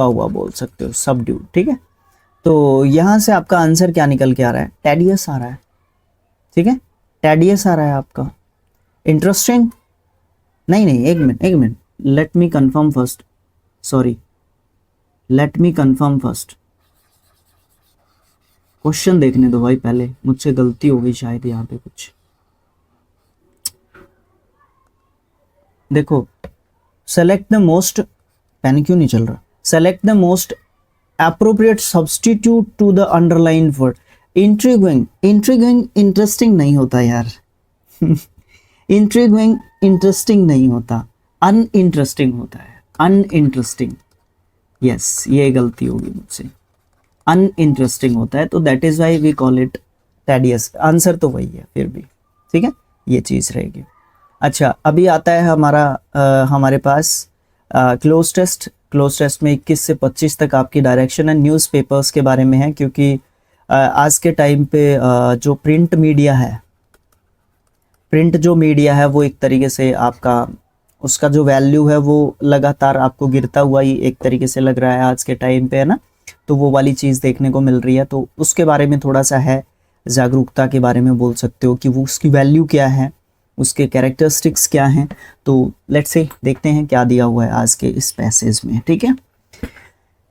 हुआ बोल सकते हो, सबड्यूड। ठीक है, तो यहां से आपका आंसर क्या निकल के आ रहा है? टेडियस आ रहा है। ठीक है, टेडियस आ रहा है आपका। इंटरेस्टिंग नहीं नहीं, एक minute, let me confirm first, sorry, let me confirm first, question देखने दो भाई पहले, मुझसे गलती हो गई शायद यहाँ पे कुछ। देखो, सेलेक्ट द मोस्ट, पेन क्यों नहीं चल रहा? Select the most appropriate substitute to the underlined word। intriguing interesting नहीं होता यार। intriguing इंटरेस्टिंग नहीं होता, अनइंटरेस्टिंग होता है, अनइंटरेस्टिंग। यस, ये गलती होगी मुझसे, अनइंटरेस्टिंग होता है, तो that is why we call it tedious. Answer तो वही है फिर भी। ठीक है, ये चीज रहेगी। अच्छा, अभी आता है हमारे पास क्लोज टेस्ट। क्लोज टेस्ट में 21 से 25 तक आपकी डायरेक्शन है न्यूज़पेपर्स के बारे में है, क्योंकि आज के टाइम पे जो प्रिंट मीडिया है, वो एक तरीके से आपका, उसका जो वैल्यू है वो लगातार आपको गिरता हुआ ही एक तरीके से लग रहा है आज के टाइम पे, है ना। तो वो वाली चीज़ देखने को मिल रही है, तो उसके बारे में थोड़ा सा है, जागरूकता के बारे में बोल सकते हो कि वो उसकी वैल्यू क्या है, उसके कैरेक्टरिस्टिक्स क्या हैं। तो लेट्स से देखते हैं क्या दिया हुआ है आज के इस पैसेज में। ठीक है,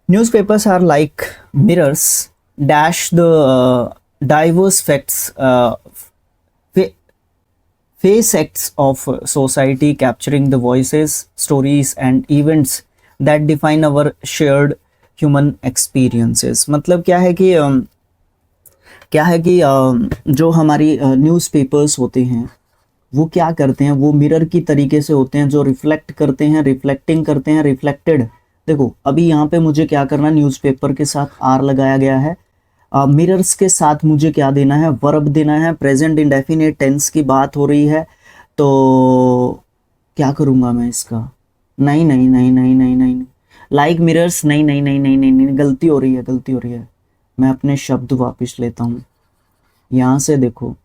newspapers are like mirrors dash the diverse facts face acts of society, capturing the voices, stories and events that define our shared human experiences। मतलब क्या है कि जो हमारी न्यूज़पेपर्स होते हैं वो क्या करते हैं, वो मिरर की तरीके से होते हैं जो रिफ्लेक्ट करते हैं, रिफ्लेक्टिंग करते हैं, रिफ्लेक्टेड। देखो अभी यहाँ पे मुझे क्या करना, न्यूज़पेपर के साथ आर लगाया गया है, मिरर्स के साथ मुझे क्या देना है, वर्ब देना है, प्रेजेंट इंडेफिनिट टेंस की बात हो रही है, तो क्या करूँगा मैं इसका? नहीं नहीं नहीं नहीं नहीं नहीं, लाइक मिरर्स, नहीं नहीं नहीं नहीं नहीं नहीं, गलती हो रही है। मैं अपने शब्द वापस लेता हूँ। यहाँ से देखो,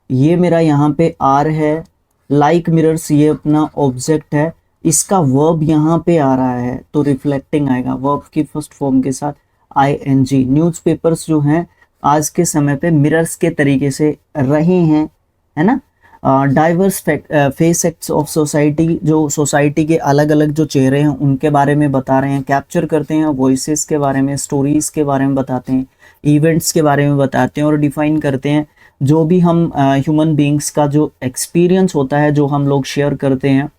ये मेरा यहाँ पे आर है, लाइक मिरर्स ये अपना ऑब्जेक्ट है, इसका वर्ब यहाँ पे आ रहा है तो रिफ्लेक्टिंग आएगा, वर्ब की फर्स्ट फॉर्म के साथ आईएनजी। न्यूज़पेपर्स जो हैं आज के समय पे मिरर्स के तरीके से रहे हैं, है ना। Diverse face acts of society, जो सोसाइटी के अलग अलग जो चेहरे हैं उनके बारे में बता रहे हैं, कैप्चर करते हैं वॉइसेस के बारे में, स्टोरीज के बारे में बताते हैं, इवेंट्स के बारे में बताते हैं और डिफाइन करते हैं जो भी हम ह्यूमन बींग्स का जो एक्सपीरियंस होता है, जो हम लोग शेयर करते हैं,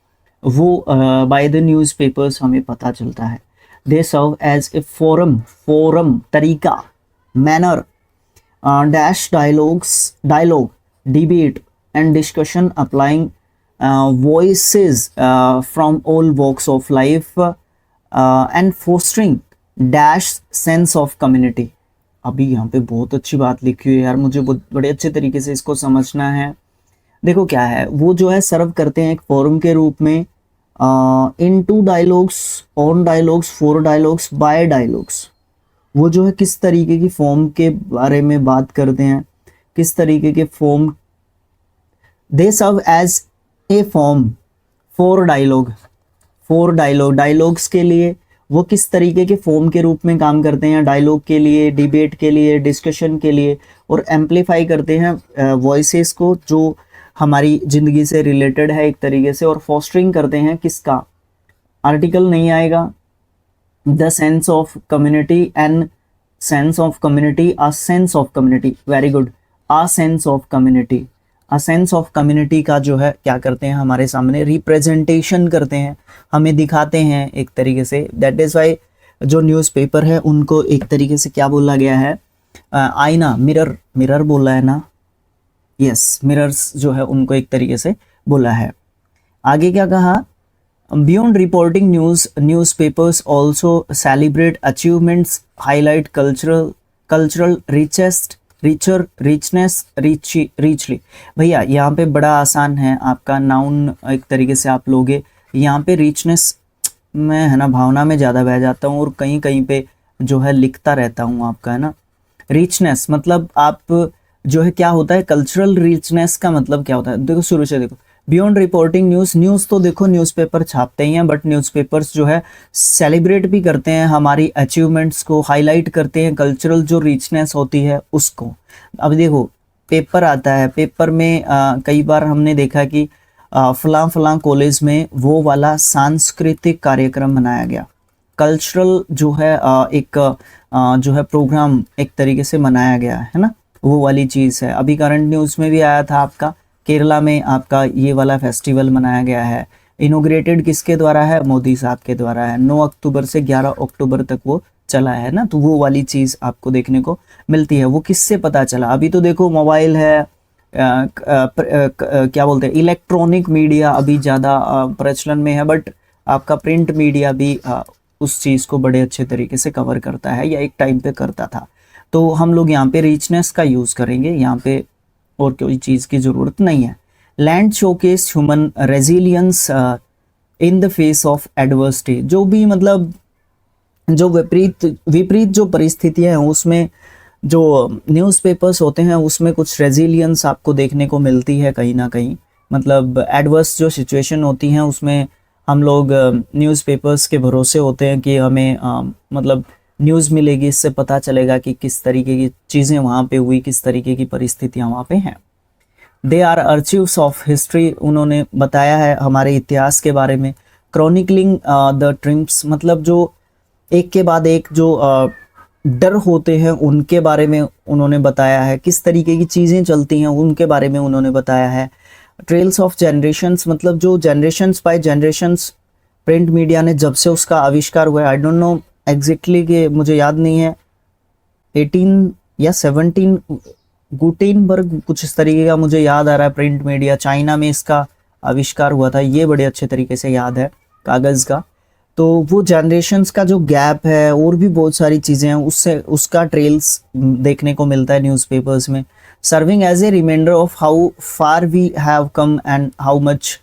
वो बाय द न्यूज़पेपर्स हमें पता चलता है। They serve as a forum तरीका, manner, dash dialogue, debate and discussion applying voices from all walks of life and fostering dash sense of community। अभी यहाँ पे बहुत अच्छी बात लिखी हुई है यार, मुझे बड़े अच्छे तरीके से इसको समझना है। देखो क्या है, वो जो है सर्व करते हैं एक फोरम के रूप में, into dialogues, on dialogues, for dialogues, by dialogues. वो जो है किस तरीके की फॉर्म के बारे में बात करते हैं, किस तरीके के form. They serve as a form for dialogues के लिए वो किस तरीके के फॉर्म के रूप में काम करते हैं, डायलॉग के लिए, डिबेट के लिए, डिस्कशन के लिए, और एम्पलीफाई करते हैं वॉइसेस को जो हमारी ज़िंदगी से रिलेटेड है एक तरीके से, और फॉस्टरिंग करते हैं किसका, आर्टिकल नहीं आएगा, the sense of community and sense of community, a sense of community, very good, a sense of community. A sense of community का जो है क्या करते हैं, हमारे सामने रिप्रेजेंटेशन करते हैं, हमें दिखाते हैं एक तरीके से। दैट इज़ वाई जो न्यूज़पेपर है उनको एक तरीके से क्या बोला गया है, आईना, मिरर बोला है ना, यस, मिरर्स जो है उनको एक तरीके से बोला है। आगे क्या कहा, beyond reporting newspapers also celebrate achievements, highlight cultural richly. भैया यहाँ पे बड़ा आसान है, आपका नाउन एक तरीके से आप लोगे, यहाँ पे रिचनेस मैं है ना भावना में ज़्यादा बह जाता हूँ और कहीं कहीं पे जो है लिखता रहता हूँ आपका, है ना। रिचनेस मतलब आप जो है क्या होता है, कल्चरल रिचनेस का मतलब क्या होता है, देखो शुरू से देखो, बियॉन्ड रिपोर्टिंग न्यूज़, न्यूज़ तो देखो न्यूज़पेपर छापते ही हैं, बट न्यूज़पेपर्स जो है सेलिब्रेट भी करते हैं हमारी अचीवमेंट्स को, हाईलाइट करते हैं कल्चरल जो रिचनेस होती है उसको। अब देखो पेपर आता है, पेपर में कई बार हमने देखा कि फलां फलां कॉलेज में वो वाला सांस्कृतिक कार्यक्रम मनाया गया, कल्चरल जो है एक जो है प्रोग्राम एक तरीके से मनाया गया है ना, वो वाली चीज़ है। अभी करंट न्यूज़ में भी आया था आपका, केरला में आपका ये वाला फेस्टिवल मनाया गया है, इनोग्रेटेड किसके द्वारा है, मोदी साहब के द्वारा है, 9 अक्टूबर से 11 अक्टूबर तक वो चला है ना, तो वो वाली चीज़ आपको देखने को मिलती है। वो किससे पता चला, अभी तो देखो मोबाइल है, क्या बोलते हैं, इलेक्ट्रॉनिक मीडिया अभी ज़्यादा प्रचलन में है, बट आपका प्रिंट मीडिया भी उस चीज़ को बड़े अच्छे तरीके से कवर करता है, या एक टाइम पे करता था। तो हम लोग यहाँ पे रिचनेस का यूज़ करेंगे, यहाँ पे और कोई चीज़ की ज़रूरत नहीं है। Land showcase human resilience in the face of adversity, जो भी मतलब जो विपरीत जो परिस्थितियाँ हैं उसमें जो न्यूज़पेपर्स होते हैं उसमें कुछ रेजिलियंस आपको देखने को मिलती है कहीं ना कहीं। मतलब एडवर्स जो सिचुएशन होती हैं उसमें हम लोग न्यूज़पेपर्स के भरोसे होते हैं कि हमें मतलब न्यूज़ मिलेगी, इससे पता चलेगा कि किस तरीके की चीज़ें वहाँ पे हुई, किस तरीके की परिस्थितियाँ वहाँ पे हैं। दे आर आर्चिव्स ऑफ हिस्ट्री, उन्होंने बताया है हमारे इतिहास के बारे में। क्रॉनिकलिंग द ट्रिम्स, मतलब जो एक के बाद एक जो डर होते हैं उनके बारे में उन्होंने बताया है, किस तरीके की चीज़ें चलती हैं उनके बारे में उन्होंने बताया है। ट्रेल्स ऑफ जनरेशंस, मतलब जो generations by generations print media ने जब से उसका आविष्कार हुआ है, आई डोंट नो एग्जैक्टली कि मुझे याद नहीं है, 18 या 17 गुटेनबर्ग कुछ इस तरीके का मुझे याद आ रहा है, प्रिंट मीडिया चाइना में इसका आविष्कार हुआ था, ये बड़े अच्छे तरीके से याद है कागज़ का। तो वो जनरेशन्स का जो गैप है और भी बहुत सारी चीज़ें हैं उससे उसका ट्रेल्स देखने को मिलता है न्यूज़पेपर्स में। Serving as a reminder of how far we have come and how much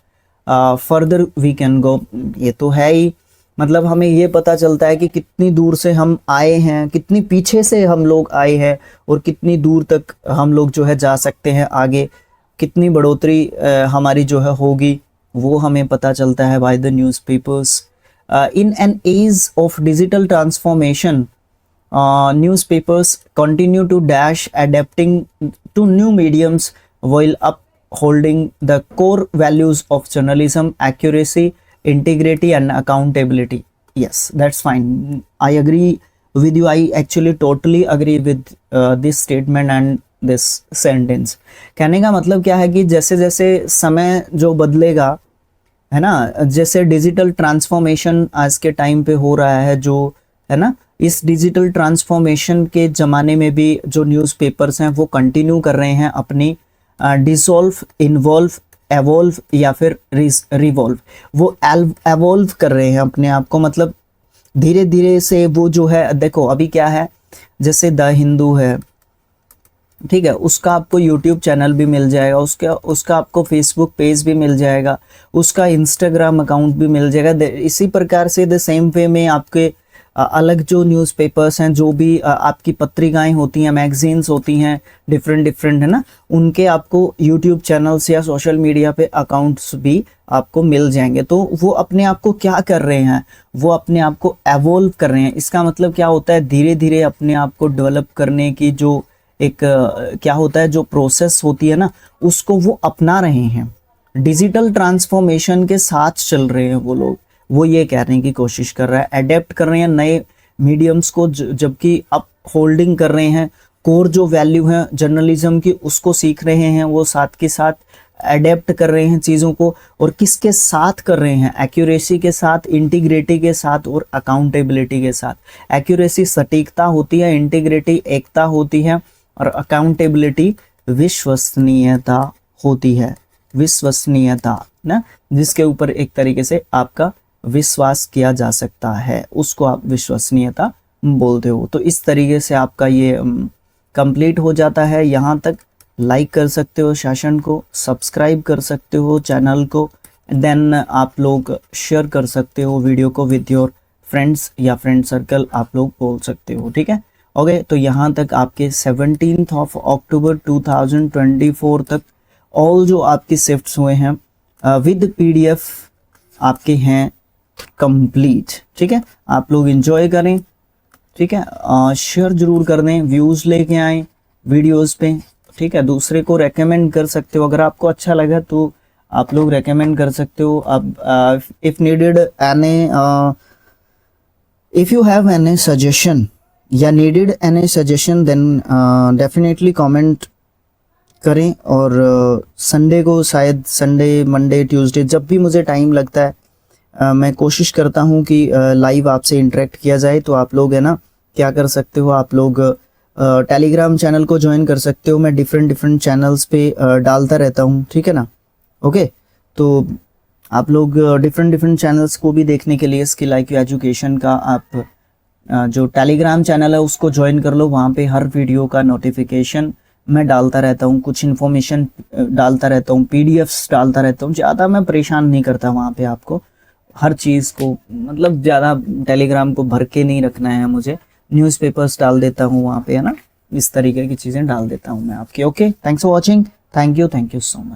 further we can go, ये तो है ही, मतलब हमें ये पता चलता है कि कितनी दूर से हम आए हैं, कितनी पीछे से हम लोग आए हैं और कितनी दूर तक हम लोग जो है जा सकते हैं आगे, कितनी बढ़ोतरी हमारी जो है होगी वो हमें पता चलता है by the newspapers. In an age of digital transformation, newspapers continue to dash adapting to new mediums while upholding the core values of journalism, accuracy, integrity and accountability. Yes, that's fine. I agree with you. I actually totally agree with this statement and this sentence. कहने का मतलब क्या है कि जैसे जैसे समय जो बदलेगा है ना, जैसे डिजिटल ट्रांसफॉर्मेशन आज के टाइम पे हो रहा है जो है ना, इस डिजिटल ट्रांसफॉर्मेशन के ज़माने में भी जो न्यूज़पेपर्स हैं वो कंटिन्यू कर रहे हैं अपनी डिसॉल्व, इन्वॉल्व, एवॉल्व या फिर रिवॉल्व, वो एवॉल्व कर रहे हैं अपने आप को, मतलब धीरे धीरे से वो जो है, देखो अभी क्या है, जैसे द हिंदू है, ठीक है, उसका आपको यूट्यूब चैनल भी मिल जाएगा, उसका आपको फेसबुक पेज भी मिल जाएगा, उसका इंस्टाग्राम अकाउंट भी मिल जाएगा। इसी प्रकार से द सेम वे में आपके अलग जो न्यूज़पेपर्स हैं, जो भी आपकी पत्रिकाएं होती हैं, मैगजीन्स होती हैं, डिफरेंट है ना, उनके आपको यूट्यूब चैनल्स या सोशल मीडिया पे अकाउंट्स भी आपको मिल जाएंगे। तो वो अपने आप को क्या कर रहे हैं, वो अपने आप को एवॉल्व कर रहे हैं। इसका मतलब क्या होता है, धीरे धीरे अपने आप को डेवलप करने की जो एक क्या होता है, जो प्रोसेस होती है ना, उसको वो अपना रहे हैं, डिजिटल ट्रांसफॉर्मेशन के साथ चल रहे हैं वो लोग, वो ये कहने की कोशिश कर रहा है, अडेप्ट कर रहे हैं नए मीडियम्स को, जबकि अप होल्डिंग कर रहे हैं कोर जो वैल्यू है जर्नलिज्म की, उसको सीख रहे हैं वो, साथ के साथ अडेप्ट कर रहे हैं चीज़ों को, और किसके साथ कर रहे हैं, एक्यूरेसी के साथ, इंटीग्रिटी के साथ और अकाउंटेबिलिटी के साथ। एक्यूरेसी सटीकता होती है, इंटीग्रिटी एकता होती है और अकाउंटेबिलिटी विश्वसनीयता होती है, विश्वसनीयता ना, जिसके ऊपर एक तरीके से आपका विश्वास किया जा सकता है, उसको आप विश्वसनीयता बोलते हो। तो इस तरीके से आपका ये कंप्लीट हो जाता है। यहाँ तक लाइक कर सकते हो सेशन को, सब्सक्राइब कर सकते हो चैनल को, देन आप लोग शेयर कर सकते हो वीडियो को विद योर फ्रेंड्स या फ्रेंड सर्कल, आप लोग बोल सकते हो, ठीक है। ओके, तो यहाँ तक आपके 17 अक्टूबर 2024 तक ऑल जो आपकी शिफ्ट्स हुए हैं विद PDF आपके हैं कंप्लीट। ठीक है, आप लोग एंजॉय करें। ठीक है, शेयर जरूर कर दें, व्यूज़ लेके आए वीडियोस पे। ठीक है, दूसरे को रेकमेंड कर सकते हो, अगर आपको अच्छा लगा तो आप लोग रेकमेंड कर सकते हो। अब if needed any if you have any suggestion या needed any suggestion then definitely comment करें। और संडे को, शायद संडे, मंडे, ट्यूसडे, जब भी मुझे टाइम लगता है मैं कोशिश करता हूं कि लाइव आपसे इंटरेक्ट किया जाए। तो आप लोग है ना क्या कर सकते हो, आप लोग टेलीग्राम चैनल को ज्वाइन कर सकते हो। मैं डिफरेंट चैनल्स पे डालता रहता हूं। ठीक है ना। ओके, तो आप लोग डिफरेंट चैनल्स को भी देखने के लिए स्किल IQ एजुकेशन का आप जो टेलीग्राम चैनल है उसको ज्वाइन कर लो। वहाँ पे हर वीडियो का नोटिफिकेशन मैं डालता रहता हूँ, कुछ इन्फॉर्मेशन डालता रहता हूँ, PDFs डालता रहता हूँ। ज़्यादा मैं परेशान नहीं करता वहाँ पे आपको, हर चीज़ को मतलब ज़्यादा टेलीग्राम को भर के नहीं रखना है मुझे। न्यूज़पेपर्स डाल देता हूँ वहाँ पे, है ना, इस तरीके की चीज़ें डाल देता हूँ मैं आपके। Okay, thanks for watching, thank you so much.